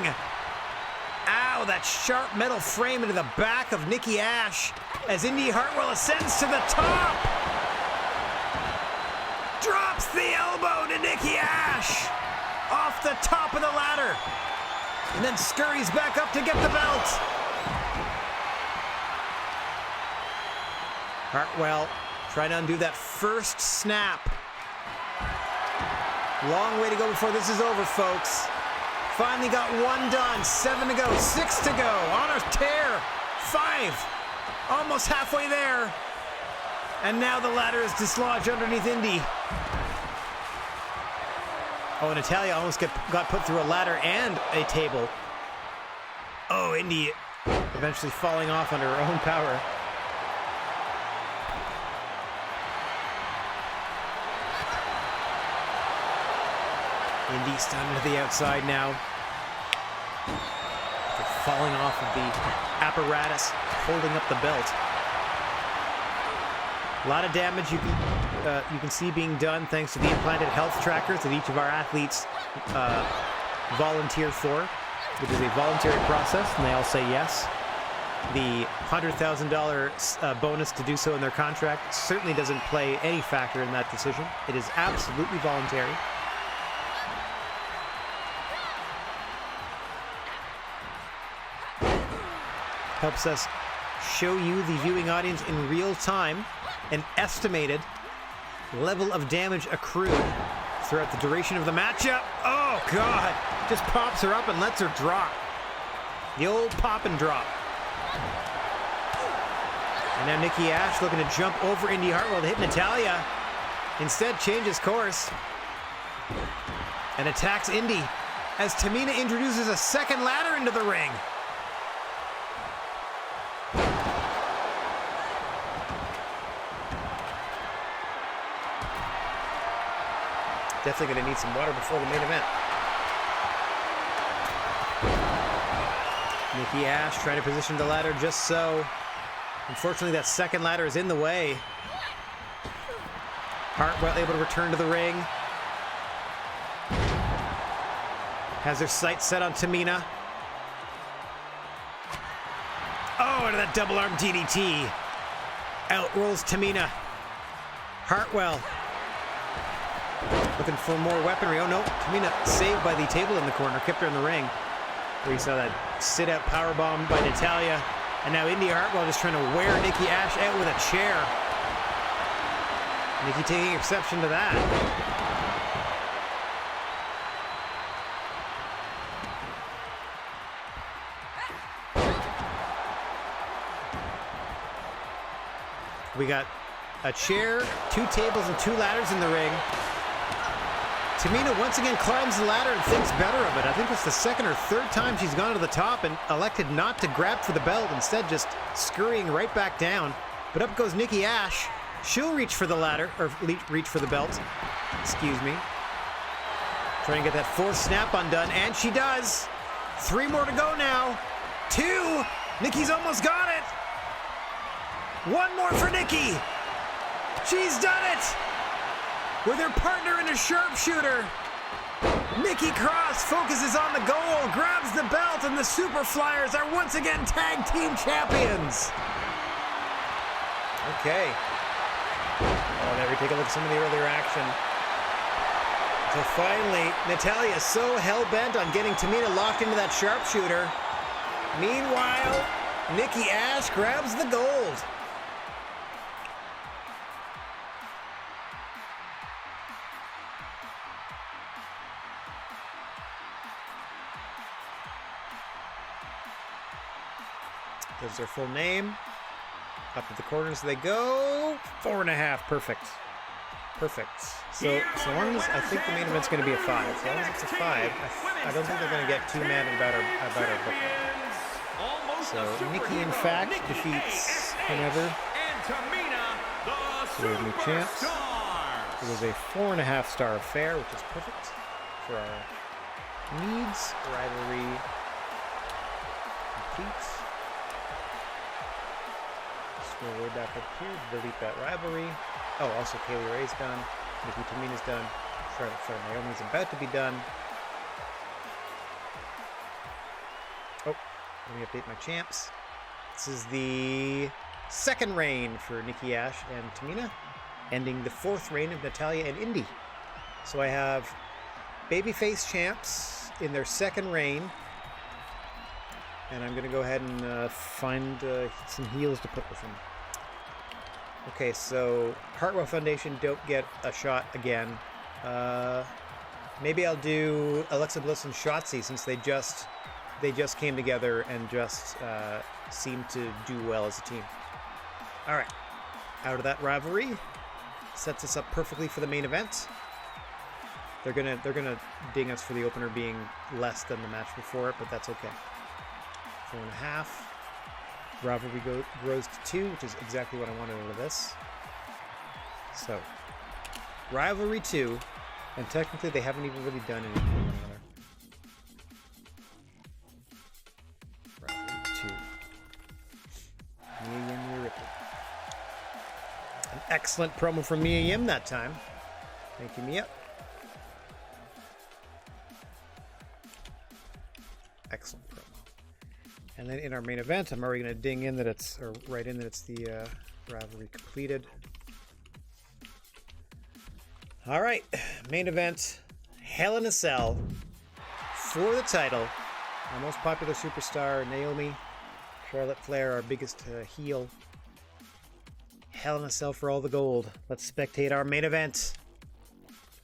Speaker 1: Ow, that sharp metal frame into the back of Nikki Ash as Indi Hartwell ascends to the top. Drops the elbow to Nikki Ash off the top of the ladder. And then scurries back up to get the belt. Hartwell trying to undo that first snap. Long way to go before this is over, folks. Finally got one done. 7 to go, 6 to go. On a tear. 5. Almost halfway there. And now the ladder is dislodged underneath Indi. Oh, Natalya almost got put through a ladder and a table. Oh, Indi eventually falling off under her own power. Indi stunned to the outside now. Falling off of the apparatus, holding up the belt. A lot of damage you can see being done thanks to the implanted health trackers that each of our athletes volunteer for, which is a voluntary process, and they all say yes. The $100,000 bonus to do so in their contract certainly doesn't play any factor in that decision. It is absolutely voluntary. Helps us show you, the viewing audience, in real time an estimated level of damage accrued throughout the duration of the matchup. Oh, God. Just pops her up and lets her drop. The old pop and drop. And now Nikki Ash looking to jump over Indi Hartwell to hit Natalya. Instead, changes course and attacks Indi as Tamina introduces a second ladder into the ring. Definitely going to need some water before the main event. Nikki Ash trying to position the ladder just so. Unfortunately, that second ladder is in the way. Hartwell able to return to the ring. Has her sights set on Tamina. Oh, into that double arm DDT. Out rolls Tamina. Hartwell looking for more weaponry. Oh no, Tamina saved by the table in the corner, kept her in the ring. Where you saw that sit-out powerbomb by Natalya. And now Indi Hartwell just trying to wear Nikki Ash out with a chair. Nikki taking exception to that. We got a chair, 2 tables, and 2 ladders in the ring. Tamina once again climbs the ladder and thinks better of it. I think it's the second or third time she's gone to the top and elected not to grab for the belt, instead just scurrying right back down. But up goes Nikki Ash. She'll reach for the ladder, or reach for the belt. Excuse me. Trying to get that 4th snap undone, and she does. 3 more to go now. 2. Nikki's almost got it. 1 more for Nikki. She's done it. With her partner in a sharpshooter. Nikki Cross focuses on the goal, grabs the belt, and the Super Flyers are once again tag team champions. Okay. Oh, there we take a look at some of the earlier action. So finally, Natalya is so hell-bent on getting Tamina locked into that sharpshooter Meanwhile, Nikki Ash grabs the gold. There's their full name. Up at the corners they go. 4.5. Perfect. Perfect. So long as I think the main event's going to be a 5. As long as it's a 5, I don't think they're going to get too mad about our booking. So Nikki, in fact, defeats whomever. So we have new champs. It was a 4.5-star affair, which is perfect for our needs. Rivalry complete. Scroll way back up here to delete that rivalry. Oh, also Kaylee Ray's done. Nikki Tamina's done. Charlotte Flair Naomi's about to be done. Oh, let me update my champs. This is the second reign for Nikki Ash and Tamina, ending the 4th reign of Natalya and Indy. So I have babyface champs in their second reign. And I'm going to go ahead and find some heels to put with them. Okay, so Hartwell Foundation don't get a shot again. Maybe I'll do Alexa Bliss and Shotzi, since they just came together and just seem to do well as a team. All right, out of that rivalry, sets us up perfectly for the main event. They're gonna ding us for the opener being less than the match before it, but that's okay. 4.5. Rivalry grows to 2, which is exactly what I wanted out of this. So, rivalry 2, and technically they haven't even really done anything with one another. Rivalry 2. Mia Yim, Rhea Ripley. An excellent promo from Mia Yim that time. Thank you, Mia. Excellent promo. And then in our main event, I'm already going to ding in that it's, or write in that it's the rivalry completed. All right, main event, Hell in a Cell for the title. Our most popular superstar, Naomi, Charlotte Flair, our biggest heel. Hell in a Cell for all the gold. Let's spectate our main event.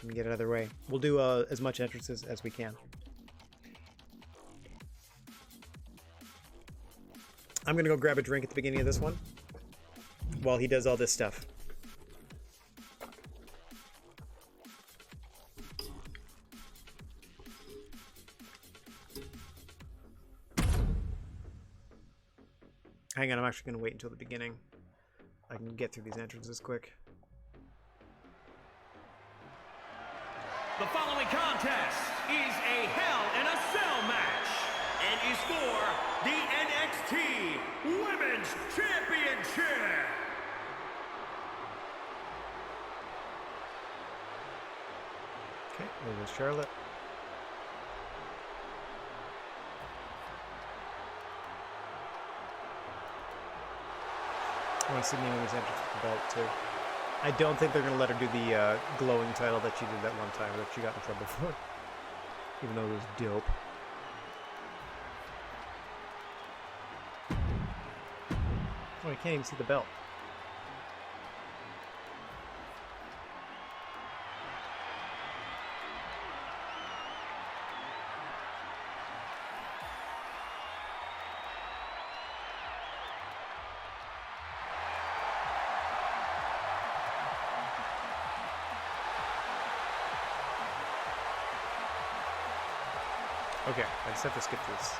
Speaker 1: Let me get it out of the way. We'll do as much entrances as we can. I'm going to go grab a drink at the beginning of this one while he does all this stuff. Hang on, I'm actually going to wait until the beginning. I can get through these entrances quick.
Speaker 2: The following contest is a Hell in a Cell match and is for the NXT Women's Championship.
Speaker 1: Okay, there's Charlotte. I want to see Naomi's entrance with the belt too. I don't think they're going to let her do the glowing title that she did that one time that she got in trouble for. Even though it was dope. Oh, I can't even see the belt. Okay, I just have to skip this.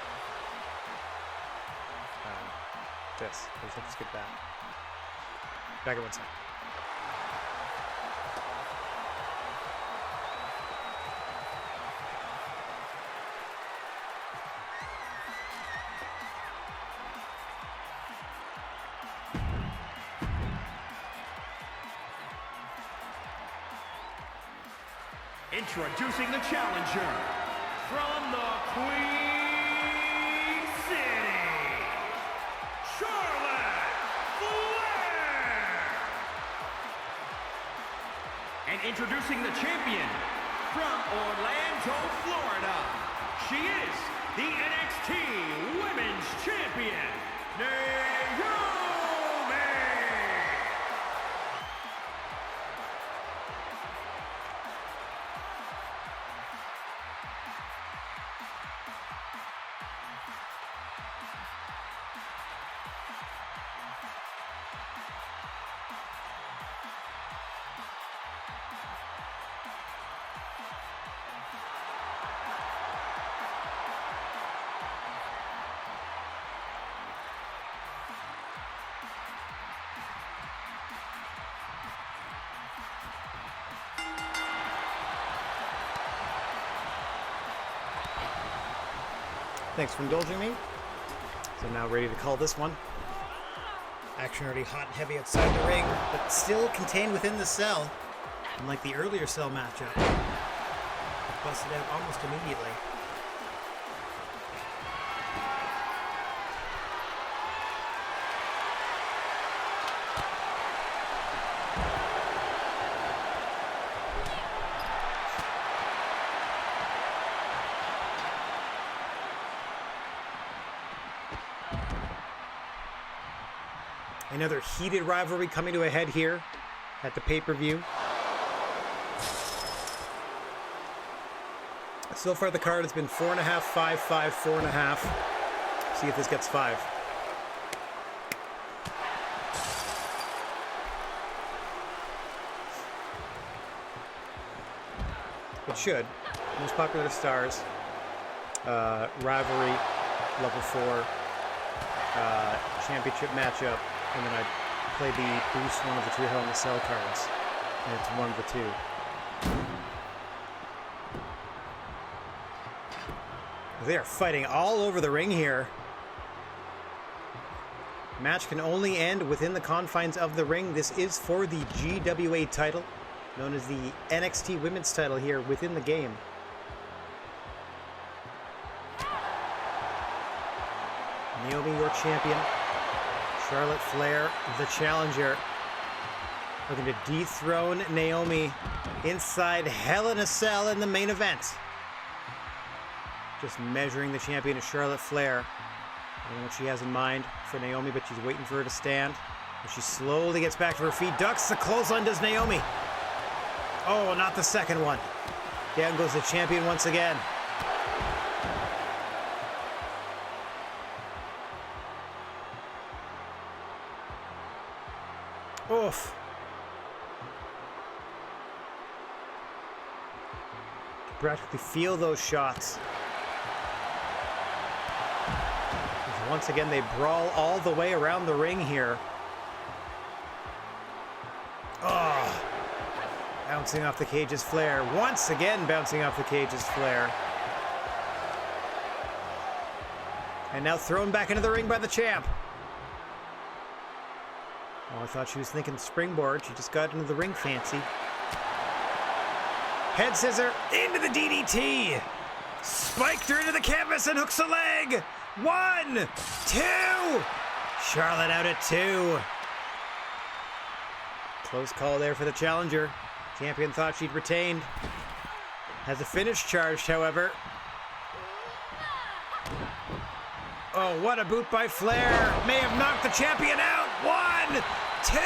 Speaker 1: I just have to skip that. Back at 1 second.
Speaker 2: Introducing the challenger from the Queen City, Charlotte Flair. And introducing the champion from Orlando, Florida, she is the NXT Women's Champion, Naomi!
Speaker 1: Thanks for indulging me. So now ready to call this one. Action already hot and heavy outside the ring, but still contained within the cell. Unlike the earlier cell matchup. It busted out almost immediately. Another heated rivalry coming to a head here at the pay-per-view. So far the card has been 4.5, 5, 5, 4.5. See if this gets 5. It should. Most popular stars. Rivalry, level 4. Championship matchup. And then I play the boost one of the 2 Hell in the Cell cards. And it's one of the 2. They are fighting all over the ring here. Match can only end within the confines of the ring. This is for the GWA title, known as the NXT Women's title here within the game. Naomi, your champion. Charlotte Flair, the challenger, looking to dethrone Naomi inside Hell in a Cell in the main event. Just measuring the champion of Charlotte Flair. I don't know what she has in mind for Naomi, but she's waiting for her to stand. As she slowly gets back to her feet, ducks the clothesline, does Naomi. Oh, not the second one. Down goes the champion once again. Oof. Practically feel those shots. Once again, they brawl all the way around the ring here. Oh. Bouncing off the cage's Flair. Once again, bouncing off the cage's Flair. And now thrown back into the ring by the champ. Oh, I thought she was thinking springboard. She just got into the ring fancy. Head scissor into the DDT. Spiked her into the canvas and hooks a leg. 1, 2. Charlotte out at 2. Close call there for the challenger. Champion thought she'd retained. Has a finish charged, however. Oh, what a boot by Flair. May have knocked the champion out. 1, 2.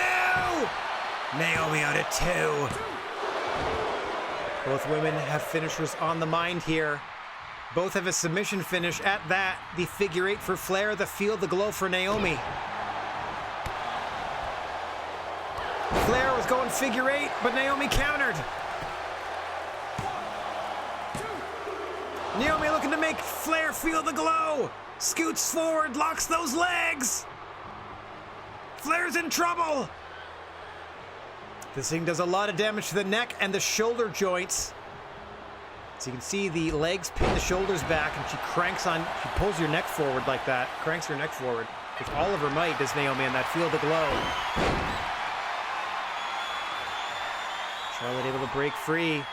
Speaker 1: Naomi out at 2. Both women have finishers on the mind here. Both have a submission finish at that. The figure 8 for Flair, the Feel the Glow for Naomi. Flair was going figure 8, but Naomi countered. Naomi looking to make Flair feel the glow. Scoots forward, locks those legs. Flair's in trouble. This thing does a lot of damage to the neck and the shoulder joints. So you can see the legs pin the shoulders back, and she pulls your neck forward like that, cranks your neck forward. With all of her might does Naomi, and that Feel the Glow. Charlotte able to break free.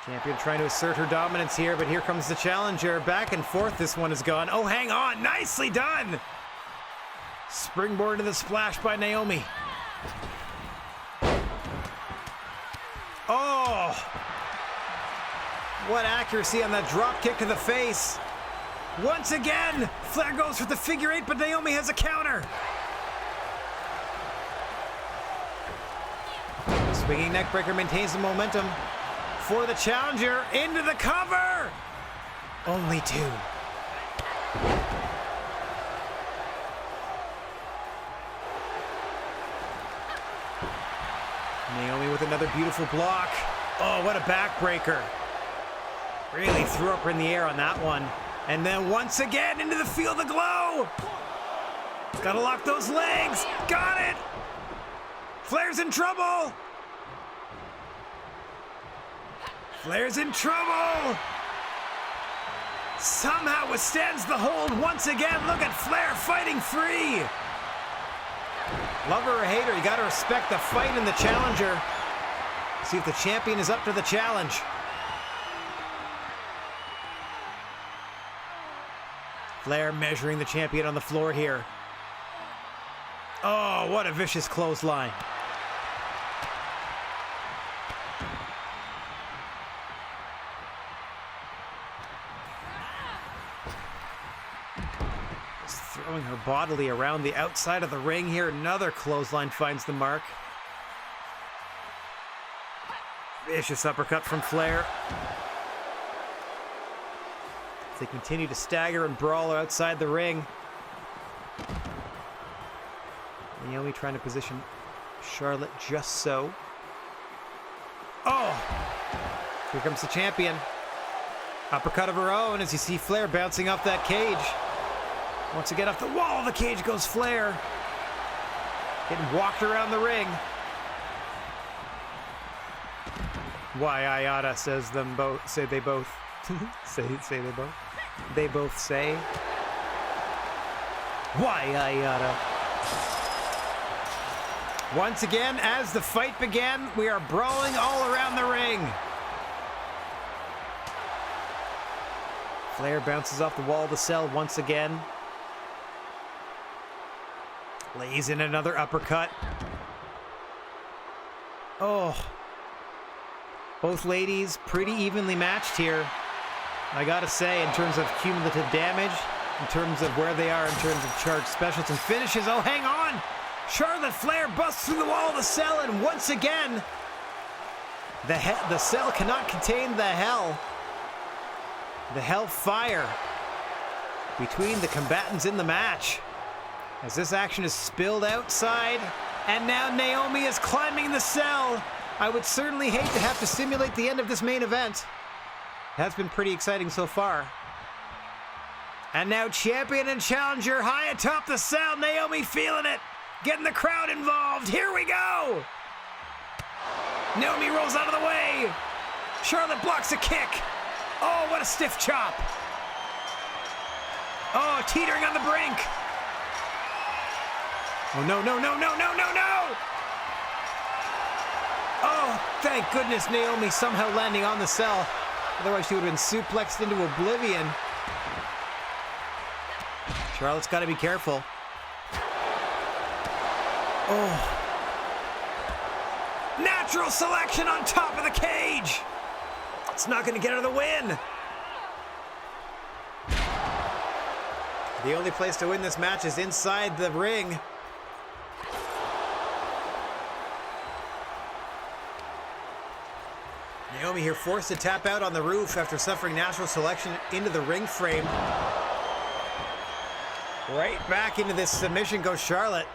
Speaker 1: Champion trying to assert her dominance here, but here comes the challenger. Back and forth this one has gone. Oh, hang on. Nicely done. Springboard to the splash by Naomi. Oh. What accuracy on that drop kick to the face. Once again, Flair goes for the figure 8, but Naomi has a counter. Swinging neckbreaker maintains the momentum for the challenger. Into the cover. Only 2. Naomi with another beautiful block. Oh, what a backbreaker. Really threw up in the air on that one. And then once again into the Feel the Glow. Gotta lock those legs. Got it. Flair's in trouble. Flair's in trouble. Somehow withstands the hold once again. Look at Flair fighting free. Lover or hater, you gotta respect the fight and the challenger. See if the champion is up to the challenge. Flair measuring the champion on the floor here. Oh, what a vicious clothesline. Just throwing her bodily around the outside of the ring here. Another clothesline finds the mark. Vicious uppercut from Flair. They continue to stagger and brawl outside the ring. Naomi trying to position Charlotte just so. Oh! Here comes the champion. Uppercut of her own as you see Flair bouncing off that cage. Once again off the wall of the cage goes Flair. Getting walked around the ring. Why Ayata says them both, say they both. say they both. They both say. Why Ayata? Once again, as the fight began, we are brawling all around the ring. Flair bounces off the wall of the cell once again. Lays in another uppercut. Oh. Both ladies pretty evenly matched here. I gotta say, in terms of cumulative damage, in terms of where they are in terms of charged specials and finishes. Oh, hang on! Charlotte Flair busts through the wall of the cell, and once again, the cell cannot contain the hell. The hellfire between the combatants in the match. As this action is spilled outside, and now Naomi is climbing the cell. I would certainly hate to have to simulate the end of this main event. That's been pretty exciting so far. And now champion and challenger high atop the cell. Naomi feeling it. Getting the crowd involved. Here we go. Naomi rolls out of the way. Charlotte blocks a kick. Oh, what a stiff chop. Oh, teetering on the brink. Oh, no, no, no, no, no, no, no. Oh, thank goodness Naomi somehow landing on the cell. Otherwise she would have been suplexed into oblivion. Charlotte's got to be careful. Oh. Natural selection on top of the cage. It's not going to get her the win. The only place to win this match is inside the ring. Naomi here forced to tap out on the roof after suffering natural selection into the ring frame. Right back into this submission goes Charlotte.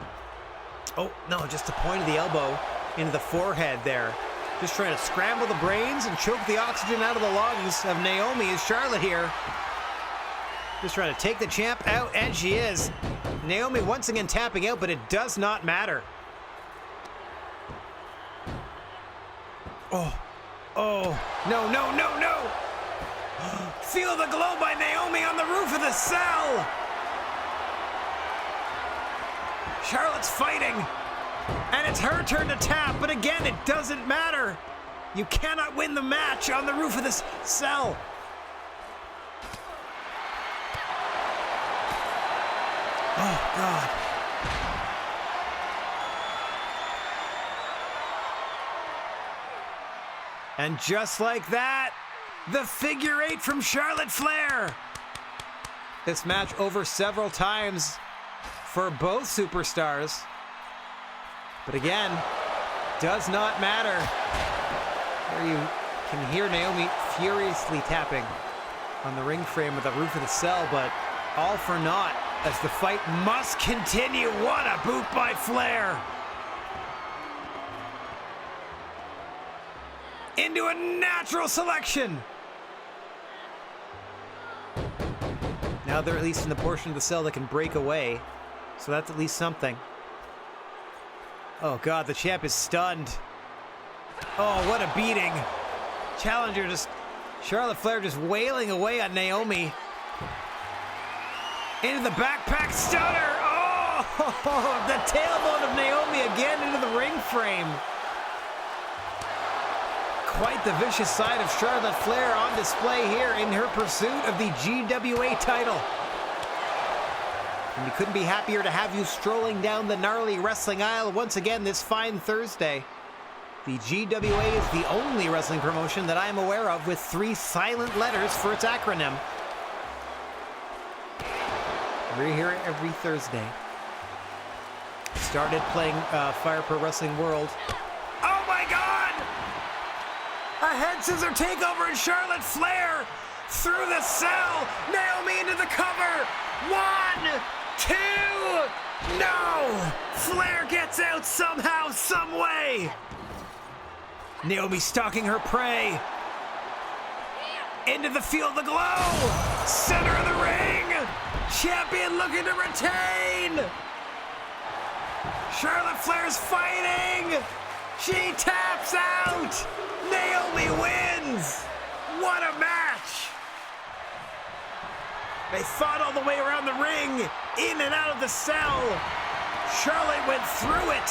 Speaker 1: Oh, no, just a point of the elbow into the forehead there. Just trying to scramble the brains and choke the oxygen out of the lungs of Naomi is Charlotte here. Just trying to take the champ out, and she is. Naomi once again tapping out, but it does not matter. Oh. Oh, no, no, no, no! Feel the glow by Naomi on the roof of the cell! Charlotte's fighting, and it's her turn to tap, but again, it doesn't matter. You cannot win the match on the roof of this cell. Oh, God. And just like that, The figure eight from Charlotte Flair. This match over several times for both superstars. But again, does not matter. There you can hear Naomi furiously tapping on the ring frame with the roof of the cell, but all for naught as the fight must continue. What a boot by Flair. Into a natural selection. Now they're at least in the portion of the cell that can break away, so that's at least something. Oh God, the champ is stunned. Oh, what a beating. Challenger Charlotte Flair just wailing away on Naomi. Into the backpack stunner. Oh, the tailbone of Naomi again into the ring frame. Quite the vicious side of Charlotte Flair on display here in her pursuit of the GWA title. And we couldn't be happier to have you strolling down the gnarly wrestling aisle once again this fine Thursday. The GWA is the only wrestling promotion that I am aware of with 3 silent letters for its acronym. We're here every Thursday. Started playing Fire Pro Wrestling World. Oh my God! A head scissor takeover in Charlotte Flair through the cell. Naomi into the cover. 1, 2, no! Flair gets out somehow, some way. Naomi stalking her prey. Into the field of glow. Center of the ring. Champion looking to retain. Charlotte Flair's fighting. She taps out. Naomi wins. What a match. They fought all the way around the ring, in and out of the cell. Charlotte went through it.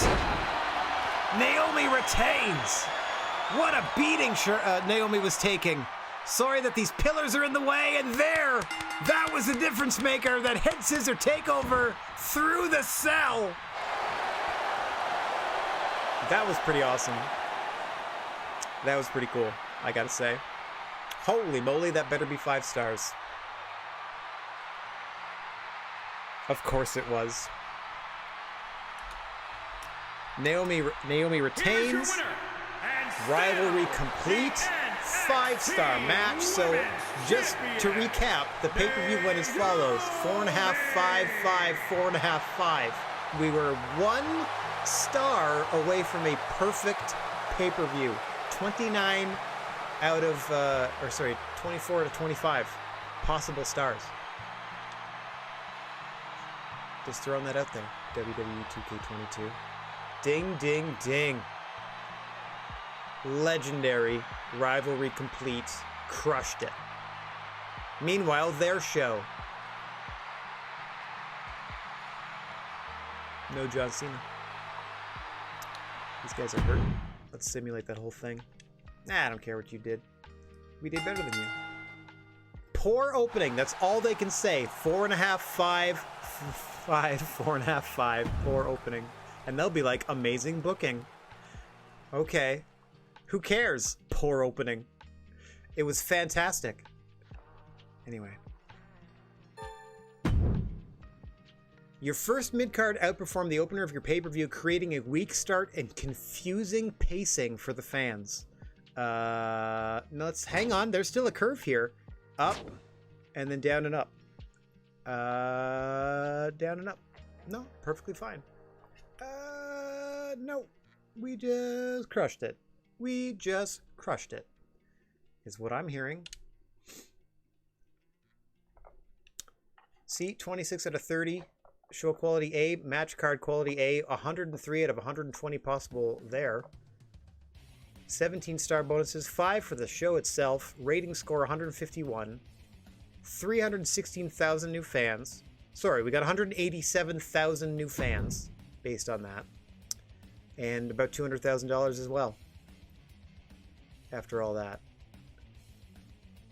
Speaker 1: Naomi retains. What a beating Naomi was taking. Sorry that these pillars are in the way, and there, that was the difference maker, that head scissor takeover through the cell. That was pretty awesome. That was pretty cool, I gotta say. Holy moly, that better be 5 stars. Of course it was. Naomi retains. Rivalry complete. 5-star match. So just to recap, the pay-per-view went as follows: 4.5, 5, 5, 4.5, 5. We were 1 star away from a perfect pay-per-view. 29 out of, 24 out of 25 possible stars. Just throwing that out there. WWE 2K22. Ding, ding, ding. Legendary. Rivalry complete. Crushed it. Meanwhile, their show. No John Cena. These guys are hurt. Let's simulate that whole thing. Nah, I don't care what you did. We did better than you. Poor opening. That's all they can say. 4.5, 5, 5, 4.5, 5. Poor opening. And they'll be like, amazing booking. Okay. Who cares? Poor opening. It was fantastic. Anyway. Your first mid-card outperformed the opener of your pay-per-view, creating a weak start and confusing pacing for the fans. No, let's hang on. There's still a curve here. Up, and then down and up. Down and up. No, perfectly fine. No. We just crushed it. We just crushed it, is what I'm hearing. See, 26 out of 30. Show quality A, match card quality A, 103 out of 120 possible there. 17 star bonuses, 5 for the show itself. Rating score 151. 316,000 new fans. Sorry, we got 187,000 new fans based on that. And about $200,000 as well. After all that.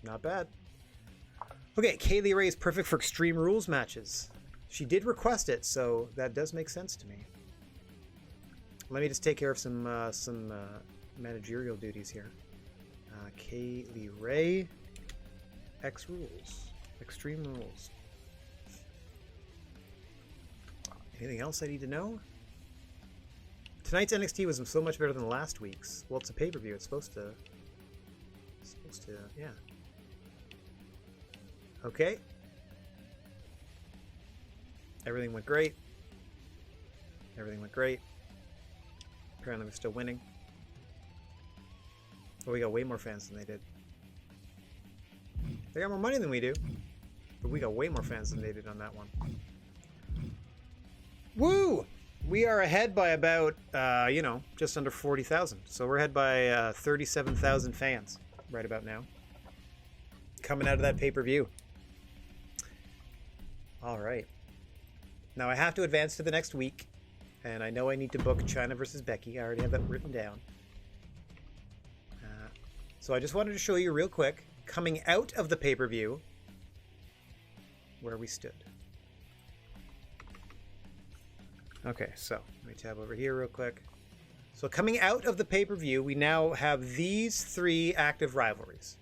Speaker 1: Not bad. Okay, Kaylee Ray is perfect for Extreme Rules matches. She did request it, so that does make sense to me. Let me just take care of some managerial duties here. Kaylee Ray. X Rules. Extreme Rules. Anything else I need to know? Tonight's NXT was so much better than last week's. Well, it's a pay-per-view. It's supposed to, yeah. Okay. Everything went great. Everything went great. Apparently we're still winning. Well, we got way more fans than they did. They got more money than we do. But we got way more fans than they did on that one. Woo! We are ahead by about, just under 40,000. So we're ahead by 37,000 fans right about now. Coming out of that pay-per-view. All right. Now I have to advance to the next week. And I know I need to book Chyna versus Becky. I already have that written down. So I just wanted to show you real quick, coming out of the pay-per-view, where we stood. Okay, so let me tab over here real quick. So coming out of the pay-per-view, we now have these 3 active rivalries.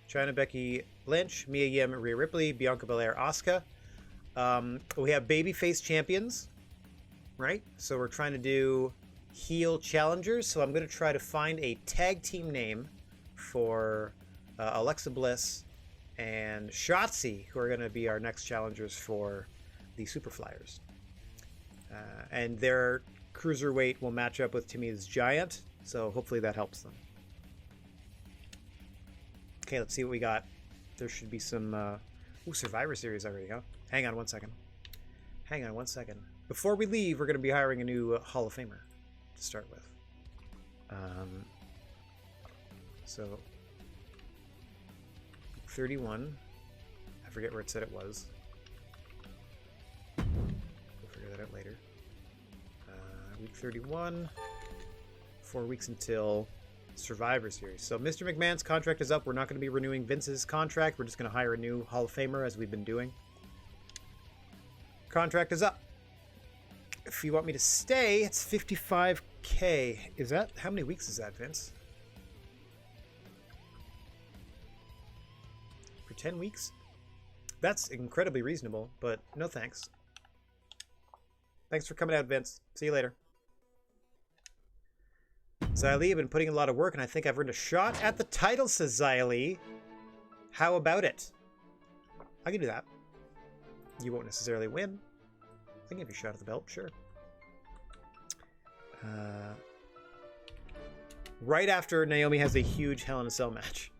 Speaker 1: Chyna, Becky Lynch, Mia Yim, Rhea Ripley, Bianca Belair, Asuka. We have babyface champions, right? So we're trying to do heel challengers. So I'm going to try to find a tag team name for Alexa Bliss and Shotzi, who are going to be our next challengers for the Superflyers. And their cruiserweight will match up with Tamia's Giant, so hopefully that helps them. Okay, let's see what we got. There should be some... Survivor Series already, huh? Hang on one second. Hang on one second. Before we leave, we're going to be hiring a new Hall of Famer to start with. So, 31. I forget where it said it was. We'll figure that out later. Week 31. 4 weeks until Survivor Series. So Mr. McMahon's contract is up. We're not going to be renewing Vince's contract. We're just going to hire a new Hall of Famer, as we've been doing. Contract is up. If you want me to stay, it's 55K. Is that... How many weeks is that, Vince? For 10 weeks? That's incredibly reasonable, but no thanks. Thanks for coming out, Vince. See you later. Xia I've been putting in a lot of work, and I think I've earned a shot at the title, says Xia. How about it? I can do that. You won't necessarily win. I can give you a shot at the belt, sure. Right after Naomi has a huge Hell in a Cell match.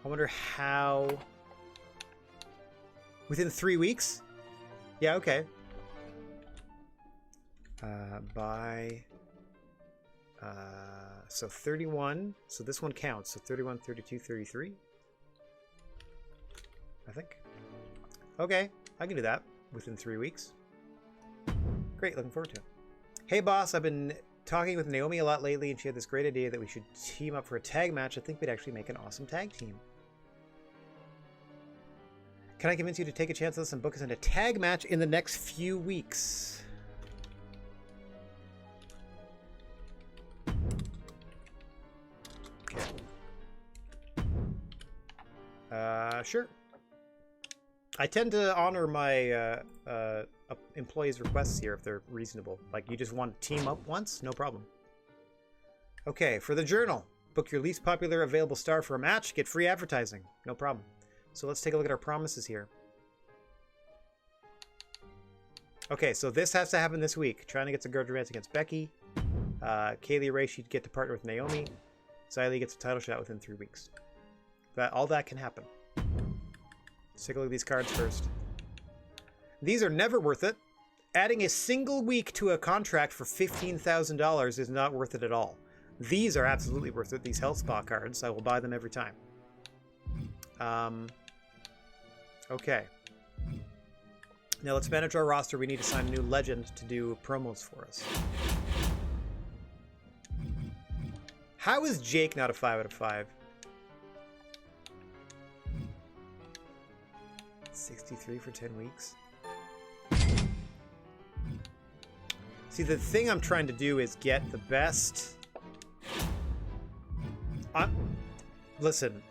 Speaker 1: I wonder how... Within 3 weeks? Yeah, okay. So 31. So this one counts. So 31, 32, 33. I think. Okay, I can do that within 3 weeks. Great, looking forward to it. Hey boss, I've been talking with Naomi a lot lately, and she had this great idea that we should team up for a tag match. I think we'd actually make an awesome tag team. Can I convince you to take a chance on this and book us in a tag match in the next few weeks? Okay. Sure. I tend to honor my employees' requests here if they're reasonable. Like, you just want to team up once? No problem. Okay, for the journal. Book your least popular available star for a match. Get free advertising. No problem. So let's take a look at our promises here. Okay, so this has to happen this week. Trying to get the girl advance against Becky. Kaylee Ray, she'd get to partner with Naomi. Xia gets a title shot within 3 weeks. All that can happen. Let's take a look at these cards first. These are never worth it. Adding a single week to a contract for $15,000 is not worth it at all. These are absolutely worth it. These Health Spa cards. I will buy them every time. Okay. Now let's manage our roster. We need to sign a new legend to do promos for us. How is Jake not a 5 out of 5? 63 for 10 weeks. See, the thing I'm trying to do is get the best... Listen,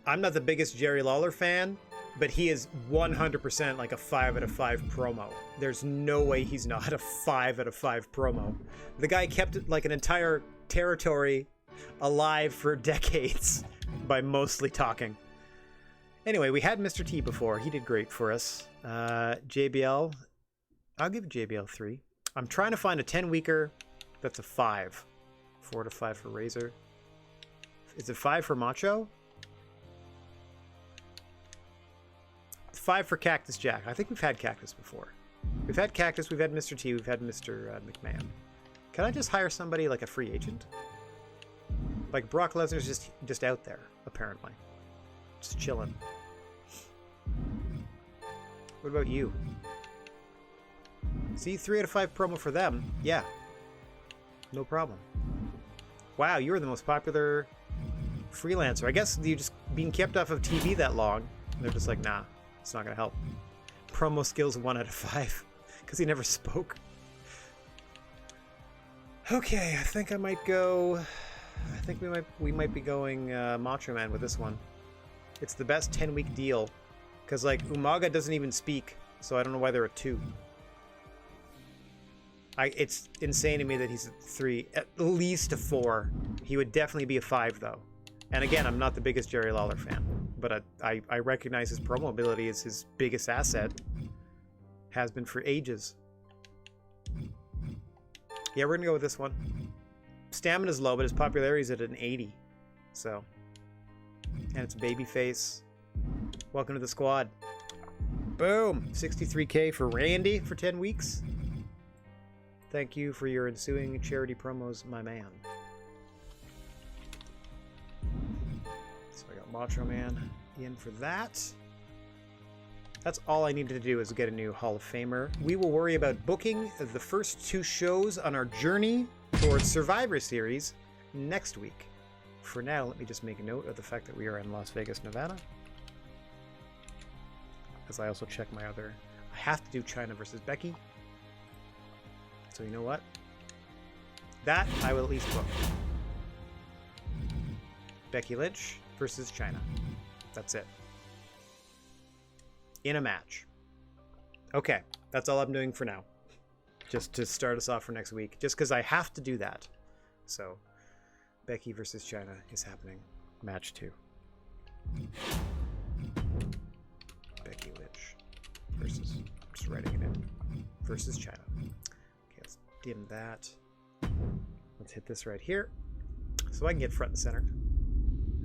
Speaker 1: I'm not the biggest Jerry Lawler fan, but he is 100% like a 5 out of 5 promo. There's no way he's not a 5 out of 5 promo. The guy kept like an entire territory alive for decades by mostly talking. Anyway, we had Mr. T before. He did great for us. JBL, I'll give JBL 3. I'm trying to find a 10-weeker that's a 5. 4 to 5 for Razor. Is it 5 for Macho? 5 for Cactus Jack. I think we've had Cactus before. We've had Cactus, we've had Mr. T, we've had Mr. McMahon. Can I just hire somebody like a free agent? Like Brock Lesnar's just out there, apparently. Just chilling. What about you? See, 3 out of 5 promo for them. Yeah. No problem. Wow, you were the most popular freelancer. I guess you just being kept off of TV that long, they're just like, nah, it's not gonna help. Promo skills 1 out of 5 because he never spoke. Okay, I think I might go. I think we might be going Macho Man with this one. It's the best 10-week deal because like Umaga doesn't even speak, so I don't know why they're a 2. It's insane to me that he's a 3, at least a 4. He would definitely be a 5 though. And again, I'm not the biggest Jerry Lawler fan, but I recognize his promo ability as his biggest asset. Has been for ages. Yeah, we're gonna go with this one. Stamina's low, but his popularity is at an 80. So, and it's babyface. Welcome to the squad. Boom! 63K for Randy for 10 weeks. Thank you for your ensuing charity promos, my man. So I got Macho Man in for that. That's all I needed to do is get a new Hall of Famer. We will worry about booking the first 2 shows on our journey towards Survivor Series next week. For now, let me just make a note of the fact that we are in Las Vegas, Nevada. As I also check my other... I have to do China versus Becky. So you know what? That I will at least book. Becky Lynch versus China. That's it. In a match. Okay, that's all I'm doing for now. Just to start us off for next week. Just because I have to do that. So, Becky versus China is happening. Match 2. Becky Lynch versus... I'm just writing it in. Versus China. Okay, let's dim that. Let's hit this right here. So I can get front and center.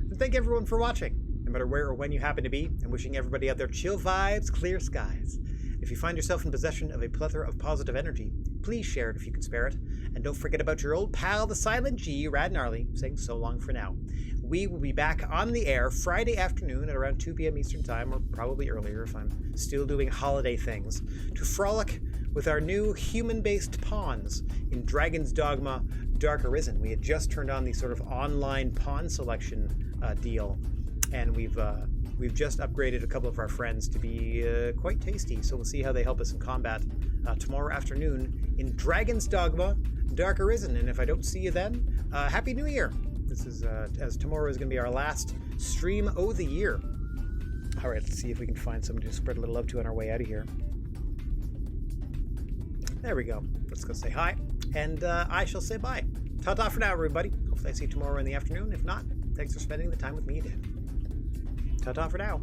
Speaker 1: And thank everyone for watching. No matter where or when you happen to be, and wishing everybody out there chill vibes, clear skies. If you find yourself in possession of a plethora of positive energy, please share it if you can spare it. And don't forget about your old pal, the Silent G, Rad Gnarly, saying so long for now. We will be back on the air Friday afternoon at around 2 p.m. Eastern Time, or probably earlier if I'm still doing holiday things, to frolic with our new human-based pawns in Dragon's Dogma Dark Arisen. We had just turned on the sort of online pawn selection deal, and we've just upgraded a couple of our friends to be quite tasty, so we'll see how they help us in combat tomorrow afternoon in Dragon's Dogma Dark Arisen. And if I don't see you then, Happy New Year! This is, as tomorrow is going to be our last stream of the year. All right, let's see if we can find somebody to spread a little love to on our way out of here. There we go. Let's go say hi, and I shall say bye. Ta-ta for now, everybody. Hopefully I see you tomorrow in the afternoon. If not, thanks for spending the time with me today. Ta-ta for now.